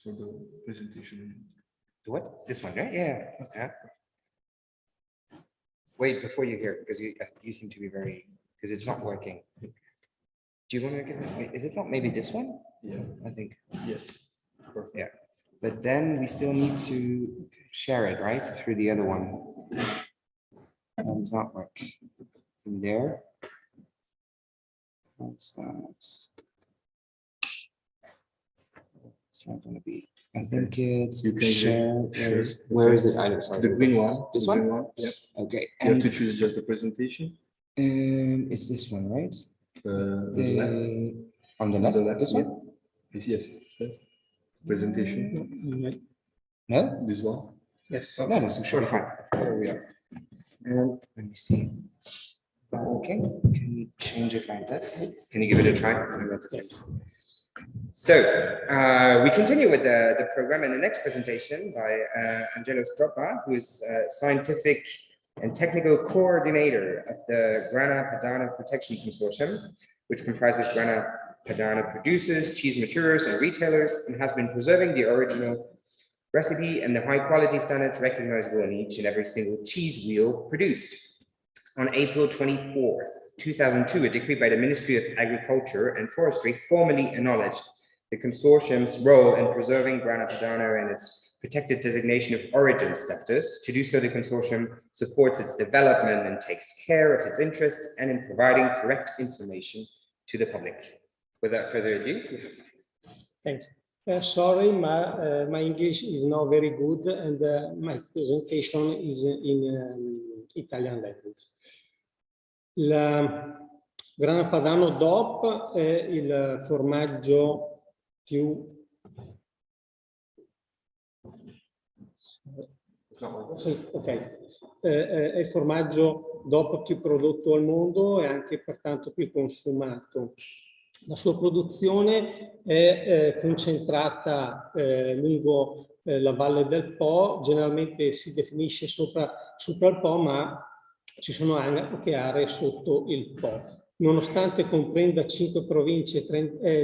for the presentation. The what? This one, right? Yeah. Okay. Wait, before you hear, because you seem to be very, because it's not working. Do you want to give it? Is it not maybe this one? Yeah. I think. Yes. Perfect. Yeah. But then we still need to share it, right? Through the other one. That does not work. From there. It's not going to be. I think it's You can share. Where is it? I don't. Sorry. The green one. This the one? green one. Yeah. Okay. You have to choose just the presentation. It's this one, right? On the left. On the left. This one? Yes. Yes. Presentation. No? This one. Yes. No, no, so sure, fine. There we are. And let me see. Is that okay? Can you change it like this? Can you give it a try? Yes. So we continue with the program, and the next presentation by Angelo Stroppa, who is scientific and technical coordinator of the Grana Padano Protection Consortium, which comprises Grana Padano producers, cheese maturers, and retailers, and has been preserving the original recipe and the high quality standards recognizable in each and every single cheese wheel produced. On April 24th, 2002, a decree by the Ministry of Agriculture and Forestry formally acknowledged the consortium's role in preserving Grana Padano and its protected designation of origin status. To do so, the consortium supports its development and takes care of its interests and in providing correct information to the public. Without further ado, Thanks. Sorry, my English is not very good, and my presentation is in Italian language. La Grana Padano DOP è il formaggio più è il formaggio DOP più prodotto al mondo e anche pertanto più consumato. La sua produzione è concentrata lungo la valle del Po, generalmente si definisce sopra il Po, ma ci sono anche aree sotto il Po. Nonostante comprenda 5 province,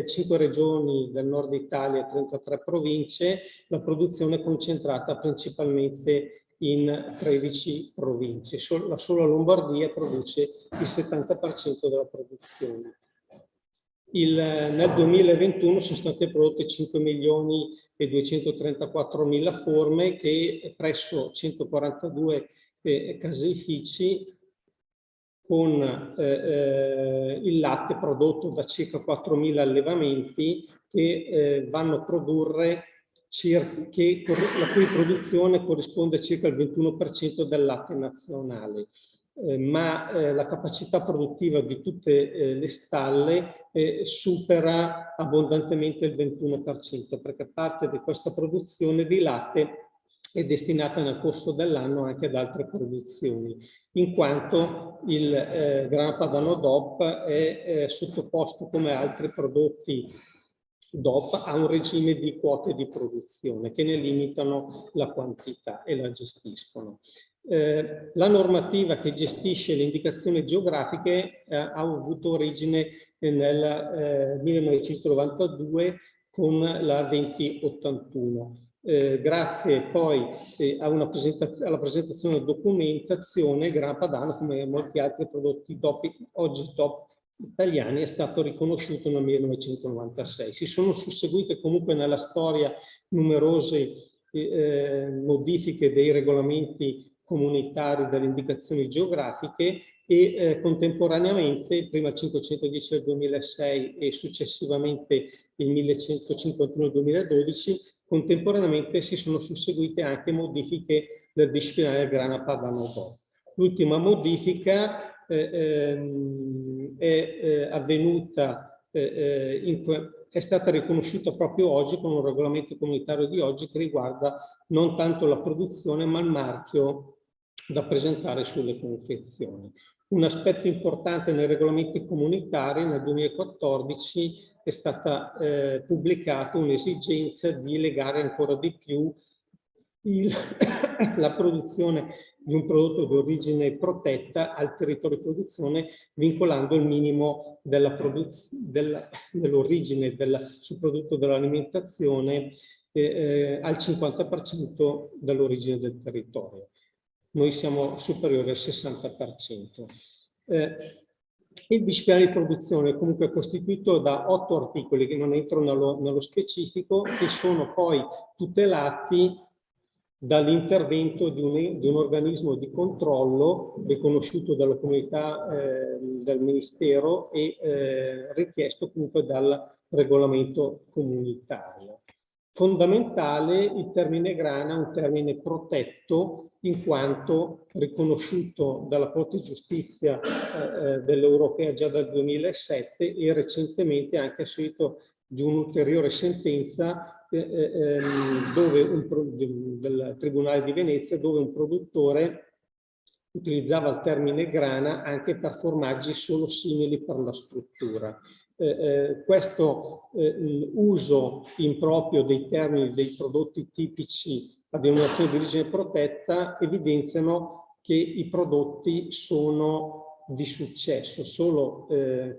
5 regioni del nord Italia e 33 province, la produzione è concentrata principalmente in 13 province. La sola Lombardia produce il 70% della produzione. Nel 2021 sono state prodotte 5.234.000 forme che presso 142 caseifici, con il latte prodotto da circa 4.000 allevamenti che vanno a produrre la cui produzione corrisponde a circa il 21% del latte nazionale. Ma la capacità produttiva di tutte le stalle supera abbondantemente il 21%, perché parte di questa produzione di latte è destinata nel corso dell'anno anche ad altre produzioni, in quanto il Grana Padano DOP è sottoposto, come altri prodotti DOP, a un regime di quote di produzione che ne limitano la quantità e la gestiscono. La normativa che gestisce le indicazioni geografiche ha avuto origine nel 1992 con la 2081. Grazie poi alla presentazione di documentazione, Grana Padano, come molti altri prodotti DOP, oggi DOP italiani, è stato riconosciuto nel 1996. Si sono susseguite comunque nella storia numerose modifiche dei regolamenti comunitari delle indicazioni geografiche e contemporaneamente, prima il 510 del 2006 e successivamente il 1151 del 2012, contemporaneamente si sono susseguite anche modifiche del disciplinare del Grana Padano DOP. L'ultima modifica è avvenuta, è stata riconosciuta proprio oggi con un regolamento comunitario di oggi che riguarda non tanto la produzione ma il marchio da presentare sulle confezioni. Un aspetto importante nei regolamenti comunitari: nel 2014 è stata pubblicata un'esigenza di legare ancora di più la produzione di un prodotto di origine protetta al territorio di produzione, vincolando il minimo dell'origine sul prodotto dell'alimentazione al 50% dell'origine del territorio. Noi siamo superiori al 60%. Il disciplinare di produzione è comunque costituito da 8 articoli che non entrano nello specifico, che sono poi tutelati dall'intervento di un organismo di controllo riconosciuto dalla comunità del Ministero e richiesto comunque dal regolamento comunitario. Fondamentale, il termine grana è un termine protetto in quanto riconosciuto dalla Corte di Giustizia dell'Europea già dal 2007 e recentemente anche a seguito di un'ulteriore sentenza del Tribunale di Venezia, dove un produttore utilizzava il termine grana anche per formaggi solo simili per la struttura. Questo uso improprio dei termini dei prodotti tipici a denominazione di origine protetta evidenziano che i prodotti sono di successo. Solo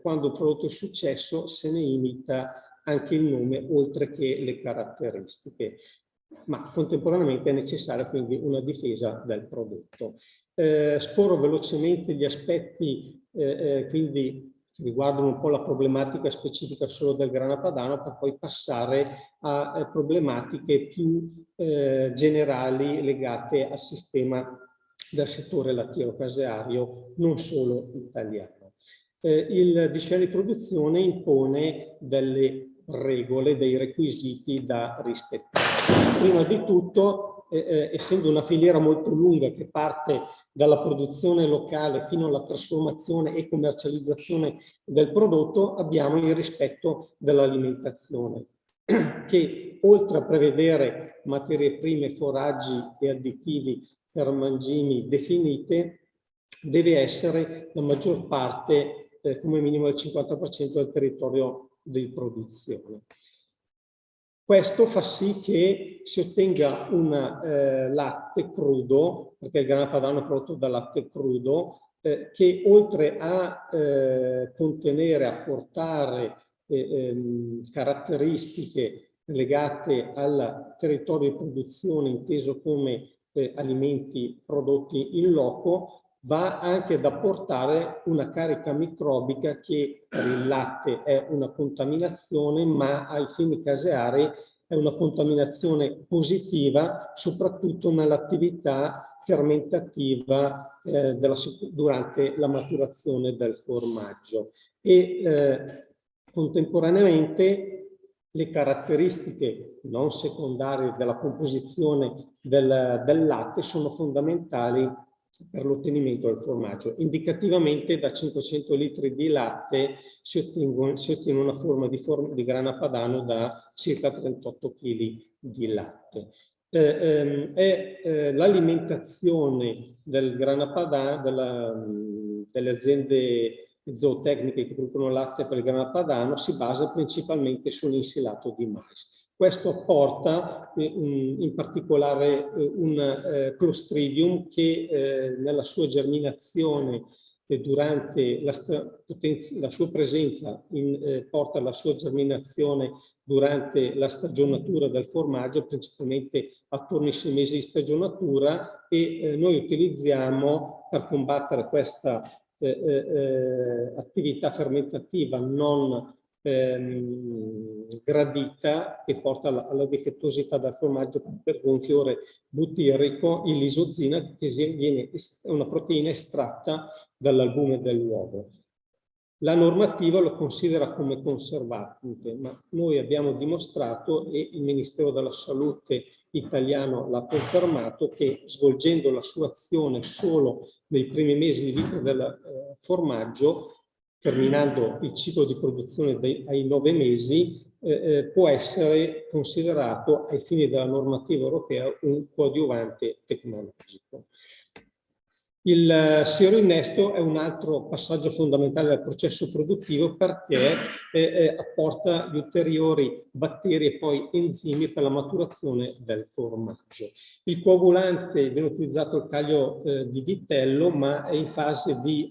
quando il prodotto è successo se ne imita anche il nome oltre che le caratteristiche. Ma contemporaneamente è necessaria quindi una difesa del prodotto. Scorro velocemente gli aspetti quindi che riguardano un po' la problematica specifica solo del grana padano, per poi passare a problematiche più generali legate al sistema del settore lattiero-caseario, non solo italiano. Il DCR di produzione impone delle regole, dei requisiti da rispettare. Prima di tutto, essendo una filiera molto lunga che parte dalla produzione locale fino alla trasformazione e commercializzazione del prodotto, abbiamo il rispetto dell'alimentazione, che oltre a prevedere materie prime, foraggi e additivi per mangimi definite, deve essere la maggior parte, come minimo il 50% del territorio di produzione. Questo fa sì che si ottenga un latte crudo, perché il grana padano è prodotto da latte crudo, che oltre a contenere, a portare caratteristiche legate al territorio di produzione inteso come alimenti prodotti in loco, va anche ad apportare una carica microbica che per il latte è una contaminazione, ma ai fini caseari è una contaminazione positiva, soprattutto nell'attività fermentativa durante la maturazione del formaggio. E contemporaneamente le caratteristiche non secondarie della composizione del latte sono fondamentali per l'ottenimento del formaggio. Indicativamente da 500 litri di latte si ottiene una forma di grana padano da circa 38 kg di latte. L'alimentazione del grana padano, delle aziende zootecniche che producono latte per il grana padano si basa principalmente sull'insilato di mais. Questo apporta in particolare un Clostridium che nella sua germinazione durante la sua presenza porta alla sua germinazione durante la stagionatura del formaggio, principalmente attorno ai 6 mesi di stagionatura, e noi utilizziamo per combattere questa attività fermentativa non gradita che porta alla difettuosità del formaggio per gonfiore butirrico, il lisozina, che è una proteina estratta dall'albume dell'uovo. La normativa lo considera come conservante, ma noi abbiamo dimostrato, e il Ministero della Salute italiano l'ha confermato, che svolgendo la sua azione solo nei primi mesi di vita del formaggio, terminando il ciclo di produzione ai 9 mesi, può essere considerato ai fini della normativa europea un coadiuvante tecnologico. Il siero innesto è un altro passaggio fondamentale del processo produttivo perché apporta gli ulteriori batteri e poi enzimi per la maturazione del formaggio. Il coagulante viene utilizzato il caglio di vitello, ma è in fase di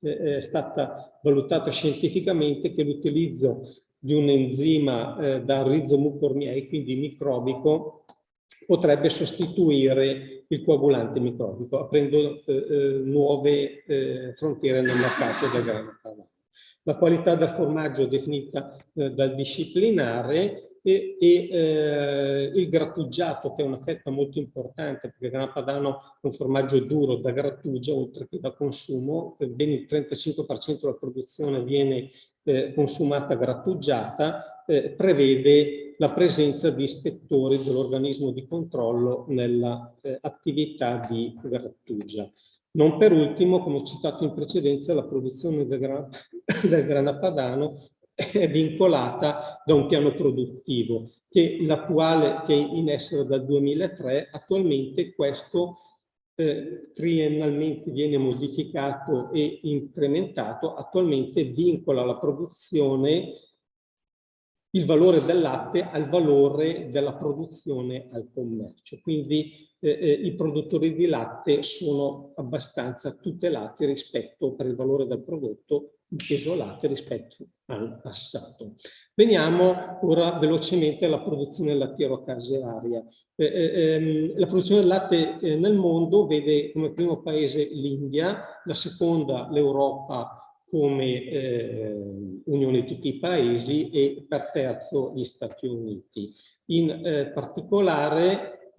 è stata valutata scientificamente che l'utilizzo di un enzima da Rhizomucormiei, quindi microbico, potrebbe sostituire il coagulante microbico, aprendo nuove frontiere nel mercato del grana padano. La qualità del formaggio è definita dal disciplinare e il grattugiato, che è una fetta molto importante, perché il grana padano è un formaggio duro da grattugia, oltre che da consumo, ben il 35% della produzione viene consumata grattugiata, prevede la presenza di ispettori dell'organismo di controllo nella attività di grattugia. Non per ultimo, come ho citato in precedenza, la produzione del grana padano è vincolata da un piano produttivo che è in essere dal 2003. Attualmente questo triennalmente viene modificato e incrementato, attualmente vincola la produzione, il valore del latte al valore della produzione al commercio. Quindi i produttori di latte sono abbastanza tutelati rispetto per il valore del prodotto, il peso latte rispetto al passato. Veniamo ora velocemente alla produzione lattiero-casearia. La produzione del latte nel mondo vede come primo paese l'India, la seconda l'Europa come unione di tutti i paesi e per terzo gli Stati Uniti. In particolare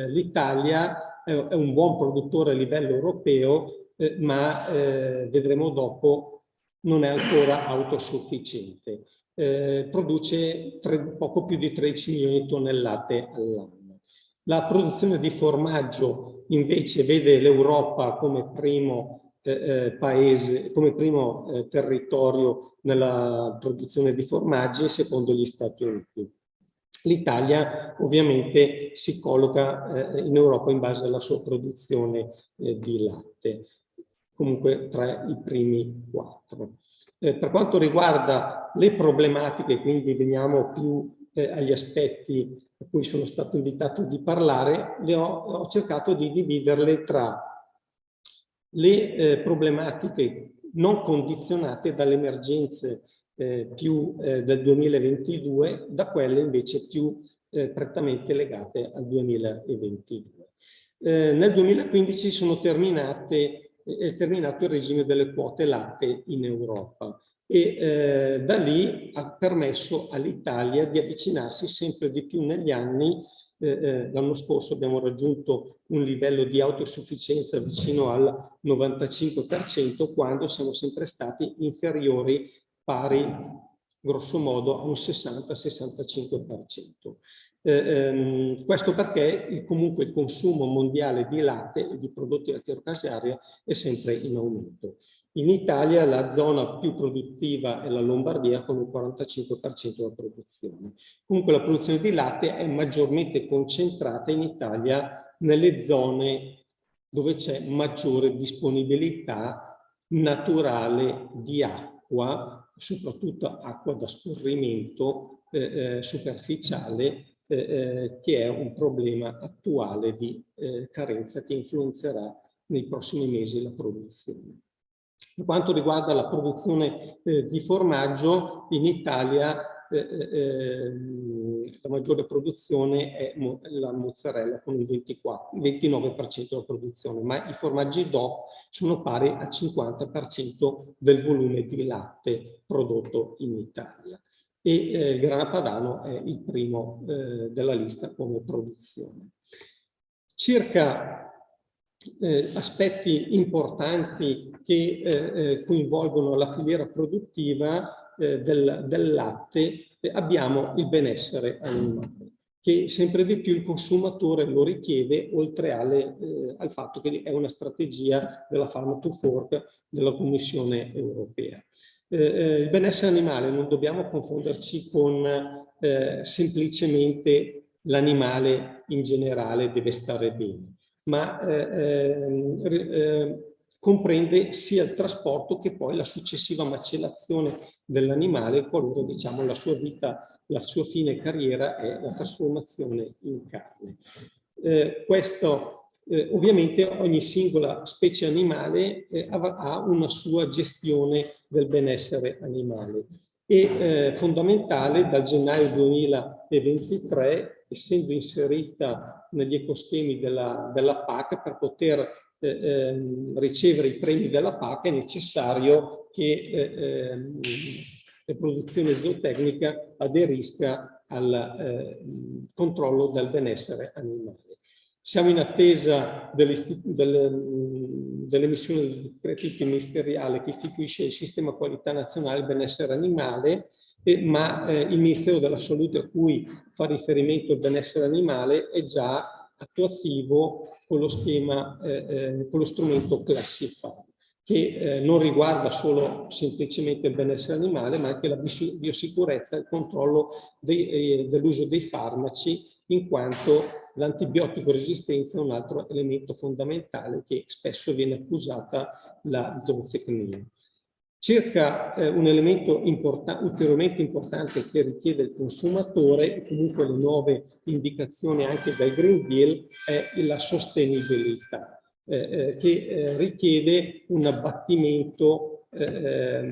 l'Italia è un buon produttore a livello europeo, ma vedremo dopo non è ancora autosufficiente. Produce poco più di 13 milioni di tonnellate all'anno. La produzione di formaggio invece vede l'Europa come primo paese, come primo territorio nella produzione di formaggi, secondo gli Stati Uniti. L'Italia ovviamente si colloca in Europa in base alla sua produzione di latte, comunque tra i primi 4. Per quanto riguarda le problematiche, quindi veniamo più agli aspetti a cui sono stato invitato di parlare, ho cercato di dividerle tra le problematiche non condizionate dalle emergenze più del 2022, da quelle invece più prettamente legate al 2022. Nel 2015 è terminato il regime delle quote latte in Europa e da lì ha permesso all'Italia di avvicinarsi sempre di più negli anni. L'anno scorso abbiamo raggiunto un livello di autosufficienza vicino al 95%, quando siamo sempre stati inferiori, pari grosso modo a un 60-65%. Questo perché comunque il consumo mondiale di latte e di prodotti lattiero-casearia è sempre in aumento. In Italia la zona più produttiva è la Lombardia con il 45% della produzione. Comunque la produzione di latte è maggiormente concentrata in Italia nelle zone dove c'è maggiore disponibilità naturale di acqua, soprattutto acqua da scorrimento superficiale, che è un problema attuale di carenza che influenzerà nei prossimi mesi la produzione. Per quanto riguarda la produzione di formaggio, in Italia la maggiore produzione è la mozzarella con il 29% della produzione, ma i formaggi DOP sono pari al 50% del volume di latte prodotto in Italia. E il grana padano è il primo della lista come produzione. Circa aspetti importanti che coinvolgono la filiera produttiva del latte, abbiamo il benessere animale, che sempre di più il consumatore lo richiede, oltre al fatto che è una strategia della Farm to Fork della Commissione europea. Il benessere animale non dobbiamo confonderci con semplicemente l'animale in generale deve stare bene, ma comprende sia il trasporto che poi la successiva macellazione dell'animale, qualora diciamo la sua fine carriera è la trasformazione in carne. Ovviamente ogni singola specie animale ha una sua gestione del benessere animale. È fondamentale dal gennaio 2023, essendo inserita negli ecoschemi della PAC, per poter ricevere i premi della PAC è necessario che la produzione zootecnica aderisca al controllo del benessere animale. Siamo in attesa dell'emissione del decreto ministeriale che istituisce il sistema qualità nazionale del benessere animale, ma il Ministero della Salute, a cui fa riferimento il benessere animale, è già attuativo con lo schema, con lo strumento Classify, che non riguarda solo semplicemente il benessere animale, ma anche la biosicurezza e il controllo dell'uso dei farmaci, in quanto l'antibiotico resistenza è un altro elemento fondamentale che spesso viene accusata la zootecnia. Circa un elemento ulteriormente importante che richiede il consumatore, e comunque le nuove indicazioni anche del Green Deal, è la sostenibilità, che richiede un abbattimento una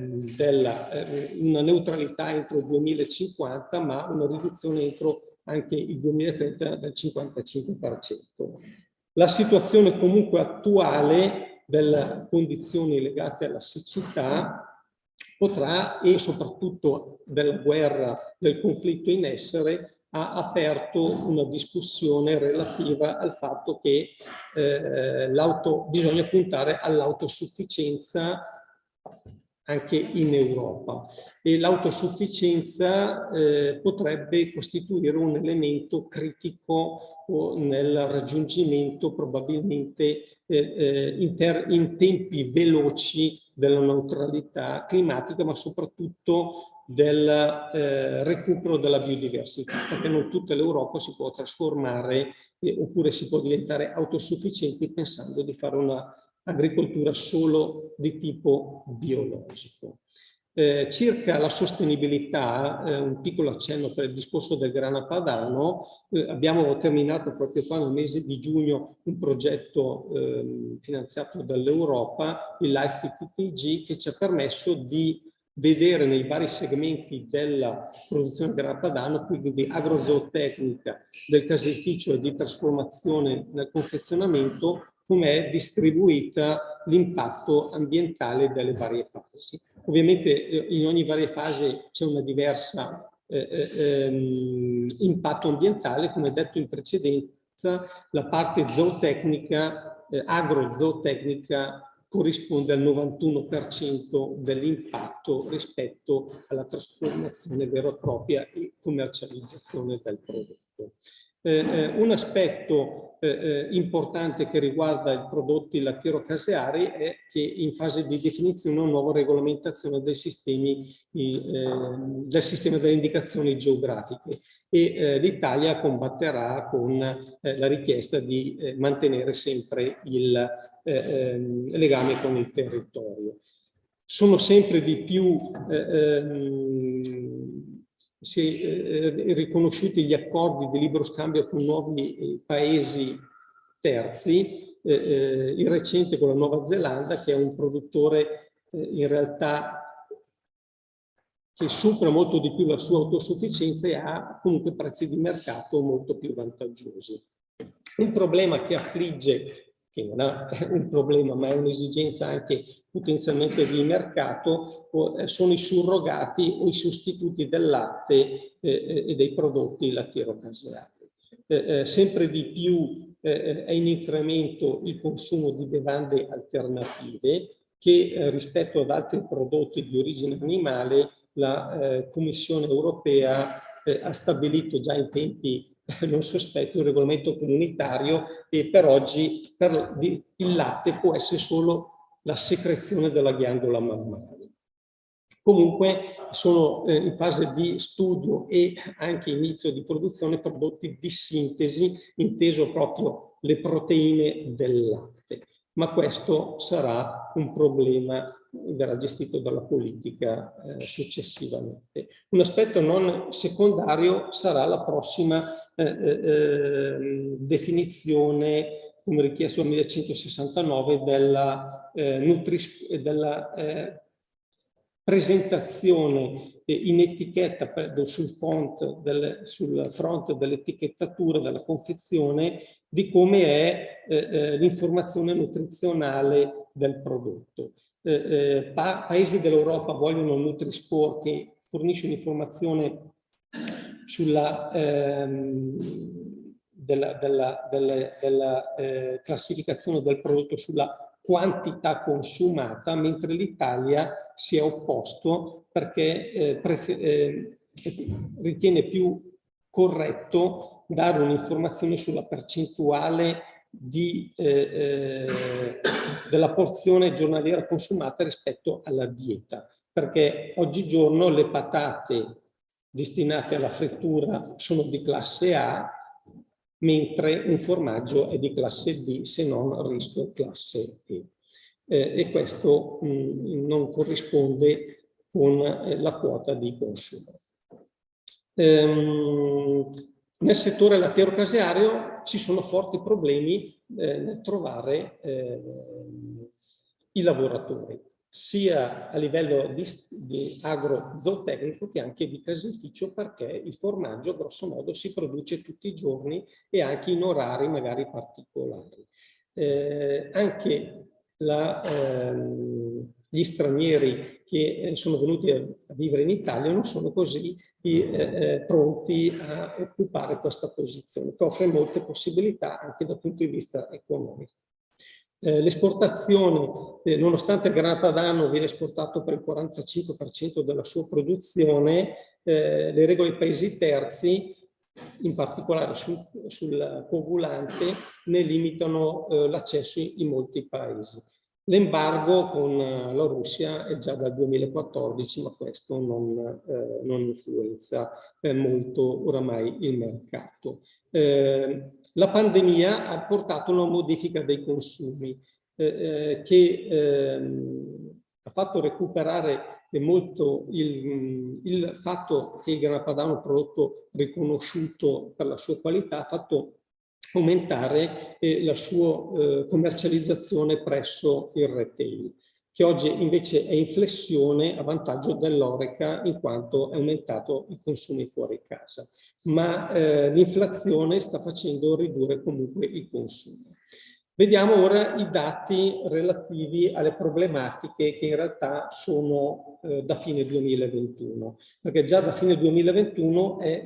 neutralità entro il 2050, ma una riduzione entro anche il 2030 del 55%. La situazione comunque attuale delle condizioni legate alla siccità potrà, e soprattutto della guerra, del conflitto in essere, ha aperto una discussione relativa al fatto che bisogna puntare all'autosufficienza anche in Europa, e l'autosufficienza potrebbe costituire un elemento critico nel raggiungimento probabilmente in tempi veloci della neutralità climatica, ma soprattutto del recupero della biodiversità, perché non tutta l'Europa si può trasformare oppure si può diventare autosufficienti pensando di fare una agricoltura solo di tipo biologico. Circa la sostenibilità, un piccolo accenno per il discorso del grana padano, abbiamo terminato proprio qua nel mese di giugno un progetto finanziato dall'Europa, il Life TTG, che ci ha permesso di vedere nei vari segmenti della produzione del grana padano, quindi di agrozootecnica, del caseificio e di trasformazione nel confezionamento, come è distribuita l'impatto ambientale delle varie fasi. Ovviamente in ogni varia fase c'è una diversa impatto ambientale, come detto in precedenza, la parte zootecnica, agrozootecnica, corrisponde al 91% dell'impatto rispetto alla trasformazione vera e propria e commercializzazione del prodotto. Un aspetto importante che riguarda i prodotti lattiero-caseari è che in fase di definizione una nuova regolamentazione del sistema delle indicazioni geografiche, e l'Italia combatterà con la richiesta di mantenere sempre il legame con il territorio. Sono sempre di più riconosciuti gli accordi di libero scambio con nuovi paesi terzi, il recente con la Nuova Zelanda, che è un produttore in realtà che supera molto di più la sua autosufficienza e ha comunque prezzi di mercato molto più vantaggiosi. Un problema che affligge, che non è un problema ma è un'esigenza anche potenzialmente di mercato, sono i surrogati o i sostituti del latte e dei prodotti lattiero-caseari. Sempre di più è in incremento il consumo di bevande alternative che rispetto ad altri prodotti di origine animale la Commissione europea ha stabilito già in tempi non sospetti un regolamento comunitario, e per oggi il latte può essere solo la secrezione della ghiandola mammaria. Comunque sono in fase di studio e anche inizio di produzione prodotti di sintesi, inteso proprio le proteine del latte, ma questo sarà un problema che verrà gestito dalla politica successivamente. Un aspetto non secondario sarà la prossima definizione, come richiesto dal 1169, della presentazione in etichetta sul front dell'etichettatura della confezione di come è l'informazione nutrizionale del prodotto. Paesi dell'Europa vogliono un Nutri-Score che fornisce un'informazione sulla classificazione del prodotto sulla quantità consumata, mentre l'Italia si è opposto perché ritiene più corretto dare un'informazione sulla percentuale della porzione giornaliera consumata rispetto alla dieta, perché oggigiorno le patate destinate alla frittura sono di classe A, mentre un formaggio è di classe D se non rischio classe E. E questo non corrisponde con la quota di consumo. Nel settore lattiero-caseario ci sono forti problemi nel trovare i lavoratori, sia a livello di agrozootecnico che anche di caseificio, perché il formaggio grosso modo si produce tutti i giorni e anche in orari magari particolari. Anche gli stranieri che sono venuti a vivere in Italia non sono così pronti a occupare questa posizione, che offre molte possibilità anche dal punto di vista economico. L'esportazione, nonostante il grana padano viene esportato per il 45% della sua produzione, le regole dei paesi terzi, in particolare sul coagulante, ne limitano l'accesso in molti paesi. L'embargo con la Russia è già dal 2014, ma questo non influenza molto oramai il mercato. La pandemia ha portato una modifica dei consumi che ha fatto recuperare molto il fatto che il grana padano è un prodotto riconosciuto per la sua qualità, ha fatto aumentare la sua commercializzazione presso il retail, che oggi invece è in flessione a vantaggio dell'Oreca in quanto è aumentato i consumi fuori casa. Ma l'inflazione sta facendo ridurre comunque i consumi. Vediamo ora i dati relativi alle problematiche che in realtà sono da fine 2021, perché già da fine 2021 è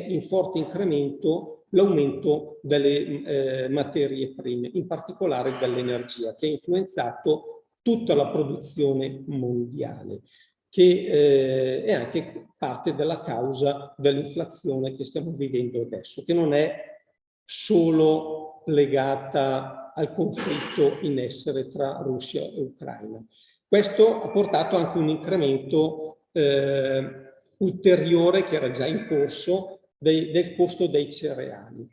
in forte incremento l'aumento delle materie prime, in particolare dell'energia, che ha influenzato tutta la produzione mondiale, che è anche parte della causa dell'inflazione che stiamo vivendo adesso, che non è solo legata al conflitto in essere tra Russia e Ucraina. Questo ha portato anche un incremento ulteriore, che era già in corso, del costo dei cereali.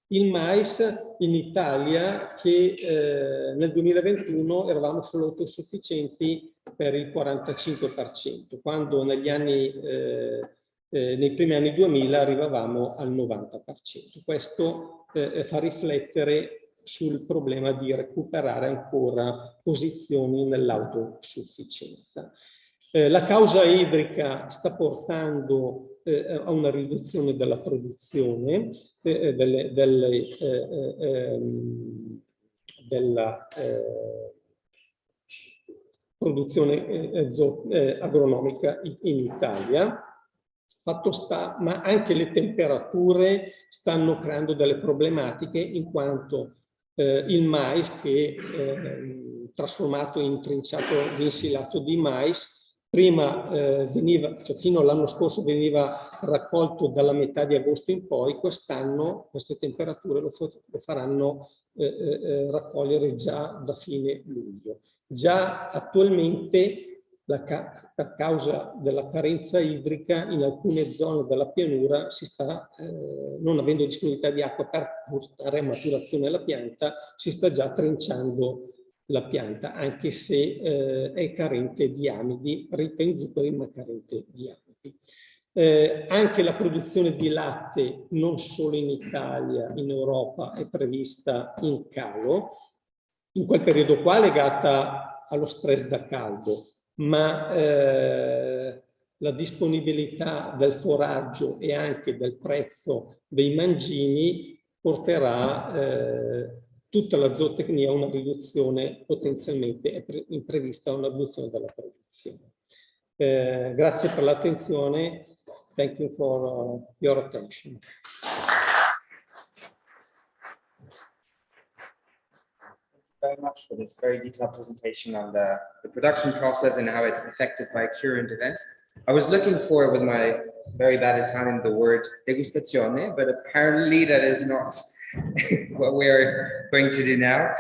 Il mais in Italia, che nel 2021 eravamo solo autosufficienti per il 45%, quando nei primi anni 2000 arrivavamo al 90%. Questo fa riflettere sul problema di recuperare ancora posizioni nell'autosufficienza. La causa idrica sta portando a una riduzione della produzione, della produzione agronomica in Italia. Fatto sta, ma anche le temperature stanno creando delle problematiche, in quanto il mais, che trasformato in trinciato di insilato di mais, prima veniva, cioè fino all'anno scorso veniva raccolto dalla metà di agosto in poi, quest'anno queste temperature lo faranno raccogliere già da fine luglio. Già attualmente, per causa della carenza idrica, in alcune zone della pianura si sta, non avendo disponibilità di acqua per portare a maturazione la pianta, si sta già trinciando la pianta, anche se è carente di amidi, ricca in zuccheri ma carente di amidi. Anche la produzione di latte, non solo in Italia, in Europa, è prevista in calo, in quel periodo qua legata allo stress da caldo, ma la disponibilità del foraggio e anche del prezzo dei mangimi porterà tutta la zootecnia a una riduzione, potenzialmente è prevista una riduzione della produzione. Grazie per l'attenzione. Thank you for your attention. Very much for this very detailed presentation on the production process and how it's affected by current events. I was looking for, with my very bad Italian, the word degustazione, but apparently that is not what we're going to do now.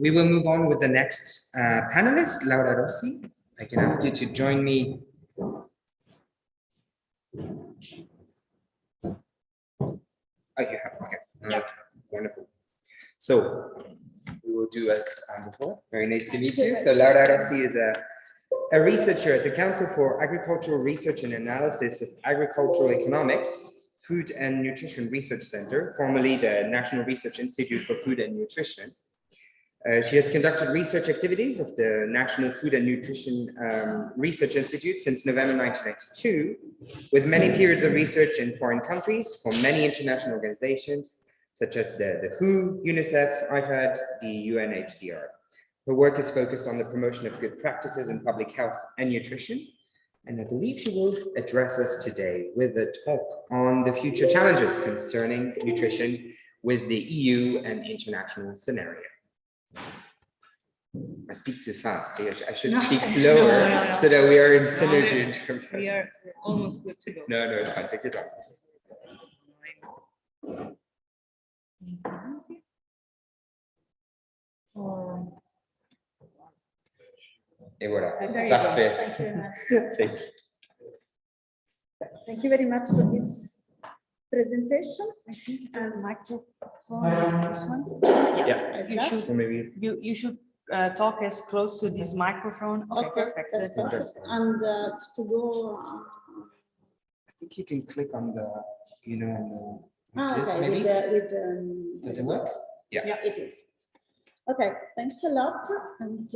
We will move on with the next panelist, Laura Rossi. I can ask you to join me. Oh, you have, okay. Yeah. Wonderful. So we will do as before. Very nice to meet you. So Laura Rossi is a researcher at the Council for Agricultural Research and Analysis of Agricultural Economics, Food and Nutrition Research Center, formerly the National Research Institute for Food and Nutrition. She has conducted research activities of the National Food and Nutrition Research Institute since November 1992, with many periods of research in foreign countries for many international organizations, such as the WHO, UNICEF, IFAD, the UNHCR. Her work is focused on the promotion of good practices in public health and nutrition, and I believe she will address us today with a talk on the future challenges concerning nutrition with the EU and international scenario. I speak too fast. So I should speak slower No. so that we are in synergy in terms of. We are almost good to go. No, it's fine. Take your time. Et voilà. There you go. Parfait. Thank you very much. Thank you. Thank you very much for this presentation. I think the microphone is this one. Yeah. Is You that? should, So maybe. you should talk as close to this microphone. Okay, perfect. That's That's perfect. fine. And to go. I think you can click on the, on this Okay, maybe. Does it work? Yeah. It is. Okay, thanks a lot and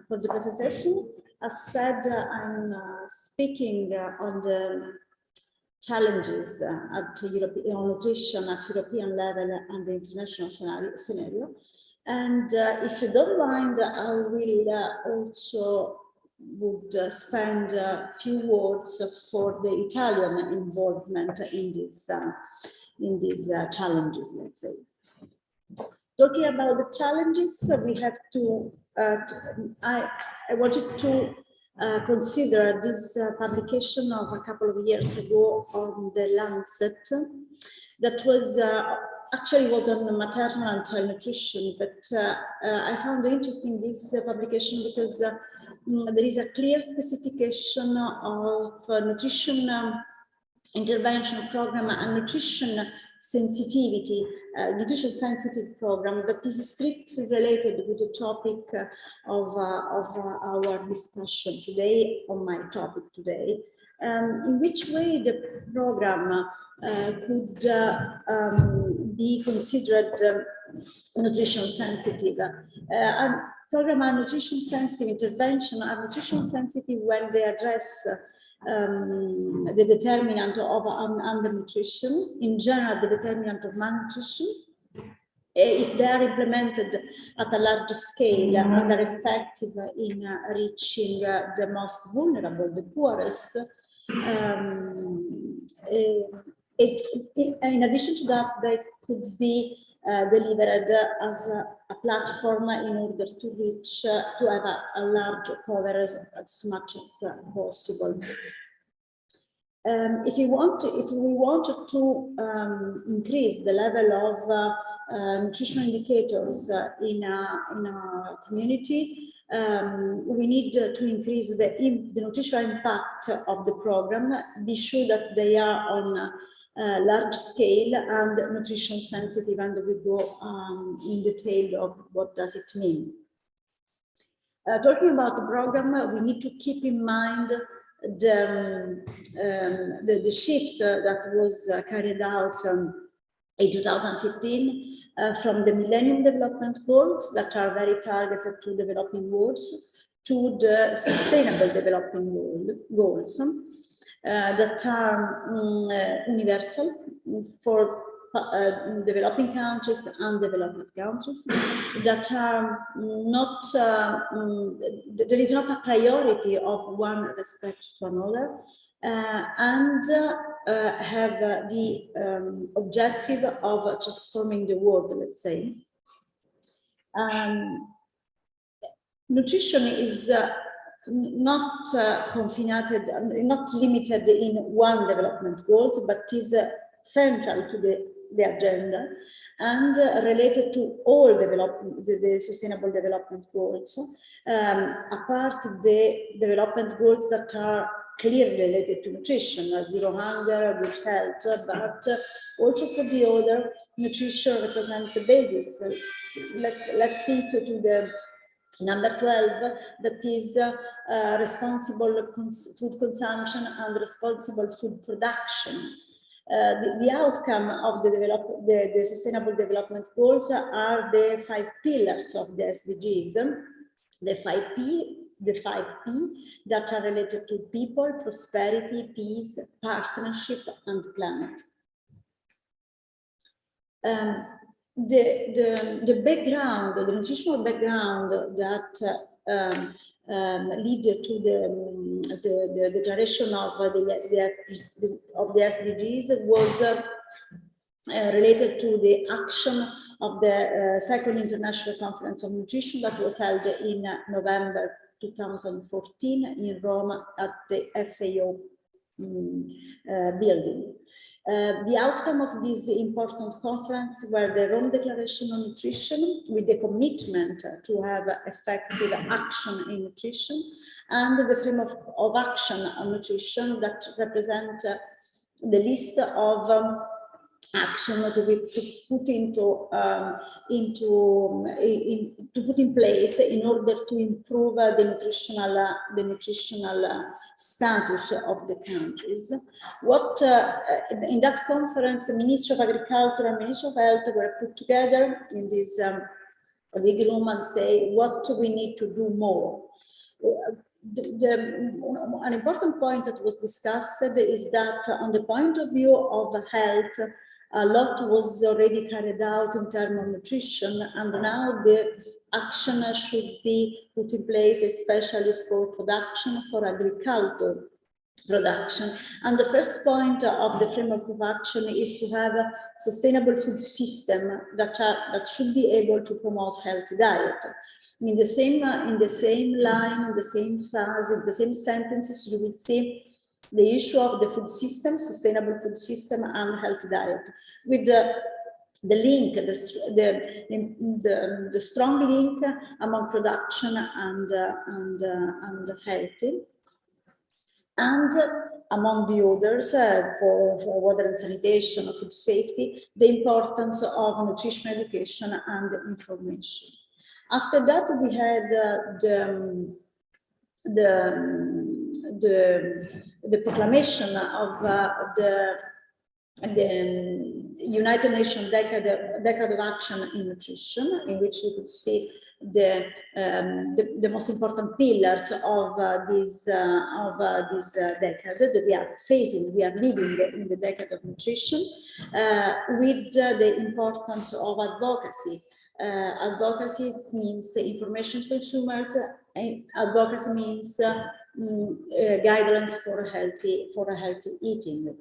for the presentation. As said, I'm speaking on the challenges at European nutrition at European level and the international scenario. And if you don't mind, I will also would spend a few words for the Italian involvement in these challenges, let's say. Talking about the challenges, we have to, I wanted to consider this publication of a couple of years ago on the Lancet that was actually was on maternal and child nutrition, but I found interesting this publication because there is a clear specification of nutrition intervention program and nutrition sensitivity, nutrition sensitive program that is strictly related with the topic of our discussion today, on my topic today. In which way the program could be considered nutrition sensitive. Program are nutrition sensitive intervention are nutrition sensitive when they address the determinant of undernutrition, in general the determinant of malnutrition, if they are implemented at a large scale and are effective in reaching the most vulnerable, the poorest. In addition to that, they could be delivered as a platform in order to reach, to have a large coverage as much as possible. If we wanted to increase the level of nutritional indicators in a community, we need to increase the nutritional impact of the program, be sure that they are on large scale and nutrition sensitive, and we go in detail of what does it mean. Talking about the program, we need to keep in mind the shift that was carried out in 2015 from the Millennium Development Goals that are very targeted to developing worlds to the Sustainable Development Goals that are universal for developing countries and developed countries, that are not, there is not a priority of one respect to another, and have the objective of transforming the world, let's say. Nutrition is not confined, not limited in one development goals, but is central to the agenda and related to all the sustainable development goals, apart the development goals that are clearly related to nutrition, zero hunger, good health, but also for the other, nutrition represents the basis. Let's think to the number 12, that is responsible food consumption and responsible food production. The outcome of the Sustainable Development Goals are the 5 pillars of the SDGs, the 5P that are related to people, prosperity, peace, partnership, and planet. The background, the nutritional background that lead to the declaration of the SDGs was related to the action of the Second International Conference on Nutrition that was held in November 2014 in Rome at the FAO building. The outcome of this important conference were the Rome Declaration on Nutrition, with the commitment to have effective action in nutrition, and the framework of action on nutrition that represent the list of action to be put put in place in order to improve the nutritional status of the countries. What in that conference, the Minister of Agriculture and Minister of Health were put together in this big room and say what we need to do more. An important point that was discussed is that on the point of view of health, a lot was already carried out in terms of nutrition, and now the action should be put in place, especially for production, for agriculture production. And the first point of the framework of action is to have a sustainable food system that should be able to promote healthy diet. In the same line, in the same phrase, in the same sentences, you will see the issue of the food system, sustainable food system, and healthy diet, with the link, the strong link among production and healthy, and among the others for water and sanitation, food safety, the importance of nutrition education and information. After that, we had the proclamation of the United Nations Decade of Action in Nutrition, in which you could see the most important pillars of this decade that we are facing, we are living in the decade of nutrition, with the importance of advocacy. Advocacy means information to consumers, and advocacy means guidelines for healthy eating.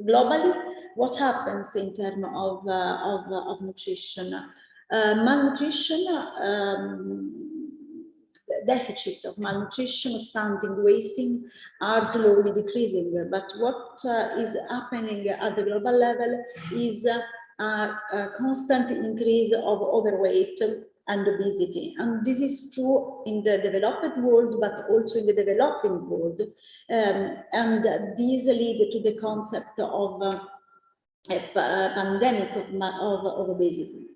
Globally, what happens in terms of nutrition? Malnutrition, deficit of malnutrition, stunting, wasting are slowly decreasing. But what is happening at the global level is a constant increase of overweight and obesity. And this is true in the developed world, but also in the developing world. And these lead to the concept of a pandemic of obesity.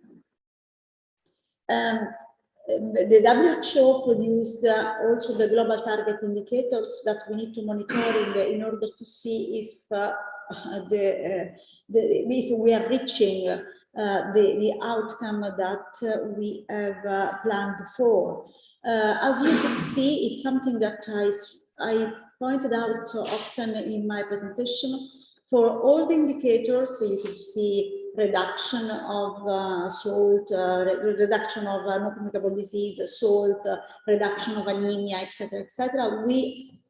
The WHO produced also the global target indicators that we need to monitor in order to see if if we are reaching the outcome that we have planned for. As you could see, it's something that I pointed out often in my presentation. For all the indicators, so you could see reduction of salt, reduction of non-communicable disease, salt, reduction of anemia, etc., we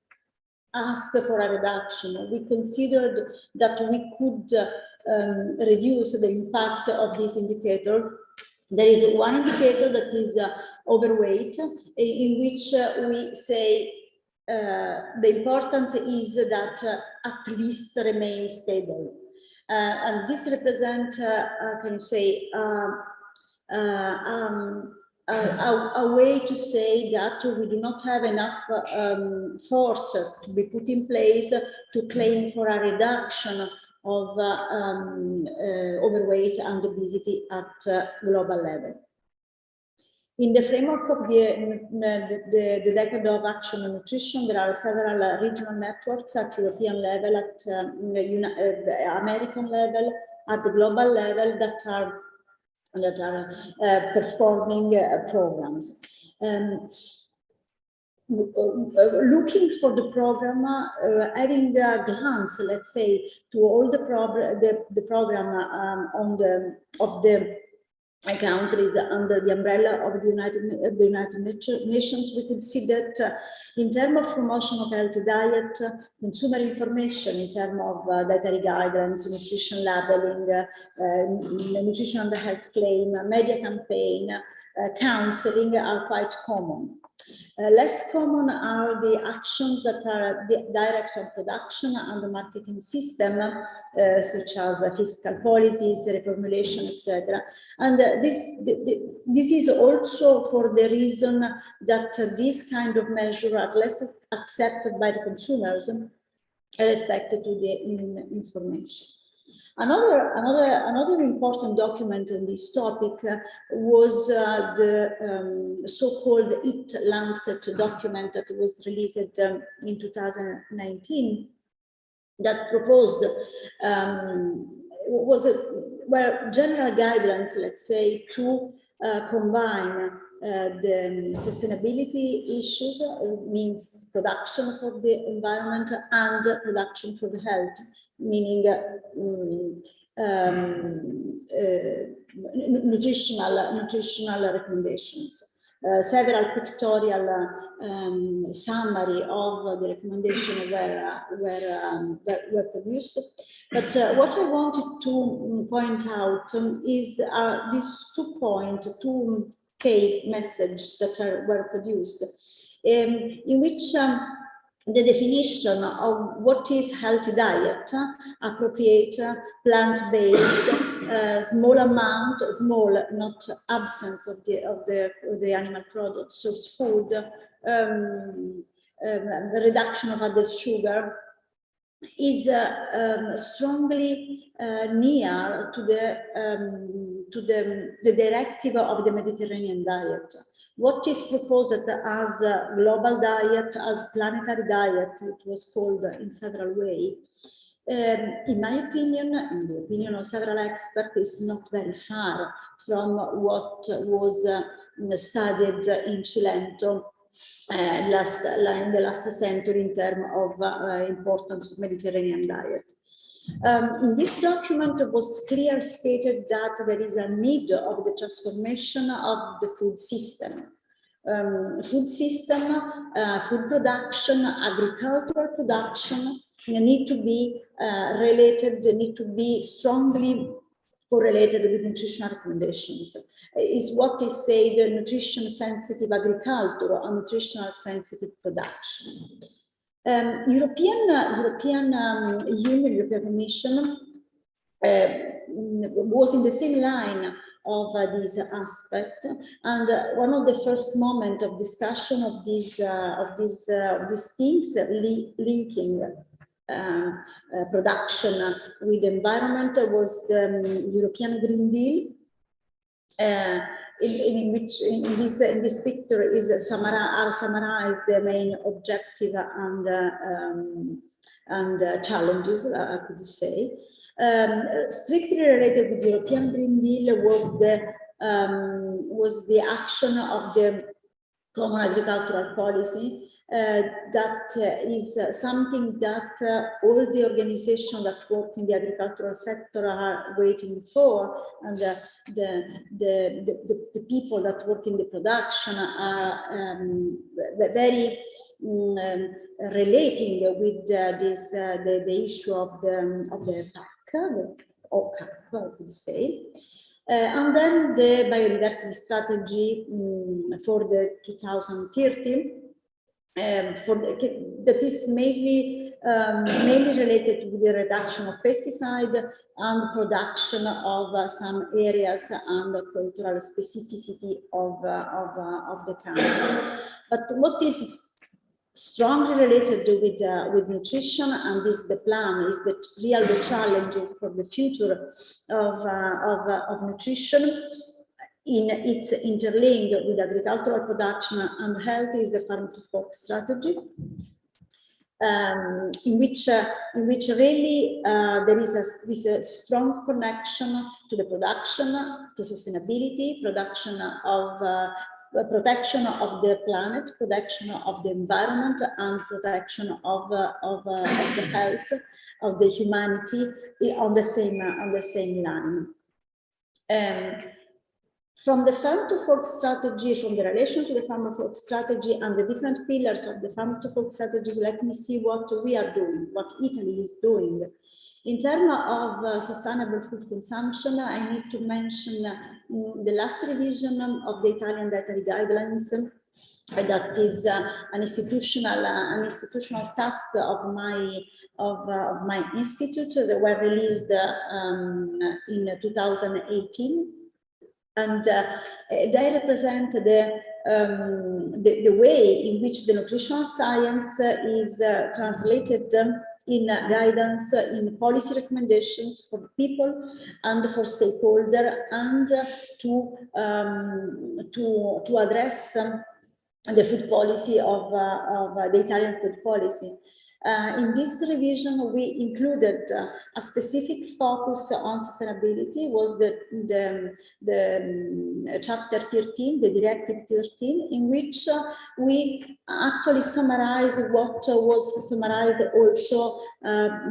asked for a reduction. We considered that we could reduce the impact of this indicator. There is one indicator that is overweight, in which we say the important is that at least remain stable. And this represents, can you say, a way to say that we do not have enough force to be put in place to claim for a reduction of overweight and obesity at global level. In the framework of the Decade of Action on Nutrition, there are several regional networks at European level, at American level, at the global level that are performing programs. Looking for the program, having a glance, let's say, to all the program of the countries under the umbrella of the United Nations, we could see that in terms of promotion of healthy diet, consumer information, in terms of dietary guidelines, nutrition labeling, nutrition and health claim, media campaign, counseling are quite common. Less common are the actions that are direct on production and the marketing system, such as fiscal policies, reformulation, etc. And this is also for the reason that this kind of measure are less accepted by the consumers respect to the information. Another important document on this topic was the so-called Eat Lancet document that was released in 2019 that proposed were general guidelines, let's say, to combine the sustainability issues, means production for the environment and production for the health, meaning nutritional recommendations. Several pictorial summary of the recommendation were produced. But what I wanted to point out is these 2 key messages that were produced, in which the definition of what is healthy diet, appropriate, plant-based, small amount, small, not absence of the animal products, source food, reduction of added sugar, is strongly near to the directive of the Mediterranean diet. What is proposed as a global diet, as planetary diet, it was called in several ways, in my opinion, and the opinion of several experts, is not very far from what was studied in Cilento in the last century in terms of importance of Mediterranean diet. In this document, it was clearly stated that there is a need of the transformation of the food system. Food production, agricultural production need to be related, need to be strongly correlated with nutritional recommendations. Is what is said nutrition sensitive agriculture or nutritional sensitive production. European Union, European Commission was in the same line of this aspect, and one of the first moments of discussion of these things linking production with environment was the European Green Deal, in this picture is summarized the main objective and challenges, I could say. Strictly related with the European Green Deal was the action of the Common Agricultural Policy. That is something that all the organizations that work in the agricultural sector are waiting for, and the people that work in the production are very relating with this the issue of the PAC, or CAP, I could say. And then the biodiversity strategy for the 2030. That is mainly mainly related to the reduction of pesticide and production of some areas and the cultural specificity of the country. But what is strongly related with nutrition, and is the plan, is the real challenges for the future of nutrition in its interlink with agricultural production and health, is the farm to fork strategy. In which really there is this strong connection to the production, to sustainability, production of protection of the planet, protection of the environment, and protection of the health of the humanity on the same line. From the farm to fork strategy, from the relation to the farm to fork strategy and the different pillars of the farm to fork strategies, let me see what we are doing, what Italy is doing. In terms of sustainable food consumption, I need to mention the last revision of the Italian dietary guidelines. That is an institutional task of my institute that were released in 2018. And they represent the way in which the nutritional science is translated in guidance, in policy recommendations for people and for stakeholders, and to address the food policy of the Italian food policy. In this revision, we included a specific focus on sustainability, was the chapter 13, the directive 13, in which we actually summarize what was summarized also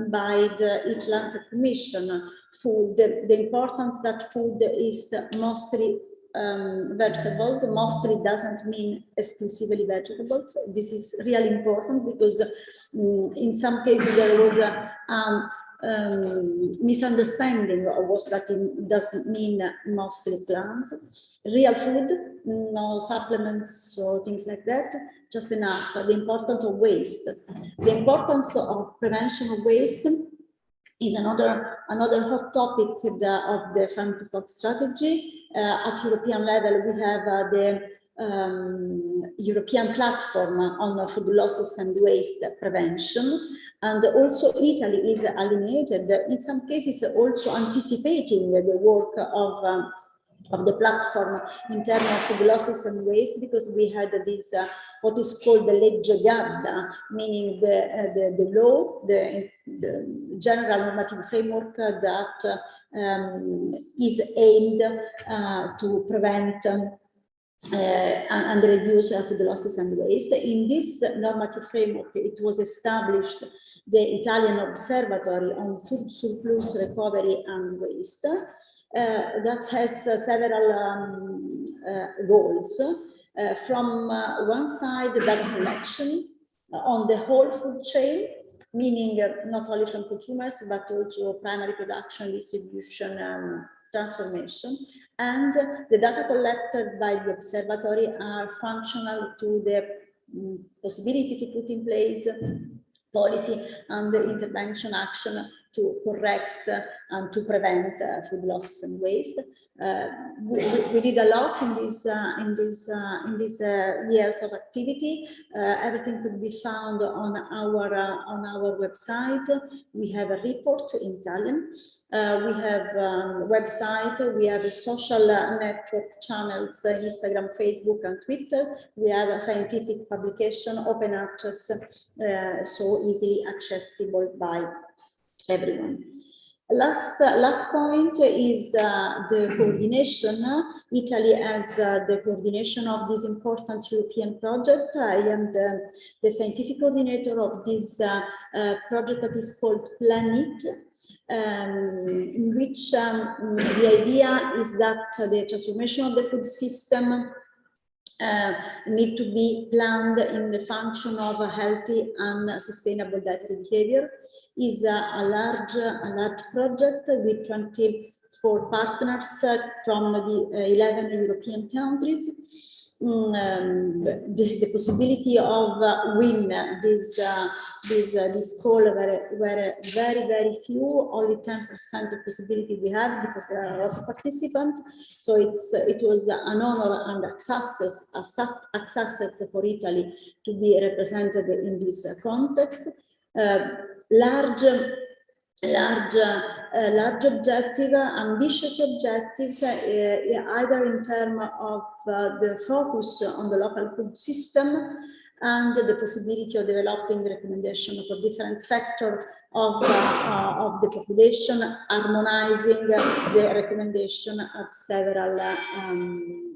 by the Eat-Lancet Commission. Food, the importance that food is mostly vegetables, mostly doesn't mean exclusively vegetables. This is really important because in some cases there was a misunderstanding of what that doesn't mean mostly plants. Real food, no supplements or things like that, just enough. The importance of waste, the importance of prevention of waste is another hot topic of the farm to fork strategy. At European level, we have the European platform on food losses and waste prevention, and also Italy is alienated, in some cases also anticipating the work of the platform in terms of food losses and waste, because we had this what is called the legge Gadda, meaning the law, the general normative framework that is aimed to prevent and reduce food losses and waste. In this normative framework, it was established the Italian Observatory on Food Surplus Recovery and Waste that has several goals. From one side, data collection on the whole food chain, meaning not only from consumers, but also primary production, distribution, transformation. And the data collected by the observatory are functional to the possibility to put in place policy and intervention action to correct and to prevent food losses and waste. We did a lot in these years of activity. Everything could be found on our website. We have a report in Italian. We have a website. We have a social network channels, Instagram, Facebook, and Twitter. We have a scientific publication, open access, so easily accessible by everyone. Last point is the coordination. Italy has the coordination of this important European project. I am the scientific coordinator of this project that is called PlanIT, in which the idea is that the transformation of the food system need to be planned in the function of a healthy and sustainable dietary behavior. Is a large project with 24 partners from the 11 European countries. the possibility of win this call were very few, only 10% of possibility we had because there are a lot of participants. So it was an honor and a success for Italy to be represented in this context. Large objective, ambitious objectives, either in terms of the focus on the local food system and the possibility of developing recommendation for different sectors of the population, harmonizing the recommendation at several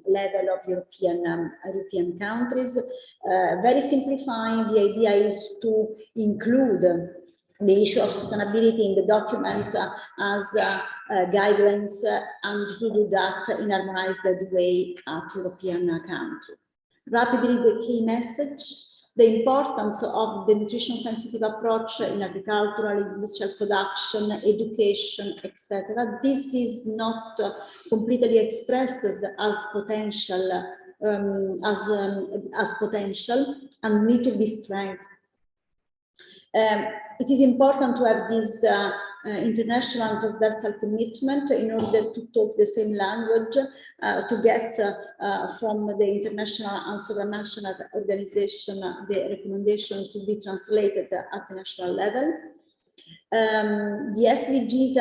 level of European countries. Very simplifying, the idea is to include the issue of sustainability in the document as guidelines and to do that in harmonized way at European country. Rapidly, the key message: the importance of the nutrition sensitive approach in agricultural, industrial production, education, etc. This is not completely expressed as potential, and need to be strengthened. It is important to have this international and transversal commitment in order to talk the same language, to get from the international and supranational organization the recommendation to be translated at the national level. The SDGs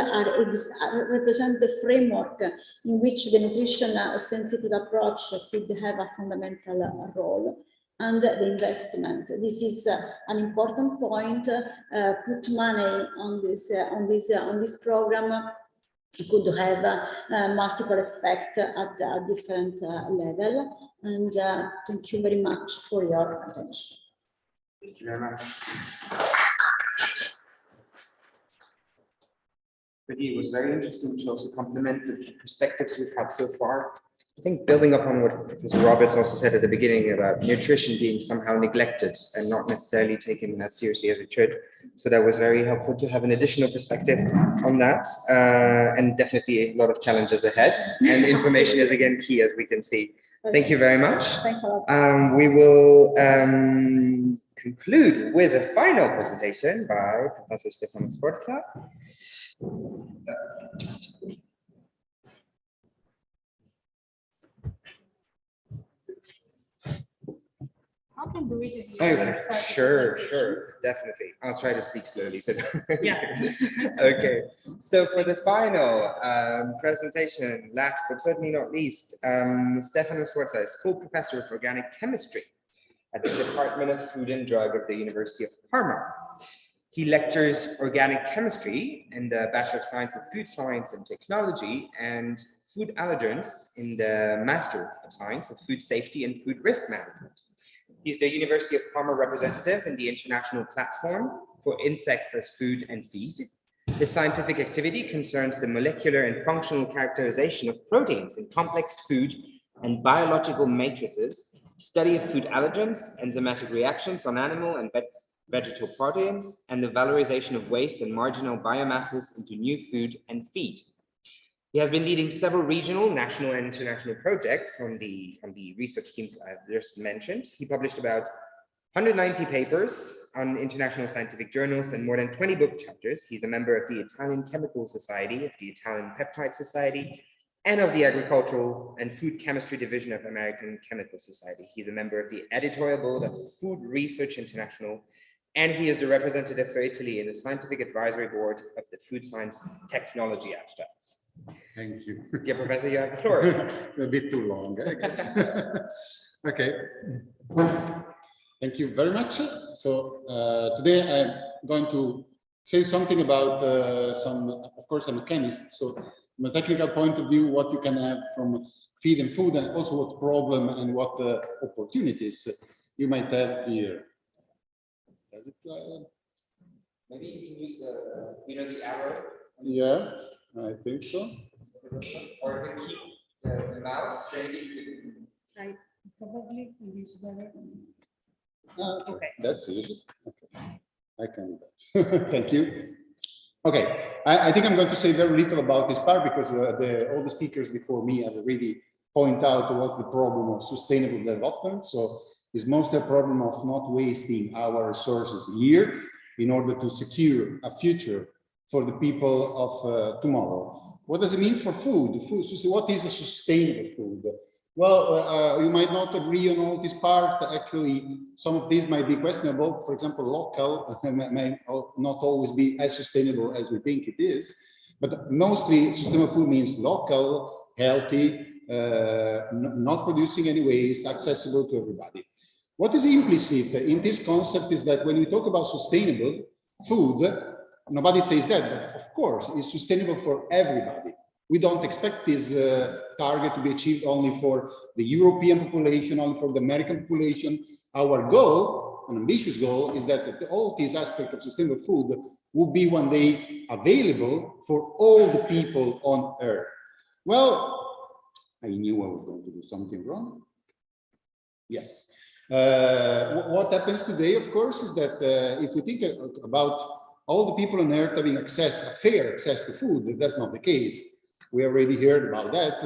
represent the framework in which the nutrition sensitive approach could have a fundamental role. And the investment. This is an important point. Put money on this program could have multiple effects at a different level. And thank you very much for your attention. Thank you very much. It was very interesting to also complement the perspectives we've had so far. I think building upon what Professor Roberts also said at the beginning about nutrition being somehow neglected and not necessarily taken as seriously as it should. So that was very helpful to have an additional perspective on that. And definitely a lot of challenges ahead. And information is again key, as we can see. Thank you very much. Thanks a lot. We will conclude with a final presentation by Professor Stefano Sforza. I can do it. Okay, sure, definitely. I'll try to speak slowly. So Yeah. Okay, so for the final presentation, last but certainly not least, Stefano Sforza is full professor of organic chemistry at the Department of Food and Drug of the University of Parma. He lectures organic chemistry in the Bachelor of Science of Food Science and Technology and food allergens in the Master of Science of Food Safety and Food Risk Management. He's the University of Parma representative in the International Platform for Insects as Food and Feed. His scientific activity concerns the molecular and functional characterization of proteins in complex food and biological matrices, study of food allergens, enzymatic reactions on animal and vegetal proteins, and the valorization of waste and marginal biomasses into new food and feed. He has been leading several regional, national, and international projects on the research teams I've just mentioned. He published about 190 papers on international scientific journals and more than 20 book chapters. He's a member of the Italian Chemical Society, of the Italian Peptide Society, and of the Agricultural and Food Chemistry Division of American Chemical Society. He's a member of the editorial board of Food Research International, and he is the representative for Italy in the scientific advisory board of the Food Science Technology Abstracts. Thank you. Dear Professor, you have the floor. A bit too long, I guess. Okay. Thank you very much. So today I'm going to say something about of course, I'm a chemist. So from a technical point of view, what you can have from feed and food, and also what problem and what opportunities you might have here. Does it, Maybe you can use the arrow. Yeah, I think so. Or to keep the mouse shading. Probably this better. Okay, that's easy. Okay, I can do that. Thank you. Okay, I think I'm going to say very little about this part because all the speakers before me have already point out what's the problem of sustainable development. So it's mostly a problem of not wasting our resources here in order to secure a future for the people of tomorrow. What does it mean for food? So what is a sustainable food? Well, you might not agree on all this part. Actually, some of these might be questionable. For example, local may not always be as sustainable as we think it is. But mostly sustainable food means local, healthy, not producing any waste, accessible to everybody. What is implicit in this concept is that when we talk about sustainable food, nobody says that, but of course, it's sustainable for everybody. We don't expect this target to be achieved only for the European population, only for the American population. Our goal, an ambitious goal, is that all these aspects of sustainable food will be one day available for all the people on Earth. Well, I knew I was going to do something wrong. Yes. What happens today, of course, is that if we think about all the people on Earth having access, a fair access to food, that's not the case. We already heard about that,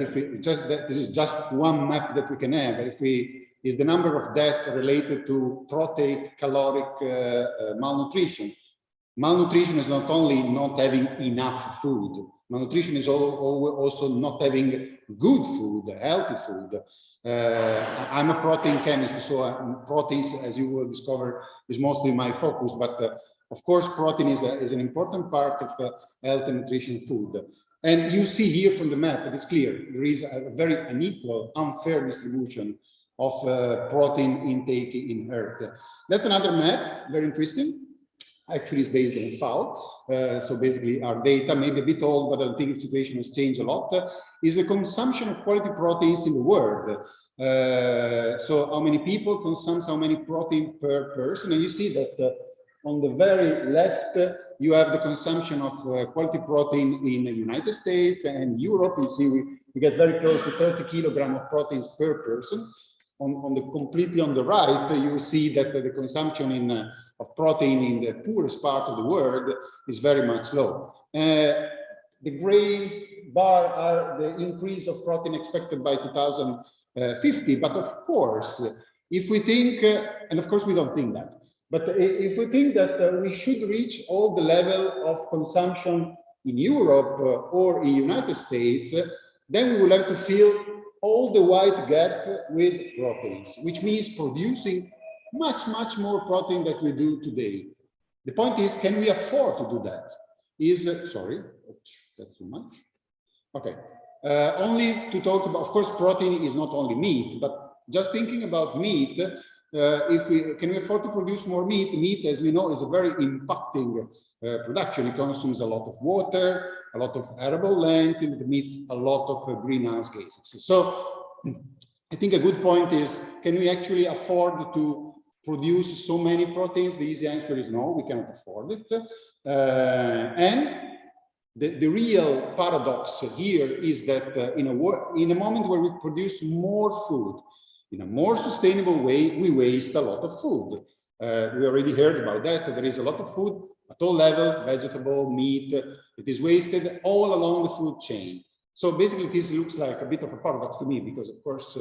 if we just, this is just one map that we can have. If we, is the number of deaths related to proteic caloric malnutrition. Malnutrition is not only not having enough food, malnutrition is also not having good food, healthy food. I'm a protein chemist, so proteins, as you will discover, is mostly my focus, but of course, protein is an important part of health and nutrition food. And you see here from the map, it is clear, there is a very unequal, unfair distribution of protein intake in Earth. That's another map, very interesting. Actually, it's based on FAO. So basically, our data may be a bit old, but I think the situation has changed a lot. Is the consumption of quality proteins in the world. So how many people consume how many protein per person? And you see that on the very left, you have the consumption of quality protein in the United States and Europe. You see, we get very close to 30 kilograms of proteins per person. On the completely on the right, you see that the consumption of protein in the poorest part of the world is very much low. The gray bar are the increase of protein expected by 2050. But of course, if we think, and of course we don't think that, but if we think that we should reach all the level of consumption in Europe or in United States, then we will have to fill all the white gap with proteins, which means producing much, much more protein than we do today. The point is, can we afford to do that? Sorry, that's too much. Okay, only to talk about, of course, protein is not only meat, but just thinking about meat, can we afford to produce more meat? Meat, as we know, is a very impacting production. It consumes a lot of water, a lot of arable lands, and it emits a lot of greenhouse gases. So I think a good point is, can we actually afford to produce so many proteins? The easy answer is no, we cannot afford it. And the real paradox here is that in a moment where we produce more food, in a more sustainable way, we waste a lot of food. We already heard about that. There is a lot of food at all levels, vegetable, meat. It is wasted all along the food chain. So basically, this looks like a bit of a paradox to me, because of course,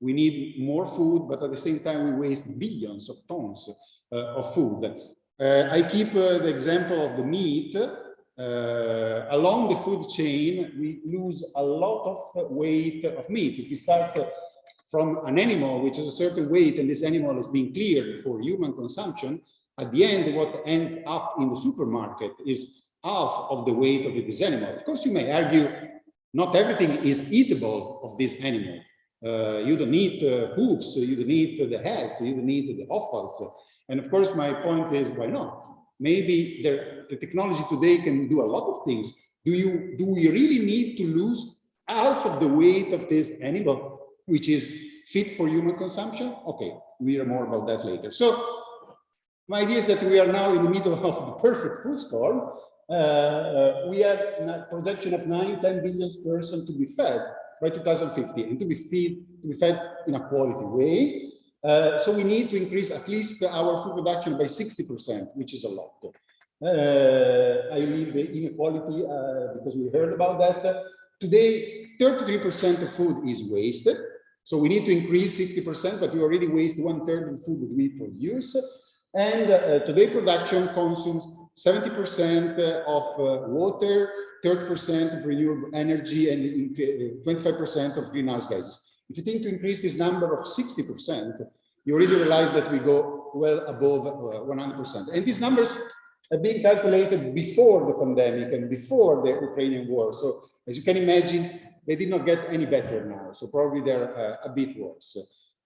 we need more food, but at the same time, we waste billions of tons of food. I keep the example of the meat. Along the food chain, we lose a lot of weight of meat. If we start from an animal which is a certain weight, and this animal is being cleared for human consumption, at the end, what ends up in the supermarket is half of the weight of this animal. Of course, you may argue not everything is eatable of this animal. You don't need hooves, you don't need the heads, you don't need the offals. And of course, my point is, why not? Maybe the technology today can do a lot of things. Do we really need to lose half of the weight of this animal, which is fit for human consumption? Okay, we'll hear more about that later. So my idea is that we are now in the middle of the perfect food storm. We have a projection of 9-10 billion persons to be fed by 2050, and to be fed in a quality way. So we need to increase at least our food production by 60%, which is a lot. I leave the inequality because we heard about that. Today, 33% of food is wasted. So we need to increase 60%, but we already waste 1/3 of the food that we produce. And today production consumes 70% of water, 30% of renewable energy, and 25% of greenhouse gases. If you think to increase this number of 60%, you already realize that we go well above 100%. And these numbers have been calculated before the pandemic and before the Ukrainian war. So as you can imagine, they did not get any better now. So probably they're a bit worse.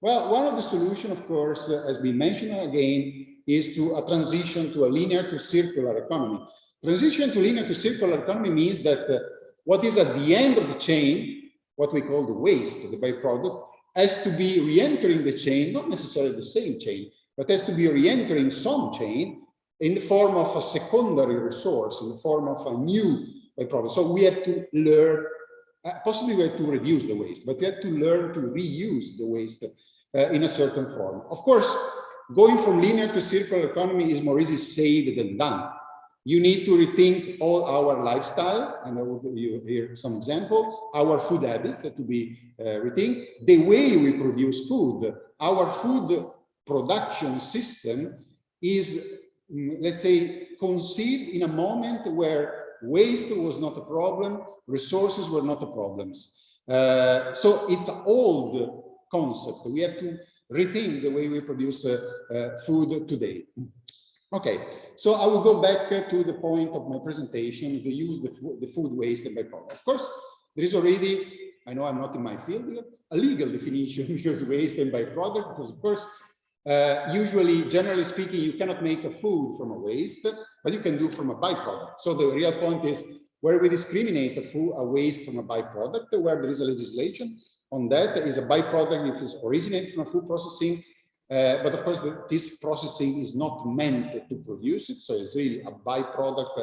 Well, one of the solutions, of course, has been mentioned again, is to a transition to a linear to circular economy. Transition to linear to circular economy means that what is at the end of the chain, what we call the waste, the byproduct, has to be re-entering the chain, not necessarily the same chain, but has to be re-entering some chain in the form of a secondary resource, in the form of a new byproduct. So we have to learn, possibly we have to reduce the waste, but we have to learn to reuse the waste in a certain form. Of course, going from linear to circular economy is more easy said than done. You need to rethink all our lifestyle, and I will give you here some example. Our food habits have to be rethink. The way we produce food, our food production system is, let's say, conceived in a moment where waste was not a problem, resources were not a problem. So it's an old concept. We have to rethink the way we produce food today. Okay, so I will go back to the point of my presentation, to use the food waste and byproduct. Of course, there is already, I know I'm not in my field, a legal definition because waste and byproduct, because of course, usually, generally speaking, you cannot make a food from a waste, but you can do from a byproduct. So the real point is where we discriminate a waste from a byproduct, where there is a legislation on that, is a byproduct if it originates from a food processing. But of course, this processing is not meant to produce it. So it's really a byproduct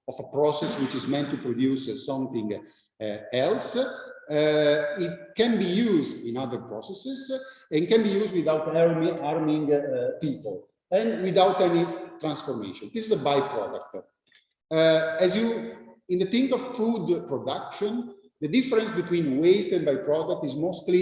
of a process which is meant to produce something else. It can be used in other processes and can be used without harming people and without any transformation. This is a byproduct. In the think of food production, the difference between waste and byproduct is mostly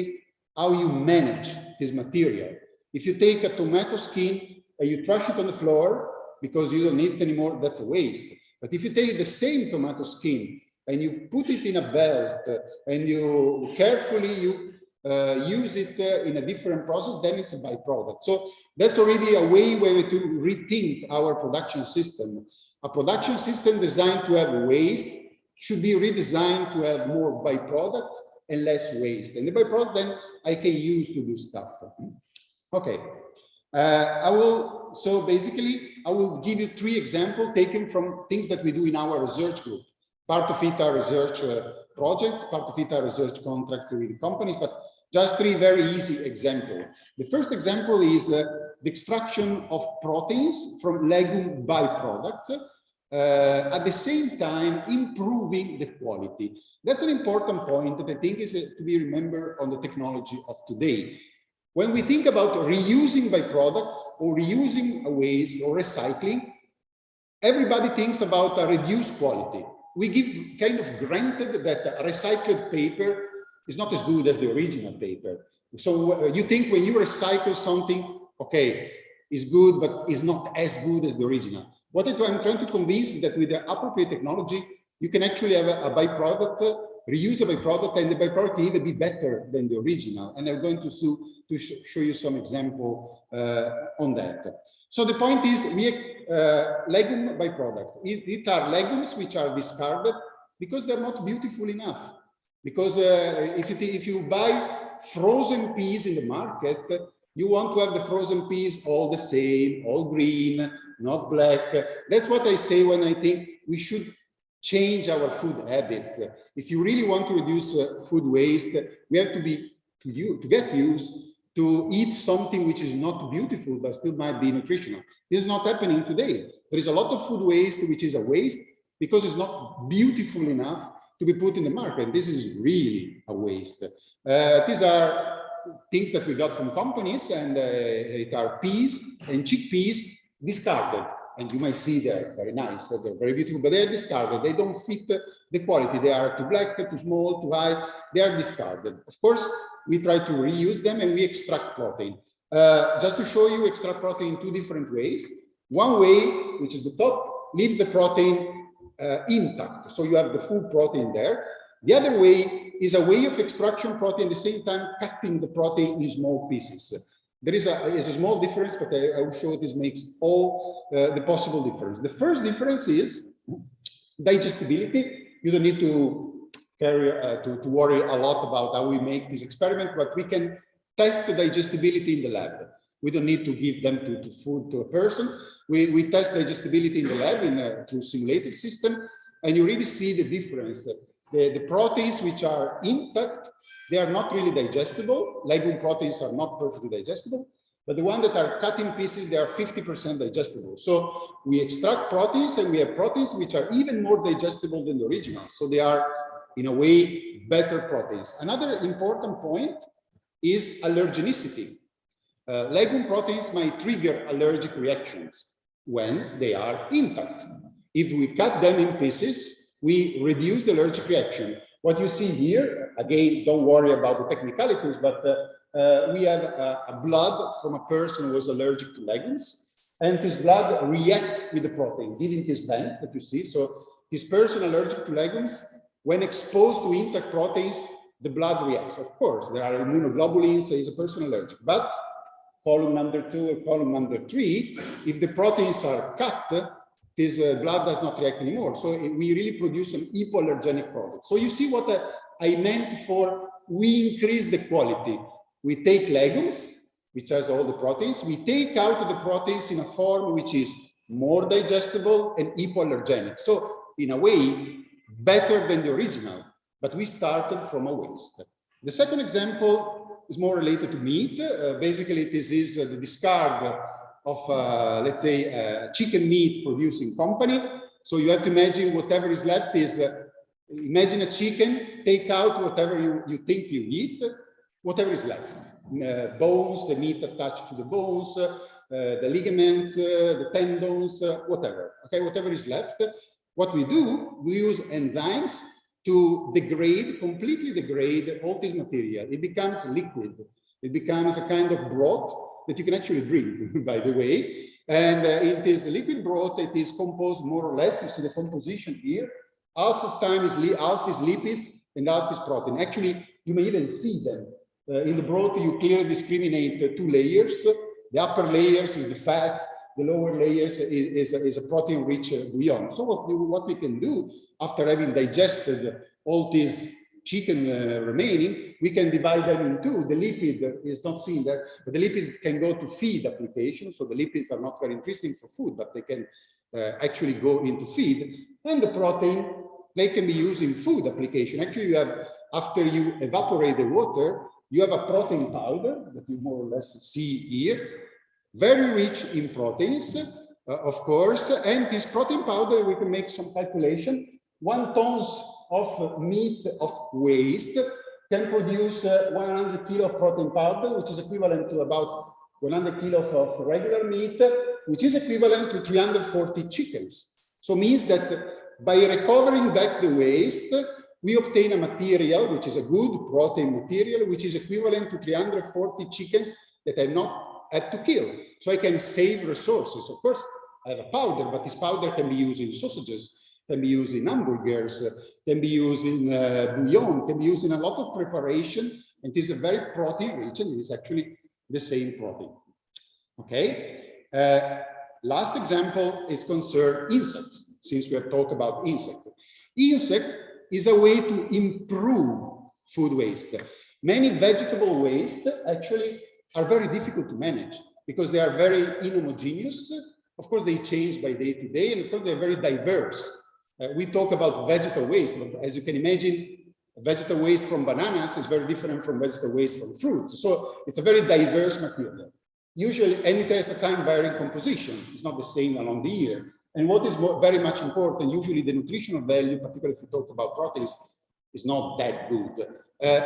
how you manage this material. If you take a tomato skin and you trash it on the floor because you don't need it anymore, that's a waste. But if you take the same tomato skin and you put it in a belt and you carefully use it in a different process, then it's a byproduct. So that's already a way where to rethink our production system. A production system designed to have waste should be redesigned to have more byproducts and less waste. And the byproduct then I can use to do stuff. Okay, I will give you 3 examples taken from things that we do in our research group. Part of it are research projects, part of it are research contracts with companies, but just 3 very easy examples. The first example is the extraction of proteins from legume byproducts, at the same time improving the quality. That's an important point that I think is to be remembered on the technology of today. When we think about reusing byproducts or reusing a waste or recycling, everybody thinks about a reduced quality. We give kind of granted that a recycled paper is not as good as the original paper. So you think when you recycle something, okay, it's good, but it's not as good as the original. What I'm trying to convince is that with the appropriate technology, you can actually have a byproduct, reuse a byproduct, and the byproduct can even be better than the original. And I'm going to show you some example on that. So the point is, we legume byproducts. It are legumes which are discarded because they're not beautiful enough. Because if you buy frozen peas in the market, you want to have the frozen peas all the same, all green, not black. That's what I say when I think we should change our food habits. If you really want to reduce food waste, we have to get used to eat something which is not beautiful, but still might be nutritional. This is not happening today. There is a lot of food waste, which is a waste because it's not beautiful enough to be put in the market. This is really a waste. These are things that we got from companies, and it are peas and chickpeas discarded. and you might see they're very nice, they're very beautiful, but they're discarded. They don't fit the quality. They are too black, too small, too high. They are discarded. Of course, we try to reuse them and we extract protein. Just to show you, extract protein in two different ways. One way, which is the top, leaves the protein intact. So you have the full protein there. The other way is a way of extraction protein, at the same time cutting the protein in small pieces. There is a small difference, but I will show this makes all the possible difference. The first difference is digestibility. You don't need to worry a lot about how we make this experiment, but we can test the digestibility in the lab. We don't need to give them to food to a person. We test digestibility in the lab through simulated system, and you really see the difference. The proteins which are intact, they are not really digestible. Legume proteins are not perfectly digestible, but the ones that are cut in pieces, they are 50% digestible. So we extract proteins, and we have proteins which are even more digestible than the original. So they are, in a way, better proteins. Another important point is allergenicity. Legume proteins might trigger allergic reactions when they are intact. If we cut them in pieces, we reduce the allergic reaction. What you see here, again, don't worry about the technicalities, but we have a blood from a person who was allergic to legumes, and this blood reacts with the protein, giving this band that you see. So this person allergic to legumes, when exposed to intact proteins, the blood reacts. Of course, there are immunoglobulins, is a person allergic, but column number 2 and column number 3, if the proteins are cut, this blood does not react anymore. So we really produce an hypoallergenic product. So you see what I meant for we increase the quality. We take legumes, which has all the proteins, we take out the proteins in a form which is more digestible and hypoallergenic. So in a way, better than the original, but we started from a waste. The second example is more related to meat. Basically, this is the discard of, let's say, a chicken meat producing company. So you have to imagine whatever is left is, imagine a chicken, take out whatever you think you eat, whatever is left. Bones, the meat attached to the bones, the ligaments, the tendons, whatever. Okay, whatever is left. What we do, we use enzymes to degrade, completely degrade all this material. It becomes liquid. It becomes a kind of broth that you can actually drink, by the way. And it is liquid broth. It is composed more or less. You see the composition here. Half of time is half is lipids and half is protein. Actually, you may even see them. In the broth, you clearly discriminate two layers. The upper layers is the fats. The lower layers is a protein-rich bouillon. So what we can do after having digested all this chicken remaining, we can divide them in two. The lipid is not seen there, but the lipid can go to feed application. So the lipids are not very interesting for food, but they can actually go into feed. And the protein, they can be used in food application. Actually, you have, after you evaporate the water, you have a protein powder that you more or less see here, very rich in proteins, of course. And this protein powder, we can make some calculation. 1 ton of meat of waste can produce 100 kilo of protein powder, which is equivalent to about 100 kilos of regular meat, which is equivalent to 340 chickens. So it means that by recovering back the waste, we obtain a material, which is a good protein material, which is equivalent to 340 chickens that I not had to kill. So I can save resources. Of course, I have a powder, but this powder can be used in sausages, can be used in hamburgers, can be used in bouillon, can be used in a lot of preparation. And it is a very protein rich, and it is actually the same protein. Okay. Last example is concerned insects, since we have talked about insects. Insects is a way to improve food waste. Many vegetable waste actually are very difficult to manage because they are very inhomogeneous. Of course, they change by day to day, and of course, they're very diverse. We talk about vegetable waste, but as you can imagine, vegetable waste from bananas is very different from vegetable waste from fruits. So it's a very diverse material. Usually, and it has a time varying composition. It's not the same along the year. And what is very much important, usually the nutritional value, particularly if we talk about proteins, is not that good.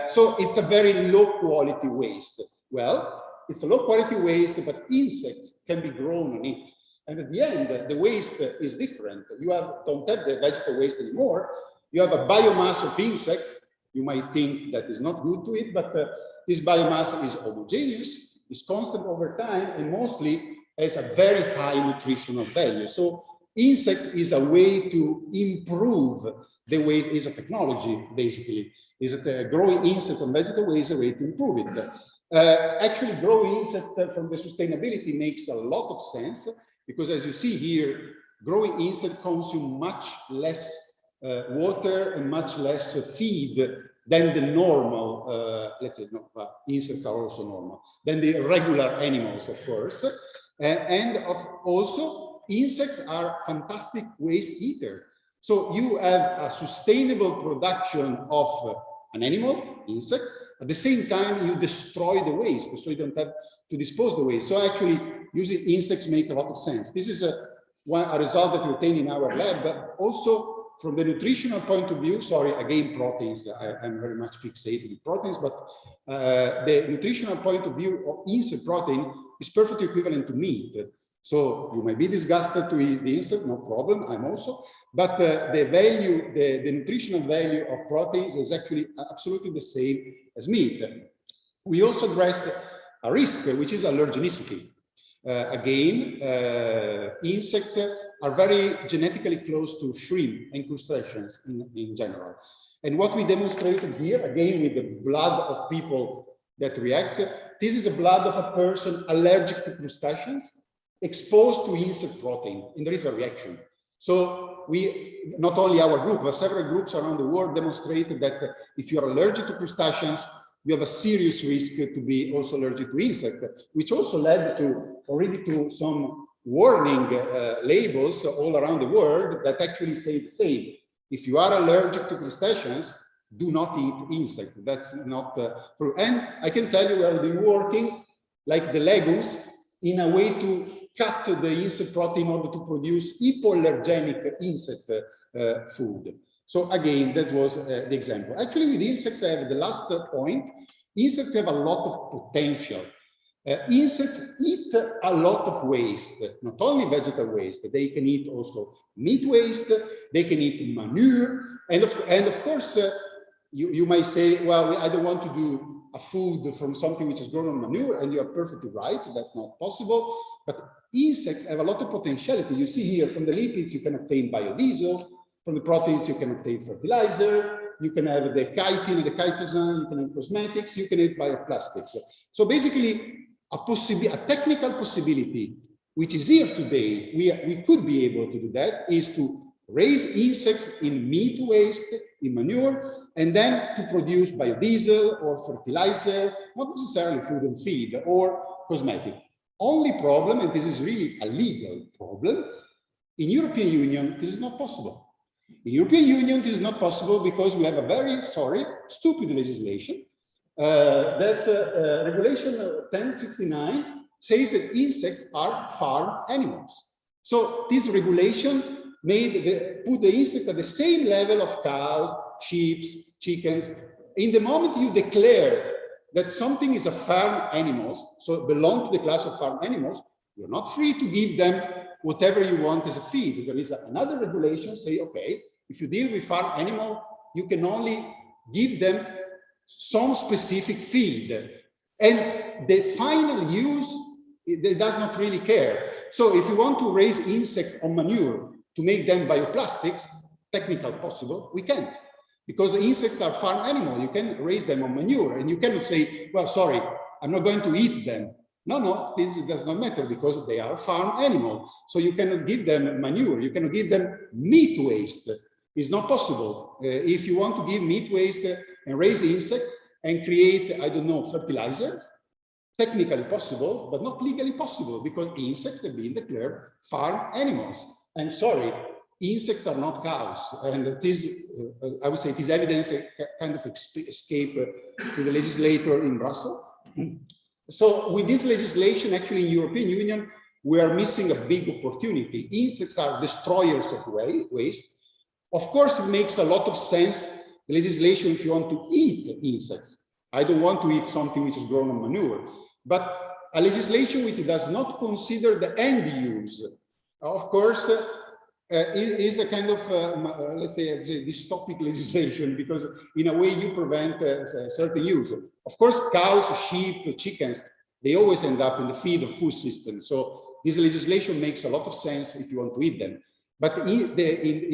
So it's a very low quality waste. Well, it's a low quality waste, but insects can be grown on it. And at the end, the waste is different. You don't have the vegetable waste anymore. You have a biomass of insects. You might think that is not good to it, but this biomass is homogeneous, is constant over time, and mostly has a very high nutritional value. So insects is a way to improve the waste, is a technology, basically. Is it growing insect on vegetable waste is a way to improve it. Actually, growing insect from the sustainability makes a lot of sense, because as you see here, growing insect consume much less water and much less feed than the normal, let's say, no, insects are also normal, than the regular animals, of course. Also, insects are fantastic waste eater. So you have a sustainable production of an animal, insects, at the same time you destroy the waste, so you don't have to dispose the waste. So actually using insects make a lot of sense. This is a result that we obtain in our lab, but also from the nutritional point of view, sorry, again, proteins, I'm very much fixated with proteins, but the nutritional point of view of insect protein is perfectly equivalent to meat. So you might be disgusted to eat the insect, no problem, I'm also, but the value, the nutritional value of proteins is actually absolutely the same as meat. We also addressed a risk, which is allergenicity. Again, insects are very genetically close to shrimp and crustaceans in general. And what we demonstrated here, again, with the blood of people that reacts, this is the blood of a person allergic to crustaceans exposed to insect protein, and there is a reaction. So we, not only our group, but several groups around the world demonstrated that if you're allergic to crustaceans, you have a serious risk to be also allergic to insect, which also led to already to some warning labels all around the world that actually say the same. If you are allergic to crustaceans, do not eat insects. That's not true. And I can tell you we have been working like the legumes in a way to cut the insect protein in order to produce hypoallergenic insect food. So again, that was the example. Actually, with insects, I have the last point. Insects have a lot of potential. Insects eat a lot of waste, not only vegetable waste. They can eat also meat waste. They can eat manure, and of course, you might say, well, I don't want to do a food from something which is grown on manure, and you are perfectly right. That's not possible. But insects have a lot of potentiality. You see here from the lipids, you can obtain biodiesel. From the proteins, you can obtain fertilizer. You can have the chitin and the chitosan. You can have cosmetics. You can have bioplastics. So basically, a technical possibility, which is here today, we could be able to do that, is to raise insects in meat waste, in manure, and then to produce biodiesel or fertilizer, not necessarily food and feed, or cosmetic. Only problem, and this is really a legal problem, in European Union, this is not possible. In European Union, this is not possible because we have a very, stupid legislation that Regulation 1069 says that insects are farm animals. So this regulation put the insect at the same level of cows, sheep, chickens. In the moment you declare that something is a farm animals, so belong to the class of farm animals, you're not free to give them whatever you want as a feed. There is another regulation say, okay, if you deal with farm animal, you can only give them some specific feed. And the final use, it does not really care. So if you want to raise insects on manure to make them bioplastics, technically possible, we can't. Because the insects are farm animal, you can raise them on manure, and you cannot say, well, sorry, I'm not going to eat them. No, this does not matter because they are farm animal. So you cannot give them manure, you cannot give them meat waste. It's not possible. If you want to give meat waste and raise insects and create, I don't know, fertilizers, technically possible, but not legally possible because insects have been declared farm animals. And sorry, insects are not cows. And it is, I would say it is evidence, a kind of escape to the legislator in Brussels. So with this legislation, actually in European Union, we are missing a big opportunity. Insects are destroyers of waste. Of course, it makes a lot of sense, the legislation, if you want to eat insects. I don't want to eat something which is grown on manure, but a legislation which does not consider the end use of course, is a kind of, let's say, dystopic legislation, because in a way you prevent certain use. Of course, cows, sheep, chickens, they always end up in the feed or food system. So this legislation makes a lot of sense if you want to eat them. But in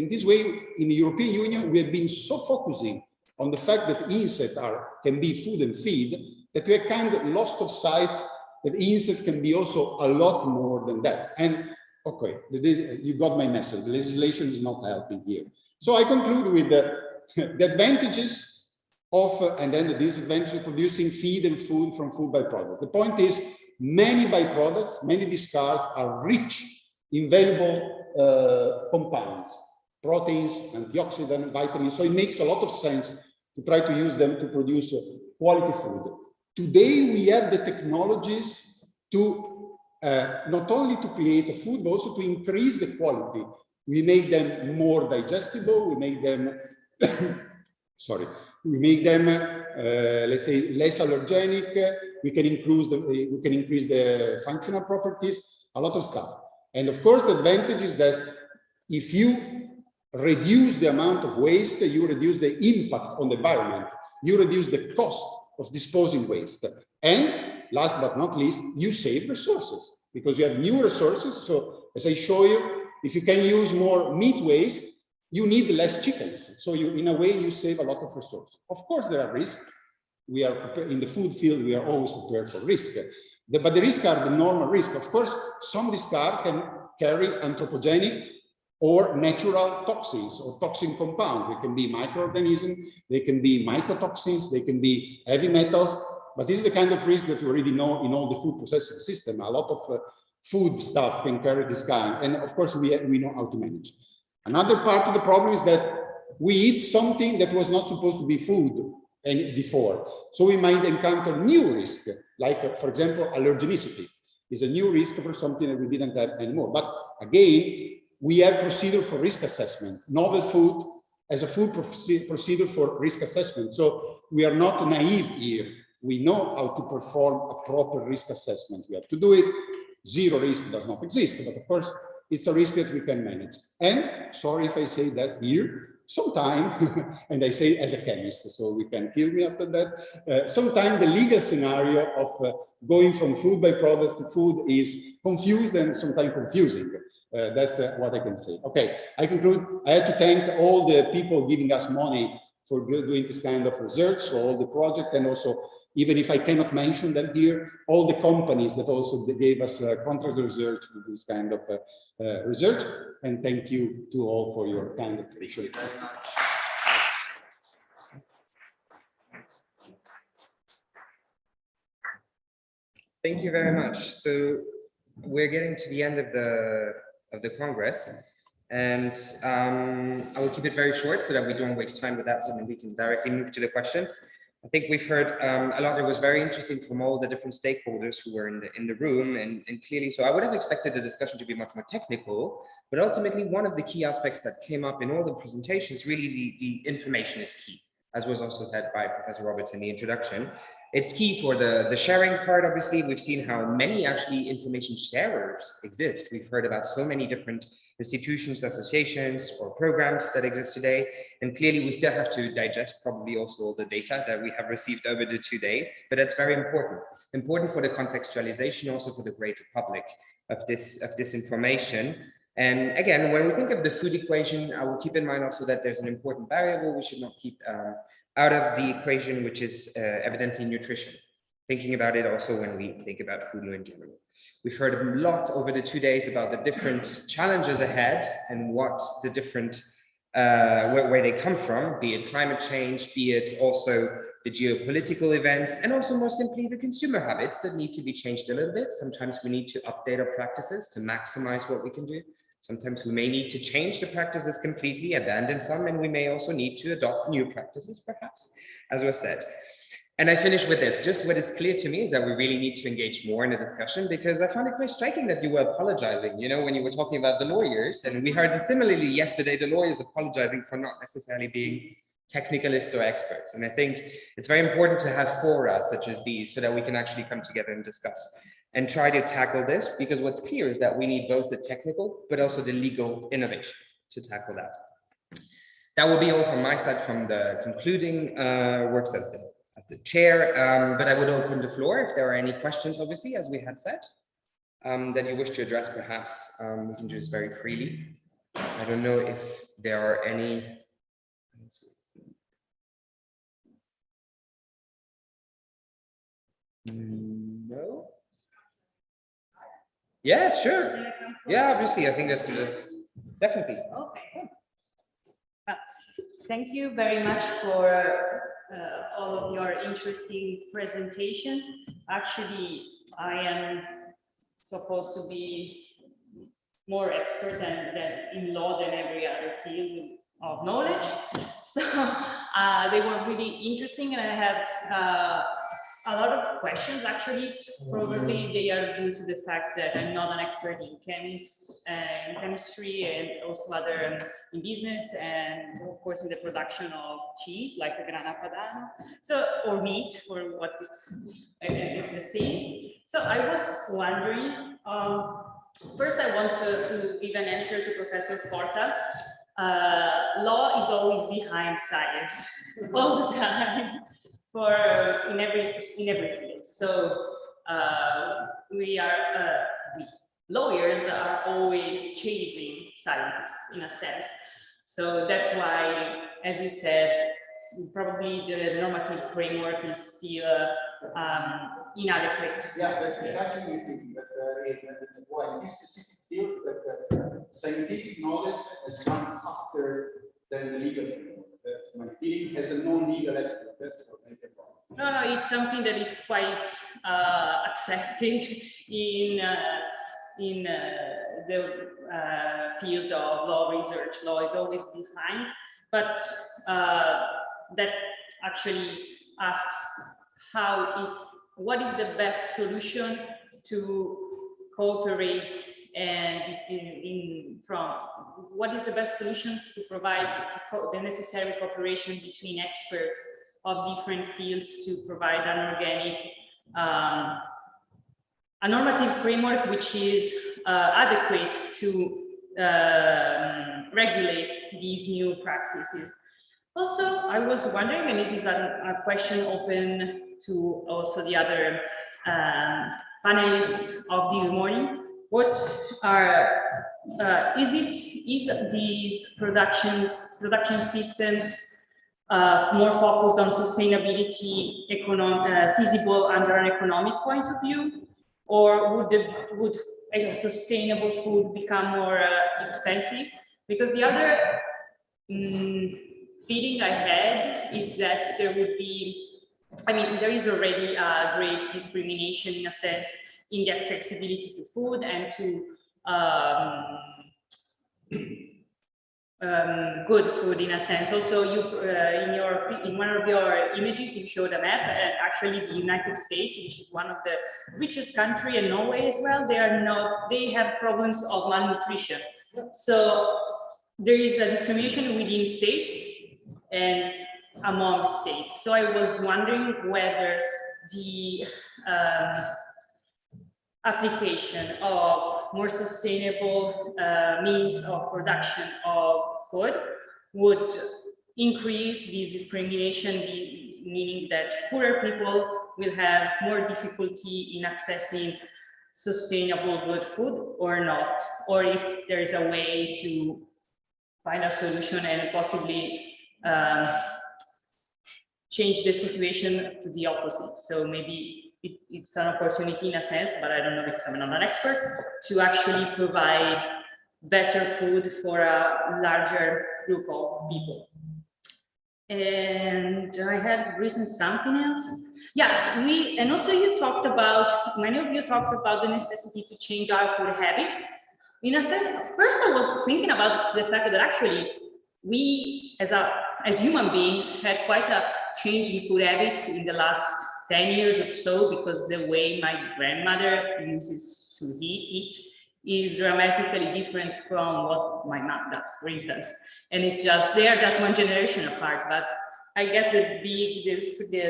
this way, in the European Union, we have been so focusing on the fact that insects can be food and feed, that we have kind of lost of sight that insects can be also a lot more than that. And okay, you got my message. The legislation is not helping here. So I conclude with the advantages of, and then the disadvantages of producing feed and food from food byproducts. The point is, many byproducts, many discards are rich in valuable compounds, proteins, antioxidants, vitamins. So it makes a lot of sense to try to use them to produce quality food. Today, we have the technologies to not only to create a food, but also to increase the quality. We make them more digestible. We make them, sorry, we make them, let's say, less allergenic. We can increase the functional properties, a lot of stuff. And of course, the advantage is that if you reduce the amount of waste, you reduce the impact on the environment. You reduce the cost of disposing waste. And last but not least, you save resources because you have new resources. So as I show you, if you can use more meat waste, you need less chickens. So in a way, you save a lot of resources. Of course, there are risks. We are prepared, in the food field, we are always prepared for risk. But the risks are the normal risk. Of course, some discard can carry anthropogenic or natural toxins or toxin compounds. They can be microorganisms, they can be mycotoxins, they can be heavy metals. But this is the kind of risk that we already know in all the food processing system. A lot of food stuff can carry this kind. And of course, we know how to manage. Another part of the problem is that we eat something that was not supposed to be food before. So we might encounter new risk, like, for example, allergenicity is a new risk for something that we didn't have anymore. But again, we have procedure for risk assessment. Novel food as a food procedure for risk assessment. So we are not naive here. We know how to perform a proper risk assessment. We have to do it. Zero risk does not exist, but of course, it's a risk that we can manage. And sorry if I say that here, sometime, and I say as a chemist, so we can kill me after that. Sometimes the legal scenario of going from food byproducts to food is confused and sometimes confusing. That's what I can say. Okay, I conclude. I have to thank all the people giving us money for doing this kind of research, so all the project, and also, even if I cannot mention them here, all the companies that also gave us contract research to this kind of research. And thank you to all for your kind attention. Thank you very much. So we're getting to the end of the Congress, and I will keep it very short so that we don't waste time with that, so then we can directly move to the questions. I think we've heard a lot that was very interesting from all the different stakeholders who were in the room, and clearly, so I would have expected the discussion to be much more technical, but ultimately one of the key aspects that came up in all the presentations, really the information is key, as was also said by Professor Roberts in the introduction. It's key for the sharing part. Obviously, we've seen how many actually information sharers exist. We've heard about so many different institutions, associations, or programs that exist today. And clearly, we still have to digest probably also all the data that we have received over the 2 days. But that's very important. Important for the contextualization, also for the greater public of this information. And again, when we think of the food equation, I will keep in mind also that there's an important variable we should not keep out of the equation, which is evidently nutrition. Thinking about it also when we think about food in general. We've heard a lot over the 2 days about the different challenges ahead and what the different, where they come from, be it climate change, be it also the geopolitical events, and also more simply the consumer habits that need to be changed a little bit. Sometimes we need to update our practices to maximize what we can do. Sometimes we may need to change the practices completely, abandon some, and we may also need to adopt new practices, perhaps, as was said. And I finish with this. Just what is clear to me is that we really need to engage more in the discussion, because I found it quite striking that you were apologizing, you know, when you were talking about the lawyers. And we heard similarly yesterday, the lawyers apologizing for not necessarily being technicalists or experts. And I think it's very important to have fora such as these so that we can actually come together and discuss. and try to tackle this, because what's clear is that we need both the technical but also the legal innovation to tackle that. That will be all from my side from the concluding works as the chair, but I would open the floor if there are any questions, obviously, as we had said, that you wish to address. Perhaps we can do this very freely. I don't know if there are any. No? Yeah, sure. Yeah, obviously, I think this is definitely. Okay. Thank you very much for all of your interesting presentations. Actually, I am supposed to be more expert than in law than every other field of knowledge. So they were really interesting, and I have a lot of questions. Actually, probably they are due to the fact that I'm not an expert in chemistry, and also other in business, and of course in the production of cheese, like the Grana Padano, so or meat, for what it's the same. So I was wondering. First, I want to give an answer to Professor Sforza. Law is always behind science all the time. In every field. So we lawyers are always chasing scientists in a sense. So that's why, as you said, probably the normative framework is still inadequate. Yeah, that's exactly the thing. But in this specific field, that scientific knowledge has gone faster than the legal framework. That's my feeling as a non-legal expert. That's what I think. No, it's something that is quite accepted in the field of law research. Law is always behind, but that actually asks what is the best solution to cooperate, and what is the best solution to provide the necessary cooperation between experts of different fields to provide an organic, a normative framework which is adequate to regulate these new practices. Also, I was wondering, and this is a question open to also the other panelists of this morning, what are is these production systems more focused on sustainability, feasible under an economic point of view, or would sustainable food become more expensive? Because the other feeling I had is that there would be, I mean, there is already a great discrimination in a sense in the accessibility to food and to good food in a sense. Also, you in one of your images you showed a map, and actually the United States, which is one of the richest country, and Norway as well, they have problems of malnutrition. So there is a discrimination within states and among states. So I was wondering whether the application of more sustainable means of production of food would increase this discrimination, meaning that poorer people will have more difficulty in accessing sustainable good food or not, or if there is a way to find a solution and possibly change the situation to the opposite. So maybe it's an opportunity in a sense, but I don't know because I'm not an expert, to actually provide better food for a larger group of people. And I had written something else. Yeah, and also you talked about, many of you talked about the necessity to change our food habits. In a sense, first I was thinking about the fact that actually we as human beings had quite a change in food habits in the last 10 years or so, because the way my grandmother uses to eat is dramatically different from what my mom does, for instance. And it's just, they are just one generation apart, but I guess the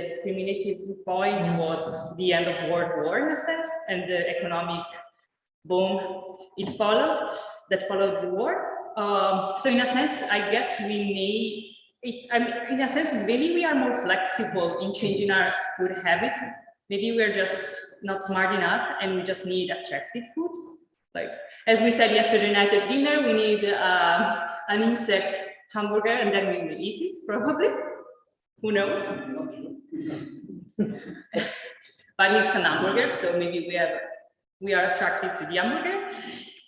discriminating point was the end of World War in a sense, and the economic boom that followed the war. So in a sense, I guess in a sense, maybe we are more flexible in changing our food habits. Maybe we're just not smart enough and we just need attractive foods. Like, as we said yesterday night at dinner, we need an insect hamburger and then we will eat it, probably. Who knows? But it's an hamburger, so maybe we are attracted to the hamburger.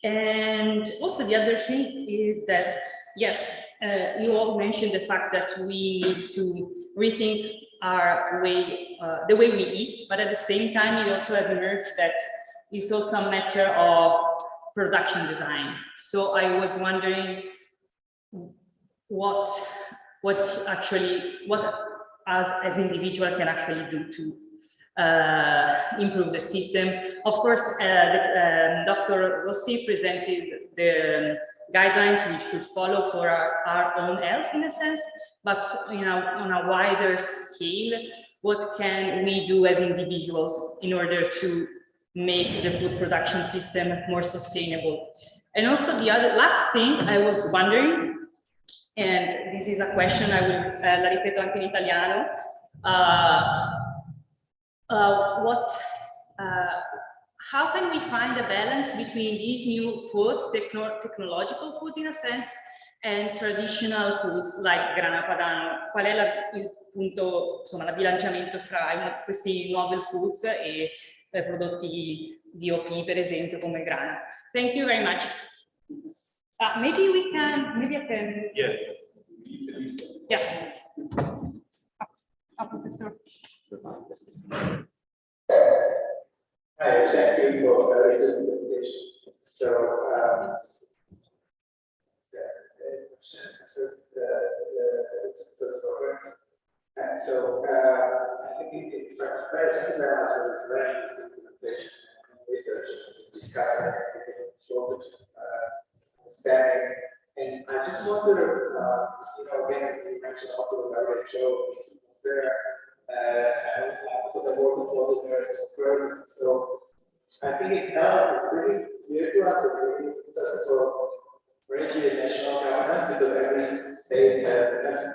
And also the other thing is that, yes, you all mentioned the fact that we need to rethink our way, the way we eat, but at the same time, it also has emerged that it's also a matter of production design. So I was wondering what us as individuals can actually do to improve the system. Of course, Dr. Rossi presented the guidelines we should follow for our own health in a sense, but on a wider scale, what can we do as individuals in order to make the food production system more sustainable? And also the last thing I was wondering, and this is a question I will la ripeto anche in italiano, how can we find a balance between these new foods, technological foods in a sense, and traditional foods like grana padano? Qual è il punto, insomma, il bilanciamento fra questi novel foods e prodotti DOP, per esempio, come il grano? Thank you very much. Maybe I can. Yeah. Yeah. Professor. Hi, thank you for a very interesting presentation. So, I think it's very, thank you very much for this very interesting presentation and research and discussion shortage understanding. And I just wonder, again, you mentioned also the WHO there, because I work with processors, so I think it is really clear to us that we need, first of all, rigid national governance, because every state has, every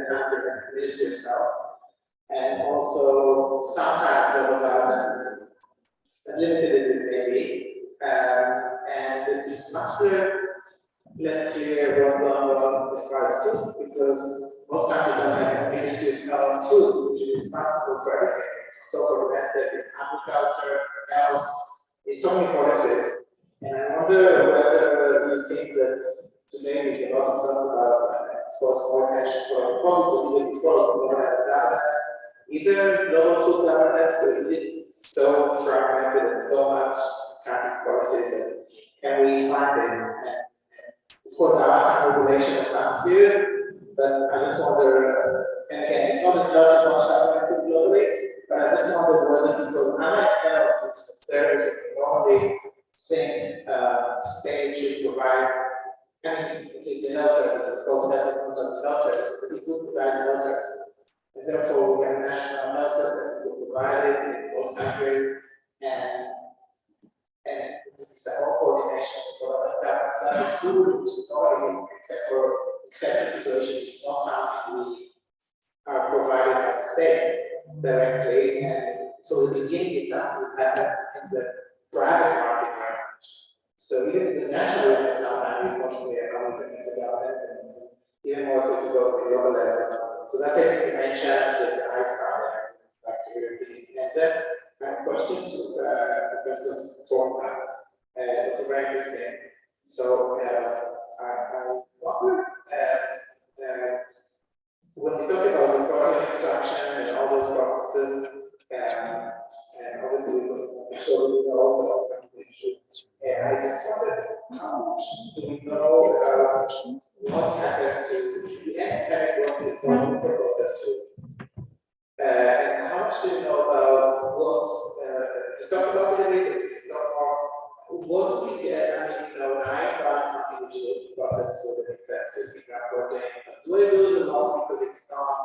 country has a ministry of health, and also sometimes local governance, as limited as it may be, and it's much less clear what's going on as far as food, because most countries don't have a ministry of health and food, which is responsible for everything. So for method in agriculture, health, in so many policies. And I wonder whether you think that today is a lot of talk about, of course, more attention for quality, even before more governance. Is there global food governance, or is it so fragmented and so much country policies, and can we find it? And of course, there are some regulations of some sphere, but I just wonder, and again, it's not just much fragmented globally, but I just wonder whether, because unlike health, which is there is normally think state should provide, I mean, it is the health service, of course, that's not just health service, but it would provide health service. And therefore, we have a national health system to provide it in most countries, and it's a whole coordination for that food, which is not except for exceptional situations, it's not something we are provided by the state directly, and so the beginning it's something that happens in the private market very much. So even internationally, sometimes it's mostly about the government, and even more so if you go to the global level. So that's the main challenge that I found actually. And then my question to Professor Storm was very interesting. So I wonder when we talk about the protein extraction and all those processes, and obviously we also I just wondered how much do we know what happened to the end product of the process food? And how much do you know about what you talk about it a little bit, what do we get? I mean, I buy something which is processed food and it's 50 gram protein. Do I lose a lot because it's not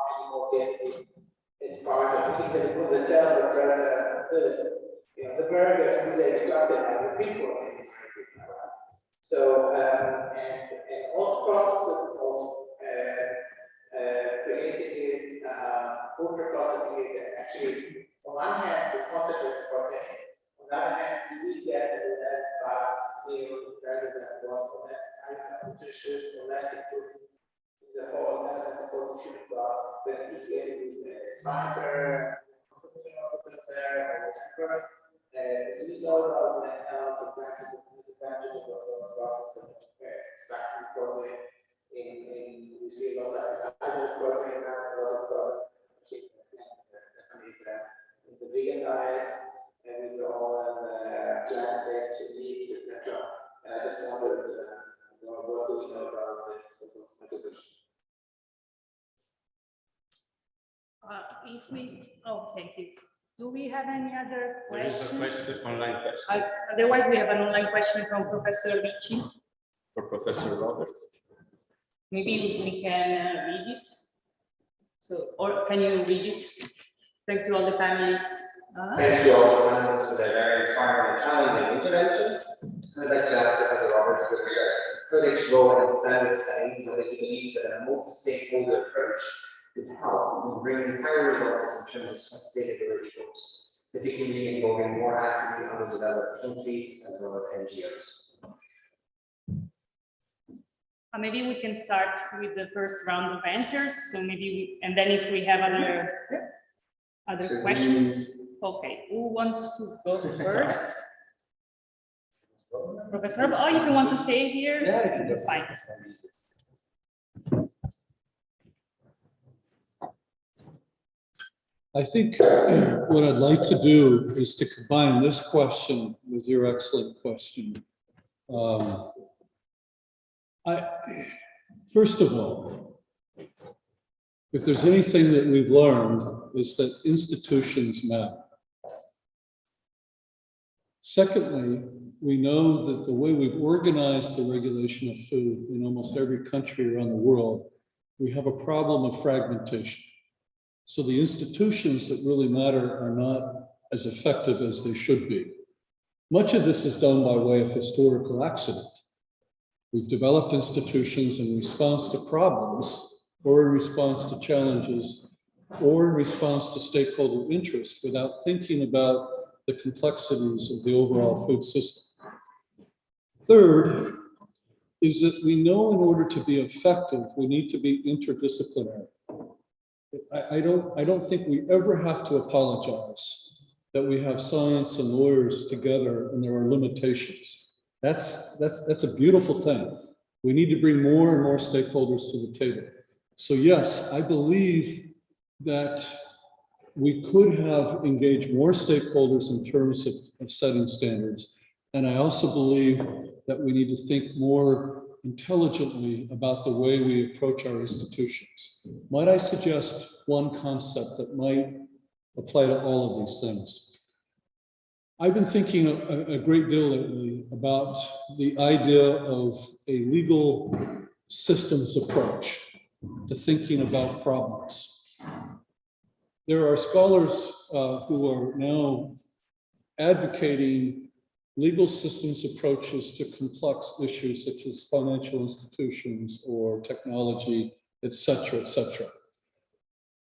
fiber, consumption of the there, or whatever. Do you know about the health advantages and disadvantages of those processes of extracting protein? We see a lot of exogenous protein now, a lot of definitely it's a vegan diet, and with all the plant-based meats, etc. And I just wondered, what do we know about this methodology? Thank you. Do we have any other There is a questions? online question. Otherwise, we have an online question from Professor Ricci. For Professor Roberts. Maybe we can read it. So, or can you read it? Thanks to all the panelists. Thanks to all the panelists for their very inspiring and challenging interventions. I'd like to ask Professor Roberts with regards to critics' role in standard setting, whether he believes that a multi-stakeholder approach would help in bringing higher results in terms of sustainability goals, particularly involving more actively underdeveloped countries as well as NGOs. Maybe we can start with the first round of answers. So maybe and then if we have other questions. Okay, who wants to go first? Professor, if you want to say here, it's fine. I think what I'd like to do is to combine this question with your excellent question. First of all, if there's anything that we've learned is that institutions matter. Secondly, we know that the way we've organized the regulation of food in almost every country around the world, we have a problem of fragmentation. So the institutions that really matter are not as effective as they should be. Much of this is done by way of historical accident. We've developed institutions in response to problems or in response to challenges or in response to stakeholder interest without thinking about the complexities of the overall food system. Third is that we know in order to be effective, we need to be interdisciplinary. I don't think we ever have to apologize that we have science and lawyers together and there are limitations. That's a beautiful thing. We need to bring more and more stakeholders to the table. So yes, I believe that we could have engaged more stakeholders in terms of setting standards. And I also believe that we need to think more intelligently about the way we approach our institutions. Might I suggest one concept that might apply to all of these things? I've been thinking a great deal lately about the idea of a legal systems approach to thinking about problems. There are scholars who are now advocating legal systems approaches to complex issues such as financial institutions or technology, et cetera, et cetera.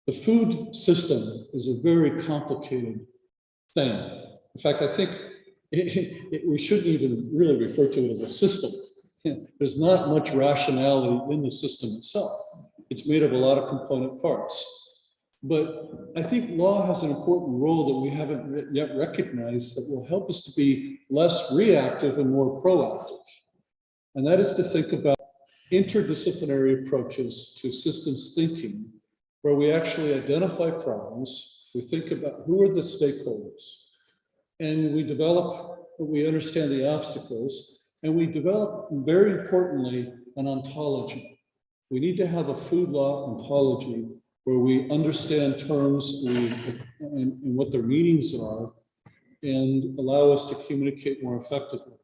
The food system is a very complicated thing. In fact, I think we shouldn't even really refer to it as a system. There's not much rationality in the system itself. It's made of a lot of component parts. But I think law has an important role that we haven't yet recognized that will help us to be less reactive and more proactive. And that is to think about interdisciplinary approaches to systems thinking, where we actually identify problems, we think about who are the stakeholders, and we understand the obstacles, and we develop, very importantly, an ontology. We need to have a food law ontology where we understand terms and what their meanings are and allow us to communicate more effectively.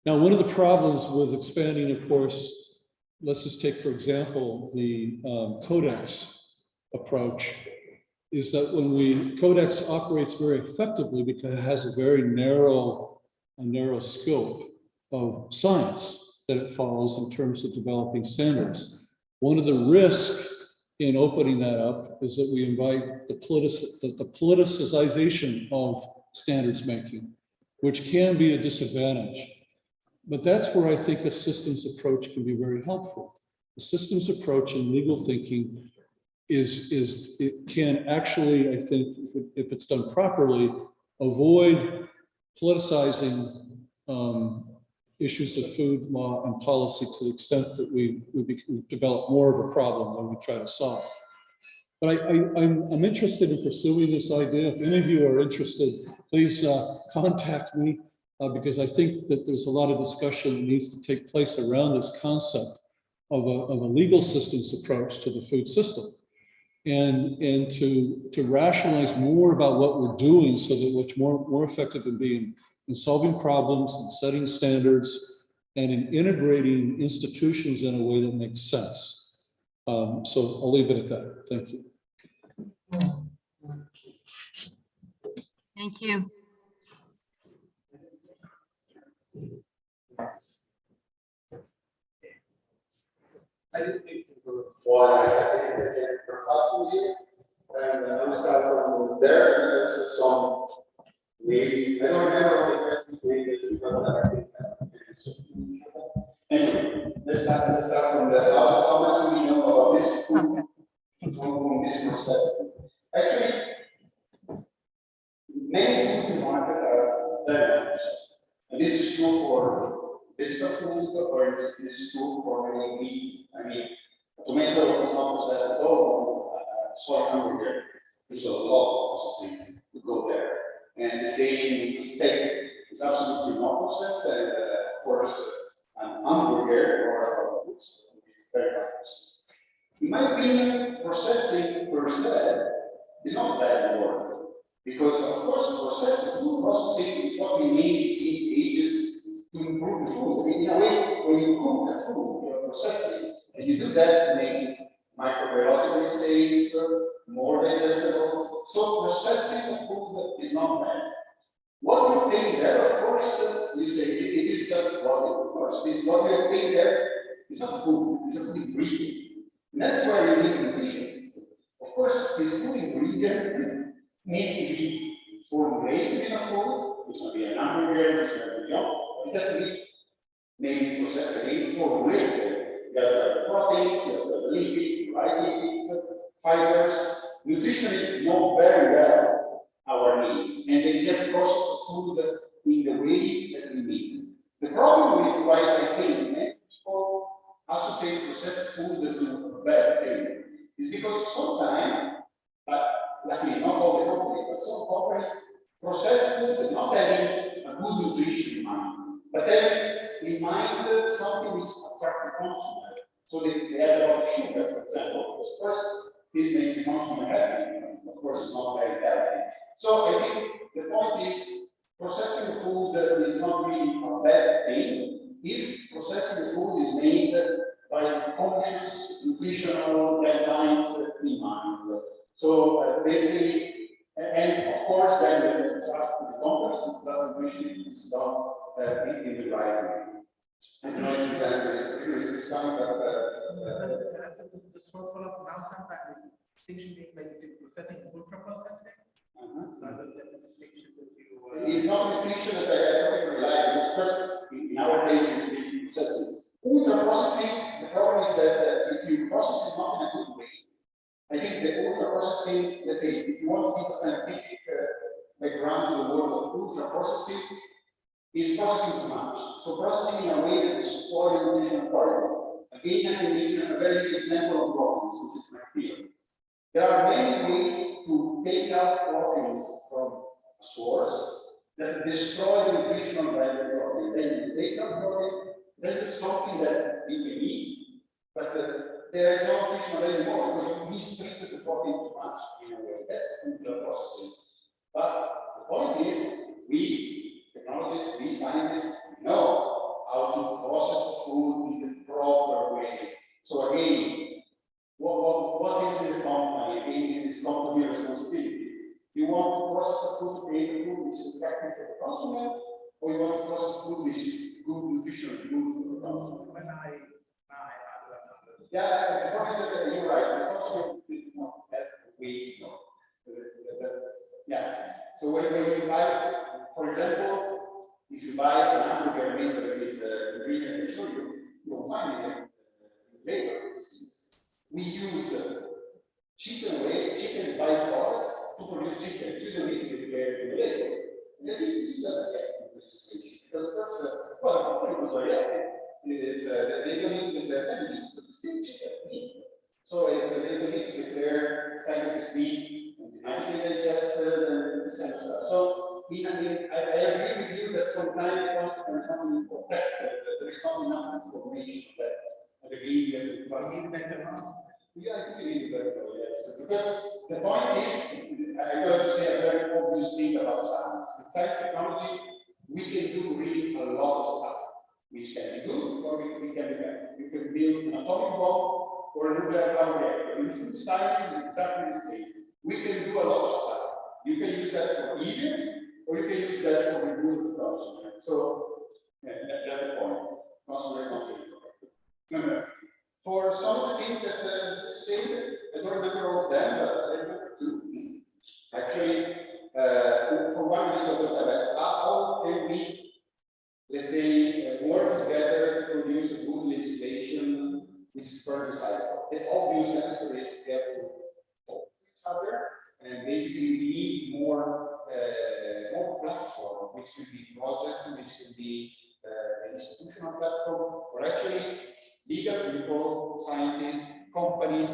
Now, one of the problems with expanding, of course, let's just take, for example, the Codex approach, is that Codex operates very effectively because it has a very narrow scope of science that it follows in terms of developing standards. One of the risks in opening that up is that we invite the politicization of standards making, which can be a disadvantage. But that's where I think a systems approach can be very helpful. The systems approach in legal thinking it can actually, I think, if it's done properly, avoid politicizing issues of food law and policy to the extent that we develop more of a problem than we try to solve. But I'm interested in pursuing this idea. If any of you are interested, please contact me because I think that there's a lot of discussion that needs to take place around this concept of a legal systems approach to the food system. And to rationalize more about what we're doing so that we're more effective in solving problems and setting standards and in integrating institutions in a way that makes sense. So I'll leave it at that. Thank you. Thank you. Well, I think that for us here, and I'm starting from there, there's some maybe, I don't remember the question maybe, but I think anyway, let's start from there. How much do we know about this food from this process? Actually, many foods in the market are very processed. And this is true for vegetable food or this is true for many meat. I mean, tomato is not processed at all. Soy hamburger, there's a lot of processing to go there. And the same steak is absolutely not processed. And of course, an hamburger or it's very much processed. In my opinion, processing per se is not a bad word. Because of course, processing is what we need since ages to improve the food. In a way, when you cook the food, you're processing. And you do that to make it microbiologically safe, more digestible. So processing of food is not bad. What you pay there, of course, you say it is just body. Of course, this what you pay there is not food, it's a food ingredient. And that's why you need nutrition. Of course, this food ingredient needs to be formulated in a food. It's going to be an hamburger, it's going to be yogurt. It has to be maybe processed again, formulated. You have the proteins, you have the lipids, the lipids, fibers. Nutritionists know very well our needs, and they can process food in the way that we need. The problem with what I think people associate processed food to a bad thing is because sometimes, luckily not all the companies, but some companies process food not having a good nutrition in mind, but having in mind something which attracts the consumer. So they add a lot of sugar, for example. Of course, this makes the consumer happy. Of course, it's not very healthy. So I think the point is processing food is not really a bad thing if processing the food is made by conscious nutritional guidelines in mind. So basically, and of course, then the trust in the companies and trust nutrition is done in the right way. I don't know if this answer is something that just follow up now sometimes distinction being made between processing and ultra processing. So that's the distinction that you it's not a distinction that I rely on. First, in our case, it's processing. Ultra processing, the problem is that if you process it not in a good way, I think the ultra processing, let's say, if you want to give a scientific background to the world of ultra processing, is processing too much. So processing in a way that destroys the nutritional quality. Again, I can give you a very easy example of proteins, which is my field. There are many ways to take out proteins from a source that destroy the nutritional value of protein. Then you take out protein, then it's something that you can eat, but there is no nutritional value anymore because you mistreated the protein too much in a way. That's ultra processing. But the point is, we technologists, we scientists know how to process food in the proper way. So again, what is in the company? Again, it is company responsibility. You want to process food to create a food which is attractive for the consumer, or you want to process food which is good nutrition, good for the consumer? Yeah, the point is that you're right. The consumer did not have we know. Yeah. So when you buy, for example, if you buy an hamburger made with this ingredient I show you, you'll find it in labor. We use chicken byproducts to produce chicken. You don't need to prepare in the label. And I think this is a legislation because, of course, well, the company was very happy. They don't need to prepare meat, but it's still chicken meat. So they don't need to declare famous meat, it's highly digested, and this kind of stuff. So I agree with you that sometimes customers are not protect that there is not enough information that the vegan yeah, I think you need better, yes. Because the point is, I will say a very obvious thing about science. In science technology, we can do really a lot of stuff, which can be good or we can be bad. You can build an atomic bomb or a nuclear power reactor. In food science is exactly the same. We can do a lot of stuff. You can use that for evil, or you can use that for the good of the consumer. So that's the point. Consumer is not really correct. For some of the things that say, I don't remember all of them, but I remember two. Actually, for one reason, how can we, let's say, work together to produce a good legislation which is per cycle? The obvious answer is we have to talk to each other, and basically we need more platform, which can be projects, which can be an institutional platform, or actually legal people, scientists, companies,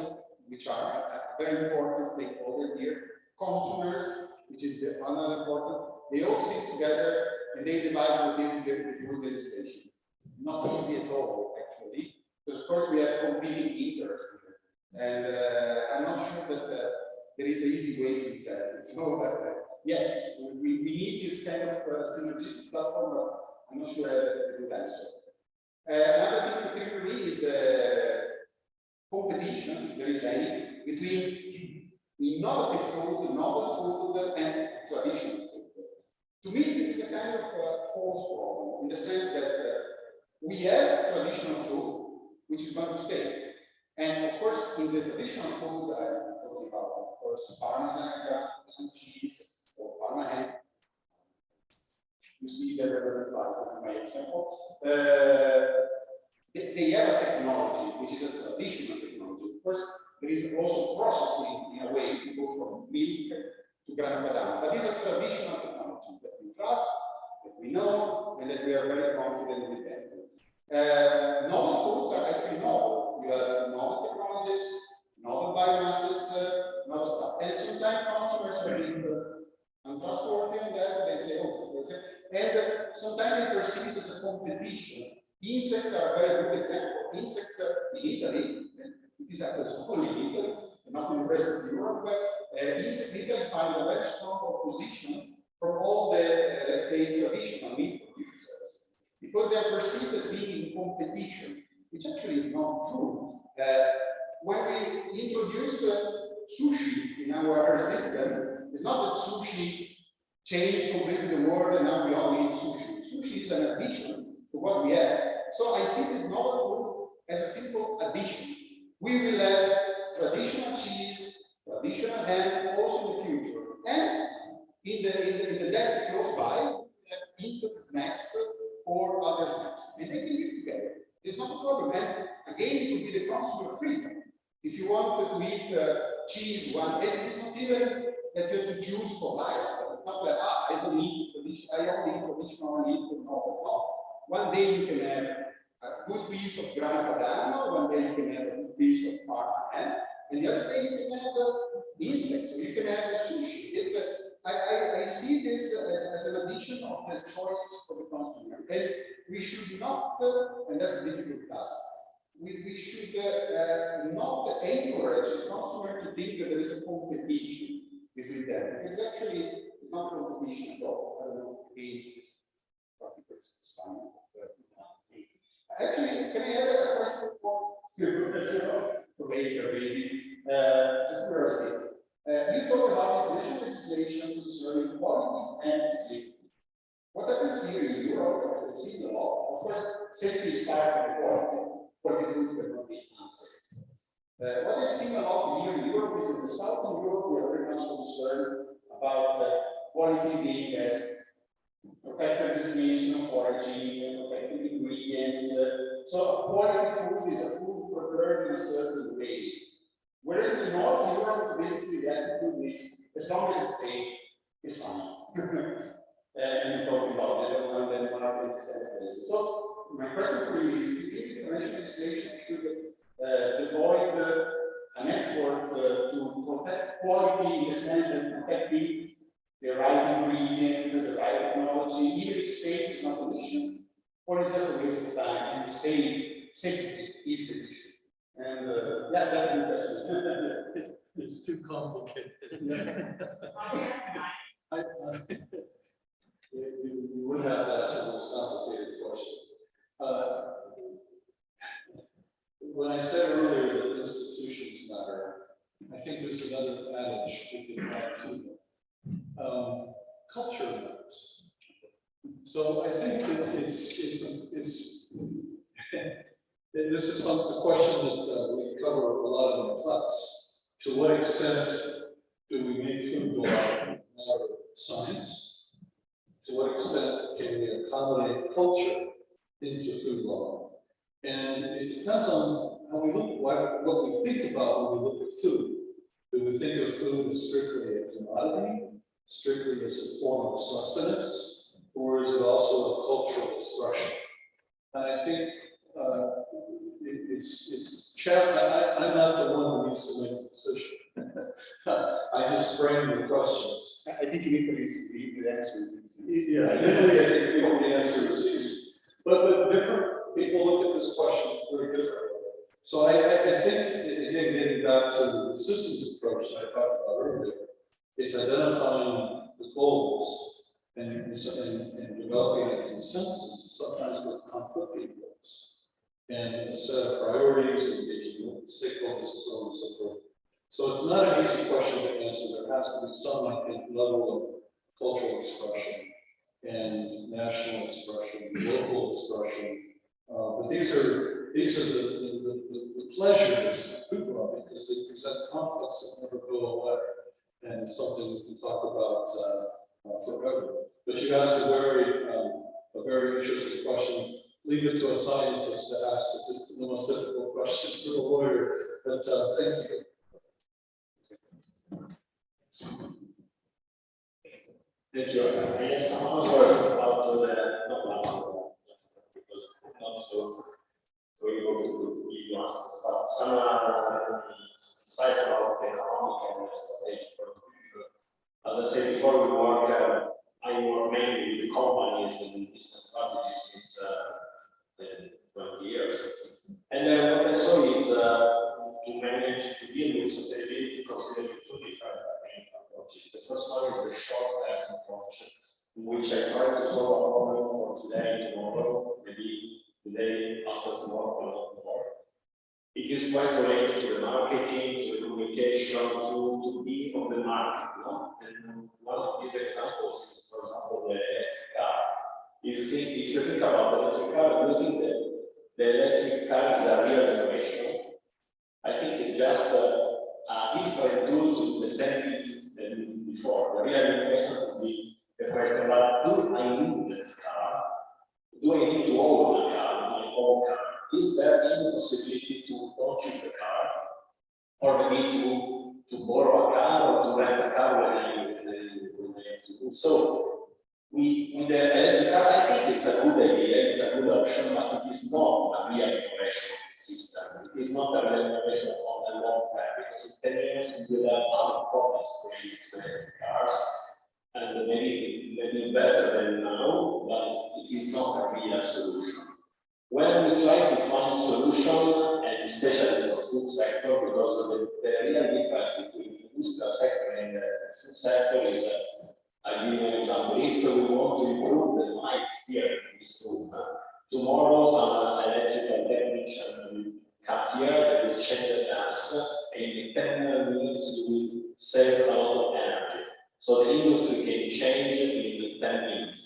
which are a very important stakeholder here, consumers, which is another important. They all sit together and they devise what is the good legislation. Not easy at all, actually, because of course we have competing interests here. And I'm not sure that there is an easy way to do that. So yes, we need this kind of synergistic platform, but I'm not sure I have a good answer. Another thing to think really is the competition, if there is any, between innovative food, novel food, and traditional food. To me, this is a kind of false problem in the sense that we have traditional food, which is going to stay. And of course, in the traditional food, I'm talking about, of course, Parmesan and cheese, or Parma ham. You see that there are my example. They have a technology, which is a traditional technology. Of course, there is also processing in a way to go from milk to grana padano. But this is a traditional technology that we trust, that we know, and that we are very confident with them. Novel foods are actually novel. You have novel technologies, novel biomasses, novel stuff. And sometimes consumers are being untrustworthy on that. They say, oh, that's it. And sometimes they perceive it as a competition. Insects are a very good example. Insects in Italy, it is happens only in Italy, not in the rest of Europe, insects in Italy find a very strong opposition from all the, let's say, traditional meat producers, because they are perceived as being in competition, which actually is not true. When we introduce sushi in our system, it's not that sushi changed completely the world and now we all eat sushi. Sushi is an addition to what we have. So I see this novel food as a simple addition. We will have traditional cheese, traditional ham also in the future. And in the decade close by, we have instant snacks or other snacks. And they can live together. It's not a problem. And again, it will be the consumer freedom. If you want to eat cheese one day, it's not even that you have to choose for life. It's not like, I don't eat traditional, I only eat traditional, I eat no. One day you can have a good piece of grana padano, one day you can have a good piece of Parma ham, and the other day you can have insects, or you can have sushi. It's I see this as an addition of the choices for the consumer. And we should not, and that's a difficult task, we should not encourage the consumer to think that there is a competition between them. Because actually, it's not a competition at all. I don't know, again, it's fine. Actually, can I have a question for later, maybe? Just curiosity. You talk about international legislation concerning quality and safety. What happens here in Europe, as I see the law, of course, safety is part of the quality. Quality food cannot be unsafe. What I see a lot here in Europe is in the southern Europe, we are very much concerned about quality being as protected destination of origin, protected ingredients. So quality food is a food prepared in a certain way. Whereas in Europe, basically the attitude is, as long as it's safe, it's fine. And we're talking about that, and then one of the places. So my question for you is, do you think international legislation should avoid an effort to protect quality in the sense that protecting the right ingredient, the right technology, even if safe is not an issue, or it's just a waste of time, and safety is the issue. And yeah, that's the question. It's too complicated. You would have to ask a most complicated question. When I said earlier that institutions matter, I think there's another adage we can add to them. Culture matters. So I think that this is a question that we cover a lot in the class. To what extent do we make food go out of science? To what extent can we accommodate culture into food law? And it depends on how we look, what we think about when we look at food. Do we think of food as strictly a commodity, strictly as a form of sustenance, or is it also a cultural expression? And I think it's challenging. I'm not the one who needs to make the decision. I just frame the questions. I think in Italy, the answer is easy. Yeah, in Italy, I think the answer is easy. But different people look at this question very differently. So I think, again, getting back to the systems approach that I talked about earlier, is identifying the goals and developing a consensus, sometimes with conflicting goals, and a set of priorities, engaging with stakeholders, and so on and so forth. So it's not an easy question to answer. There has to be some, I think, level of cultural expression and national expression, local expression. But these are the pleasures of food law, because they present conflicts that never go away, and something we can talk about forever. But you asked a very interesting question. Leave it to a scientist to ask the most difficult question to a lawyer. But thank you. Thank you. I have some answers about just because I'm not so able to give you answers, but some sites about the economic and strategic point of view. As I said before, I work mainly with companies and business strategies since 20 years. And what I saw is to manage to deal with sustainability considering two different approaches. The first one is the short-term approach, in which I try to solve a problem for today, tomorrow, maybe the day after tomorrow, a lot more. It is quite related to the marketing, to the communication, to be on the market. No? And one of these examples is, for example, the electric car. If you think about the electric car, do you think that the electric car is a real innovation? I think it's just a different tool to present it than before. The real innovation would be the question, but do I need that car? Do I need to own a car, my own car? Is there any possibility to not use a car? Or maybe to borrow a car or to rent a car when I have to do so? With the electric car, I think it's a good idea, it's a good option, but it is not a real innovation system. It is not a real innovation on the long term, because in 10 years we will have other products related to electric cars, and maybe better than now, but it is not a real solution. When we try to find solution, and especially in the food sector, because the real difference between the industrial sector and the food sector is I give you an example. If we want to improve the lights here in this room, tomorrow some electrical technician will come here, they will change the lamps, and in 10 minutes we will save a lot of energy. So the industry can change in 10 minutes.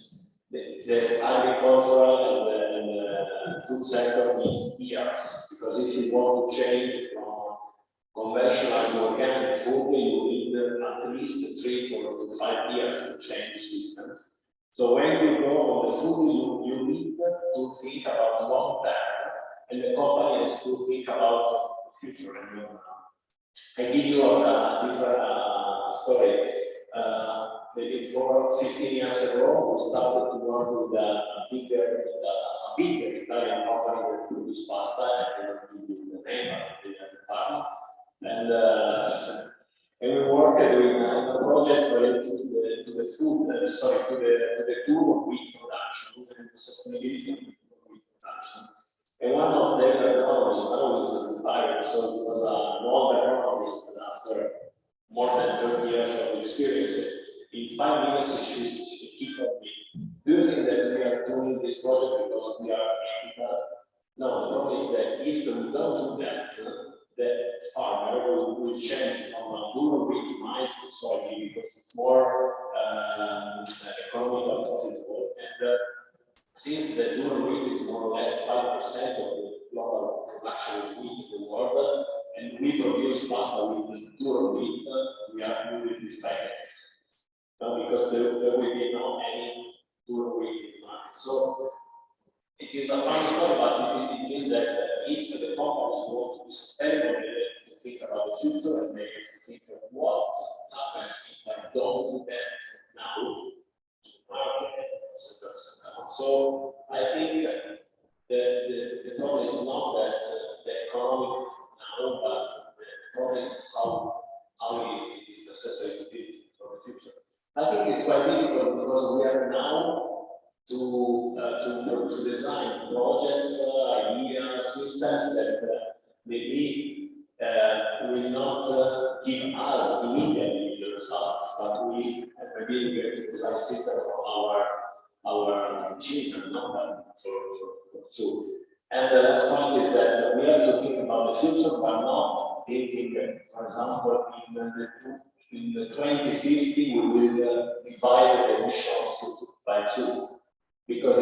The agricultural and the food sector needs years, because if you want to change from conventional to organic food, you need at least 3 to 5 years to change the systems. So when you go on the food, you need to think about long term, and the company has to think about the future and I give you a different story. Maybe 15 years ago, we started to work with a bigger Italian company that produces pasta, and I don't give you the name, but they have the farm. And we worked in a project related to the food, to the durum wheat production and sustainability of wheat production. And one of the agronomists now is retired, so it was an old agronomist, and after more than 30 years of experience, in 5 minutes she kicked on me. Do you think that we are doing this project because we are ethical? No, the problem is that if we don't do that, the farmer will change from a durum wheat to maize to soybean because it's more economical profitable. And since the durum wheat is more or less 5% of the global production of wheat in the world, and we produce pasta with durum wheat, we will be fed. Because there will be no any durum wheat in the market. So it is a funny story, but it means that if the companies want to be sustainable, they have to think about the future, and they have to think of what happens if I don't do that now. So I think the problem is not that the economic now, but the problem is how it is necessary to do it for the future. I think it's quite difficult because we are now to design projects, ideas, systems that maybe will not give us immediately the results, but we maybe we have to design systems for our children, not for two. And the last point is that we have to think about the future, but not thinking, for example, in the 2050 we will divide the emissions by 2. Because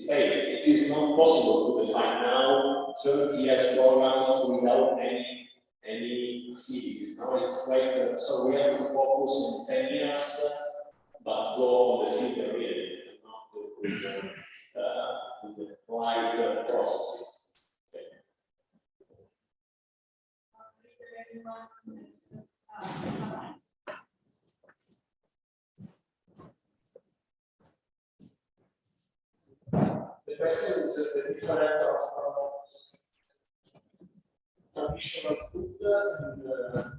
it is not possible to define now 30 years programs without any activities. Now it's quite, so we have to focus in 10 years, but go on the future really, not with the applied processes. Okay. The question is the difference of traditional food and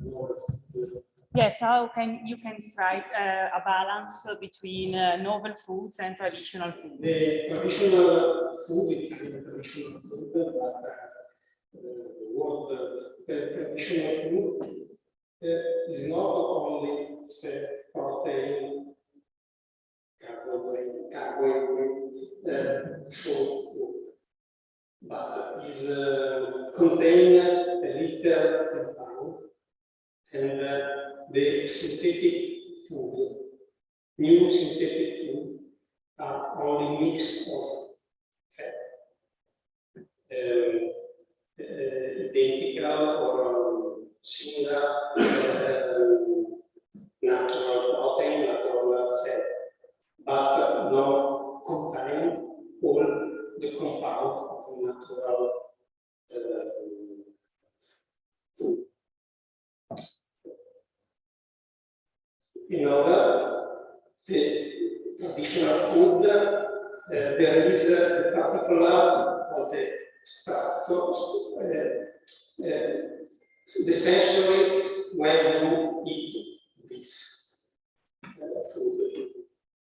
novel food. Yes, how can you strike a balance between novel foods and traditional food? The traditional food is the traditional food, but the word traditional food is not only protein, carbohydrate, short food, but is contain a little compound, and the synthetic food, new synthetic food, are only mix of fat, identical or similar natural protein, natural fat, but not contain all the compound of natural food. In other, the traditional food, there is a particular of the structure, the sensory when you eat this food.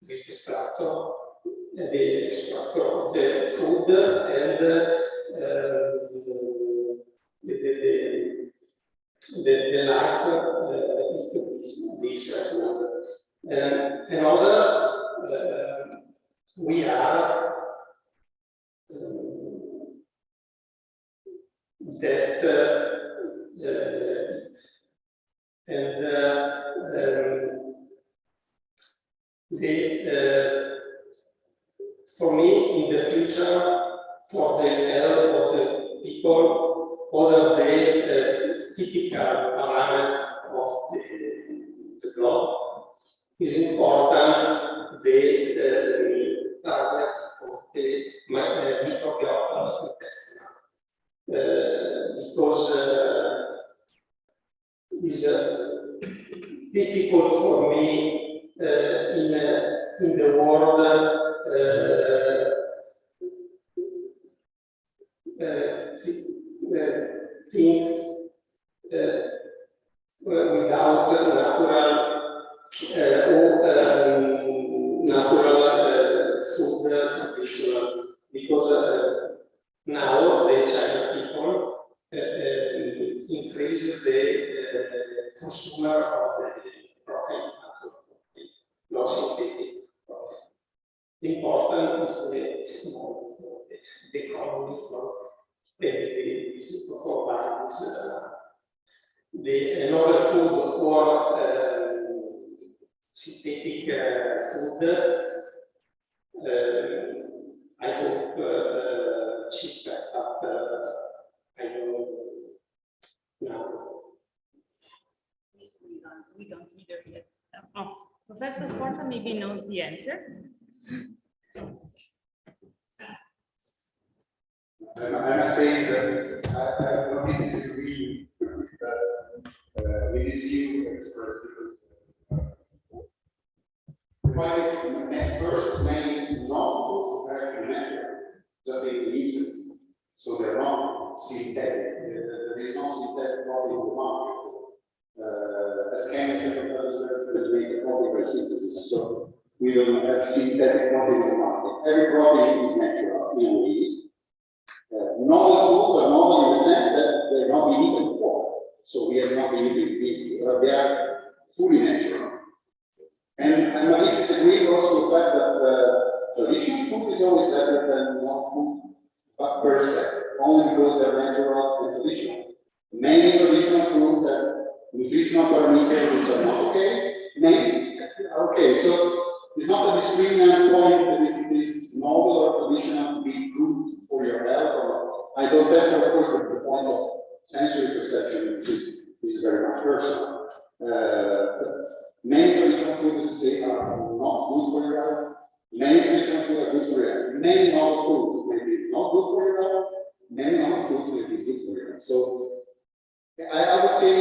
This is the structure of the food and the light this food. Another, we are that for me, in the future, for the health of the people, other the typical parameter of the globe is important. The target of the microbiota intestinal, because is difficult for me in the world things without natural food traditional, because now the China people increase the consumer of the protein, not synthetic protein. The important is the economy for the another food or synthetic food. I hope cheap, but I don't know. We don't either yet. Oh, Professor Sforza maybe knows the answer. I must say that I don't disagree with this view expressed. First, many non-foods are actually natural, just in the reason. So they're not synthetic. There is no synthetic protein in the market. As chemists have make a protein by synthesis. So we don't have synthetic protein in the market. Every protein is natural in a way. Novel foods are novel in the sense that they're not been eaten before. So we have not been eating this, they are fully natural. And I might disagree also with the fact that traditional food is always better than non-food, but per se, only because they're natural and traditional. Many traditional foods have nutritional parameters which are not okay. Many are okay. So it's not a discriminant point that if it is novel or traditional to be good for your health or not. I don't have, of course, the point of sensory perception, which is very much personal. Many traditional foods say are not good for your health. Many traditional foods are good for your health. Many novel foods may be not good for your health. Many novel foods may be good for your health. So I would say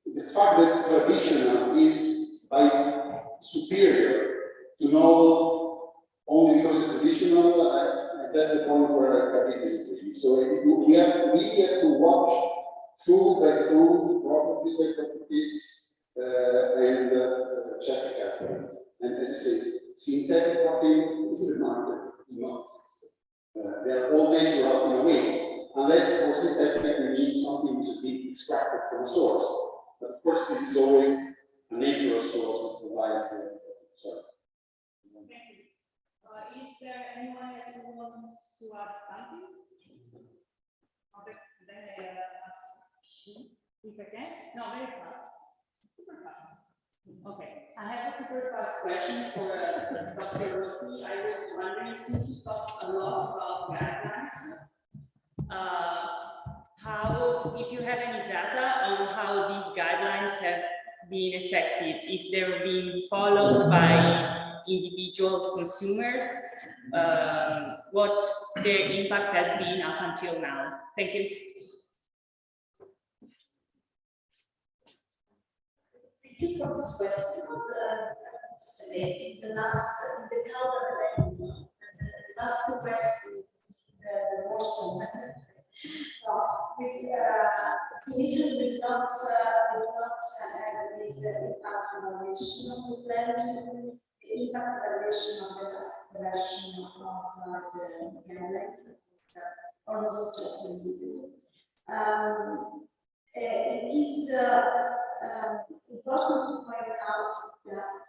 the fact that traditional is by superior to novel only because it's traditional, that's the point where I disagree. So we have to watch food by food, properties by properties, and check it carefully. And as I say, synthetic protein in the market do not exist. They are all natural in a way, unless for synthetic we need something which is being extracted from a source. But of course, this is always a natural source that provides the sorry. Is there anyone else who wants to add something? Okay, then I ask if I can. No, very fast. Super fast. Okay, I have a super fast question for Dr. Rossi. I was wondering, since you talked a lot about guidelines, how, if you have any data on how these guidelines have been effective, if they're being followed by individuals, consumers, what their impact has been up until now. Thank you. Thank you for this question. The last two questions, the motion. We do not have this impact evaluation. We plan the impact evaluation of the last version of the guidelines, almost just invisible. It is important to point out that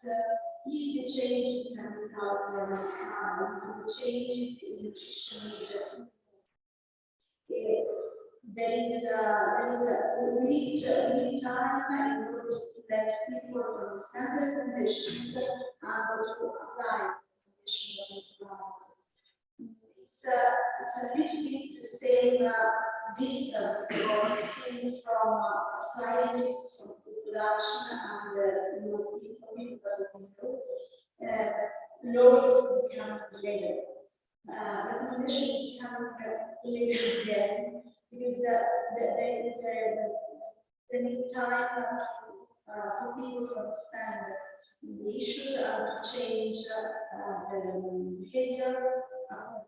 if the changes coming out over time, the changes in nutrition, we need time in order to let people understand the conditions and to apply the conditions. It's a little bit the same distance or seen from scientists, from production and people, laws become later. Recommendations come later again, because they need time for people to understand the issues and to change the behavior of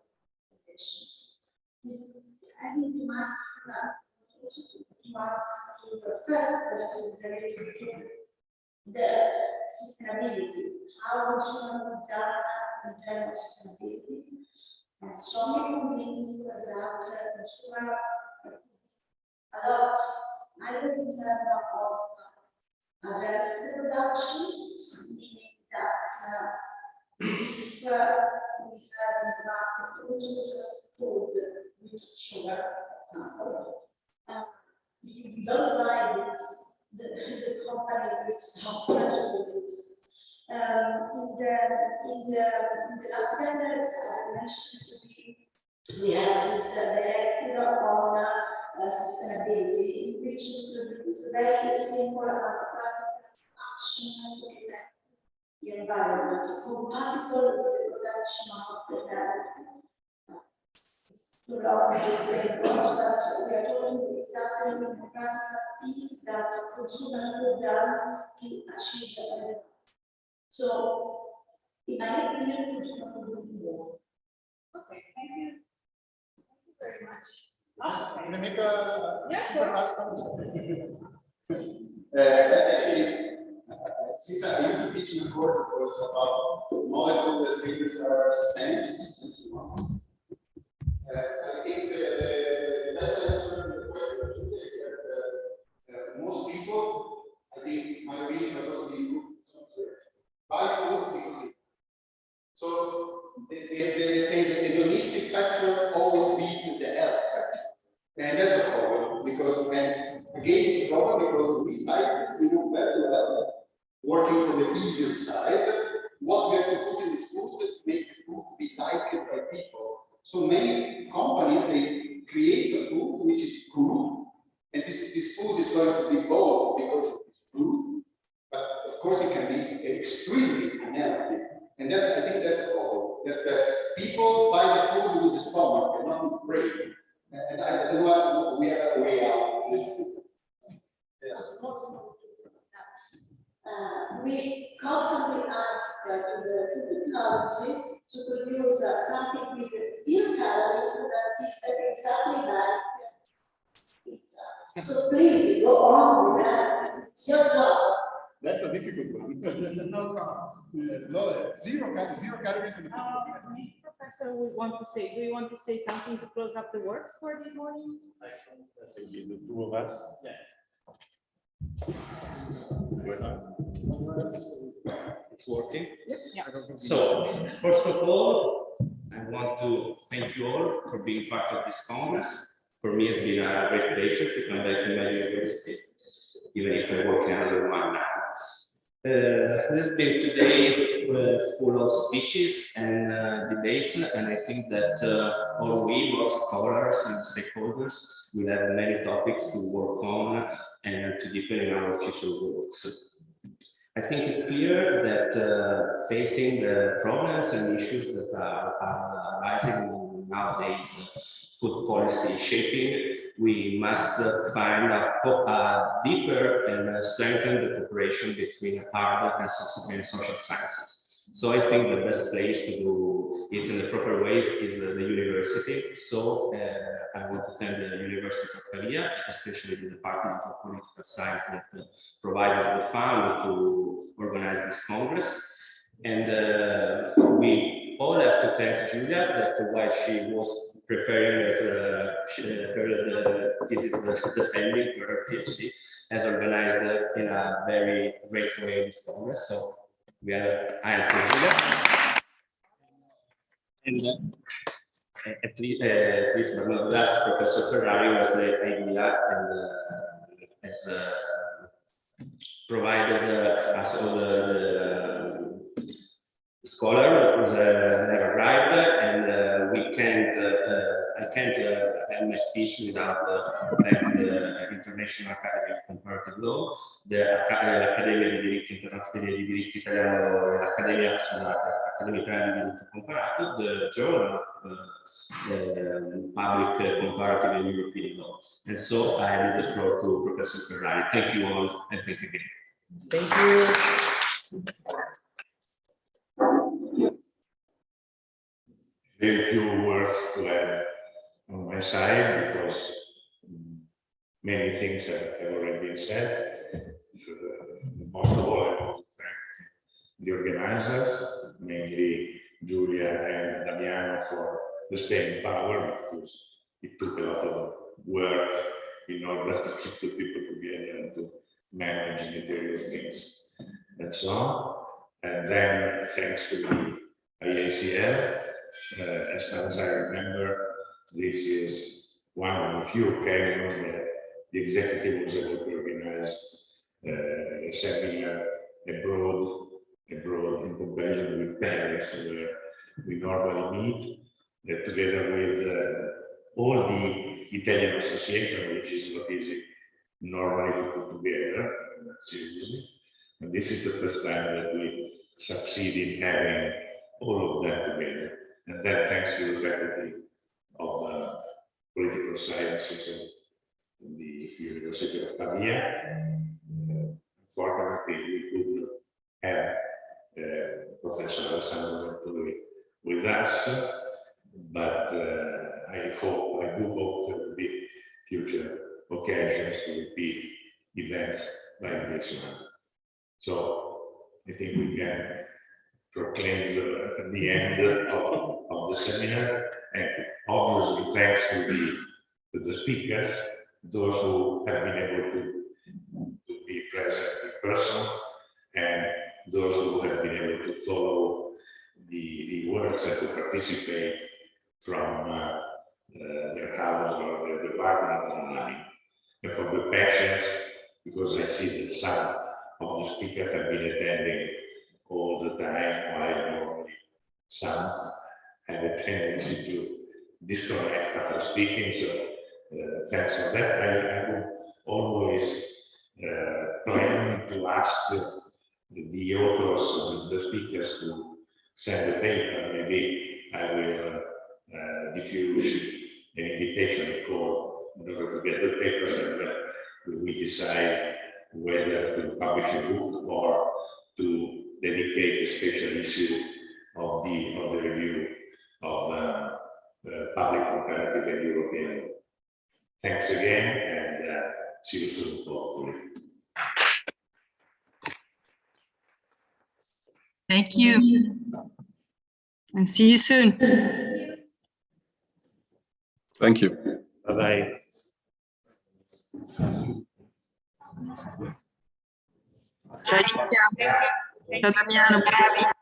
patients. I think you might to the first question related to the sustainability, how consumer will done in terms of sustainability. And strongly convinced that consumer adopt either in terms of address the production, meaning that if we have in the market processed food with sugar, for example, if you don't buy this, the company will stop to produce. In the last standards, as I mentioned, we have this directive on sustainability, in which introduce very simple and practical action to protect the environment, compatible with the production of the health. To explain what we are talking exactly in the practical things that consumers have done to achieve the result. So, in my opinion, consumers will do more. Okay, thank you. Thank you very much. I'm gonna make a super last comment. Actually, since I used to teach in the course, it was about molecular figures are senses. I think the best answer to the question is that most people, I think, my opinion, but also the improved research, buy food because so they say that the hedonistic factor always beats the health factor. And that's a problem because, and again, it's a problem because we scientists, we know very well, working from the evil side, what we have to put in the food to make the food be liked by people. So many companies, they create a food which is good, and this food is going to be bold because it's good, but of course it can be extremely unhealthy. And that's, I think that's the problem, that people buy the food with the stomach and not with the brain. And I don't know, we have a way out of this. Yeah. We constantly ask the technology to produce something with 0 calories that is exactly like pizza. So please go on with that. It's your job. That's a difficult one. No carbs. No, zero calories in the pizza. Professor, we want to say, do you want to say something to close up the works for this morning? Maybe the two of us. It's working. Yeah. So, first of all, I want to thank you all for being part of this congress. For me, it's been a great pleasure to come back to my university, even if I work in another one now. This has been 2 days full of speeches and debates, and I think that all we, both scholars and stakeholders, will have many topics to work on and to deepen in our future works. I think it's clear that facing the problems and issues that are arising nowadays, food policy shaping, we must find a deeper and strengthen the cooperation between art and social sciences. So I think the best place to do it in the proper ways is the university. So I want to thank the University of Pavia, especially the Department of Political Science that provided the fund to organize this Congress. And we all have to thank Julia that while she was preparing as her thesis defending for her PhD, has organized in a very great way this Congress. So we are, I am for Julia. And at least but not last, Professor Ferrari was the idea and has provided us all the scholar have arrived, and we can't. I can't end my speech without thanking the International Academy of Comparative Law, l'Accademia di Diritto Internazionale di Diritto Italiano, l'Accademia Italiana di Diritto Comparato, the Journal of Public Comparative and European Law. And so I leave the floor to Professor Ferrari. Thank you all, and thank you again. Thank you. Very few words to add on my side because many things have already been said. Most of all, I want to thank the organizers, mainly Giulia and Damiano, for the staying power, because it took a lot of work in order to keep the people together and to manage material things and so on. And then thanks to the IACL, as far as I remember, this is one of the few occasions that the executive was able to organize a seminar abroad in comparison with Paris, where we normally meet together with all the Italian association, which is not easy normally to put together, seriously. And this is the first time that we succeed in having all of them together. And then thanks to the faculty of political sciences in the University of Pavia. Unfortunately, we couldn't have Professor Alessandro Venturi with us, but I do hope there will be future occasions to repeat events like this one. So I think we can proclaim the end of the seminar, and obviously thanks to the speakers, those who have been able to be present in person, and those who have been able to follow the works and to participate from their house or their department online. And for the patients, because I see that some of the speakers have been attending all the time, while normally some have a tendency to disconnect after speaking. So thanks for that. I would always plan to ask the authors, the speakers, to send a paper. Maybe I will diffuse an invitation call in order to get the papers, and we decide whether to publish a book or to dedicate a special issue of the review of public, comparative, and European. Thanks again, and see you soon, hopefully. Thank you. And see you soon. Thank you. Bye-bye. Ciao Giulia. Ciao Damiano.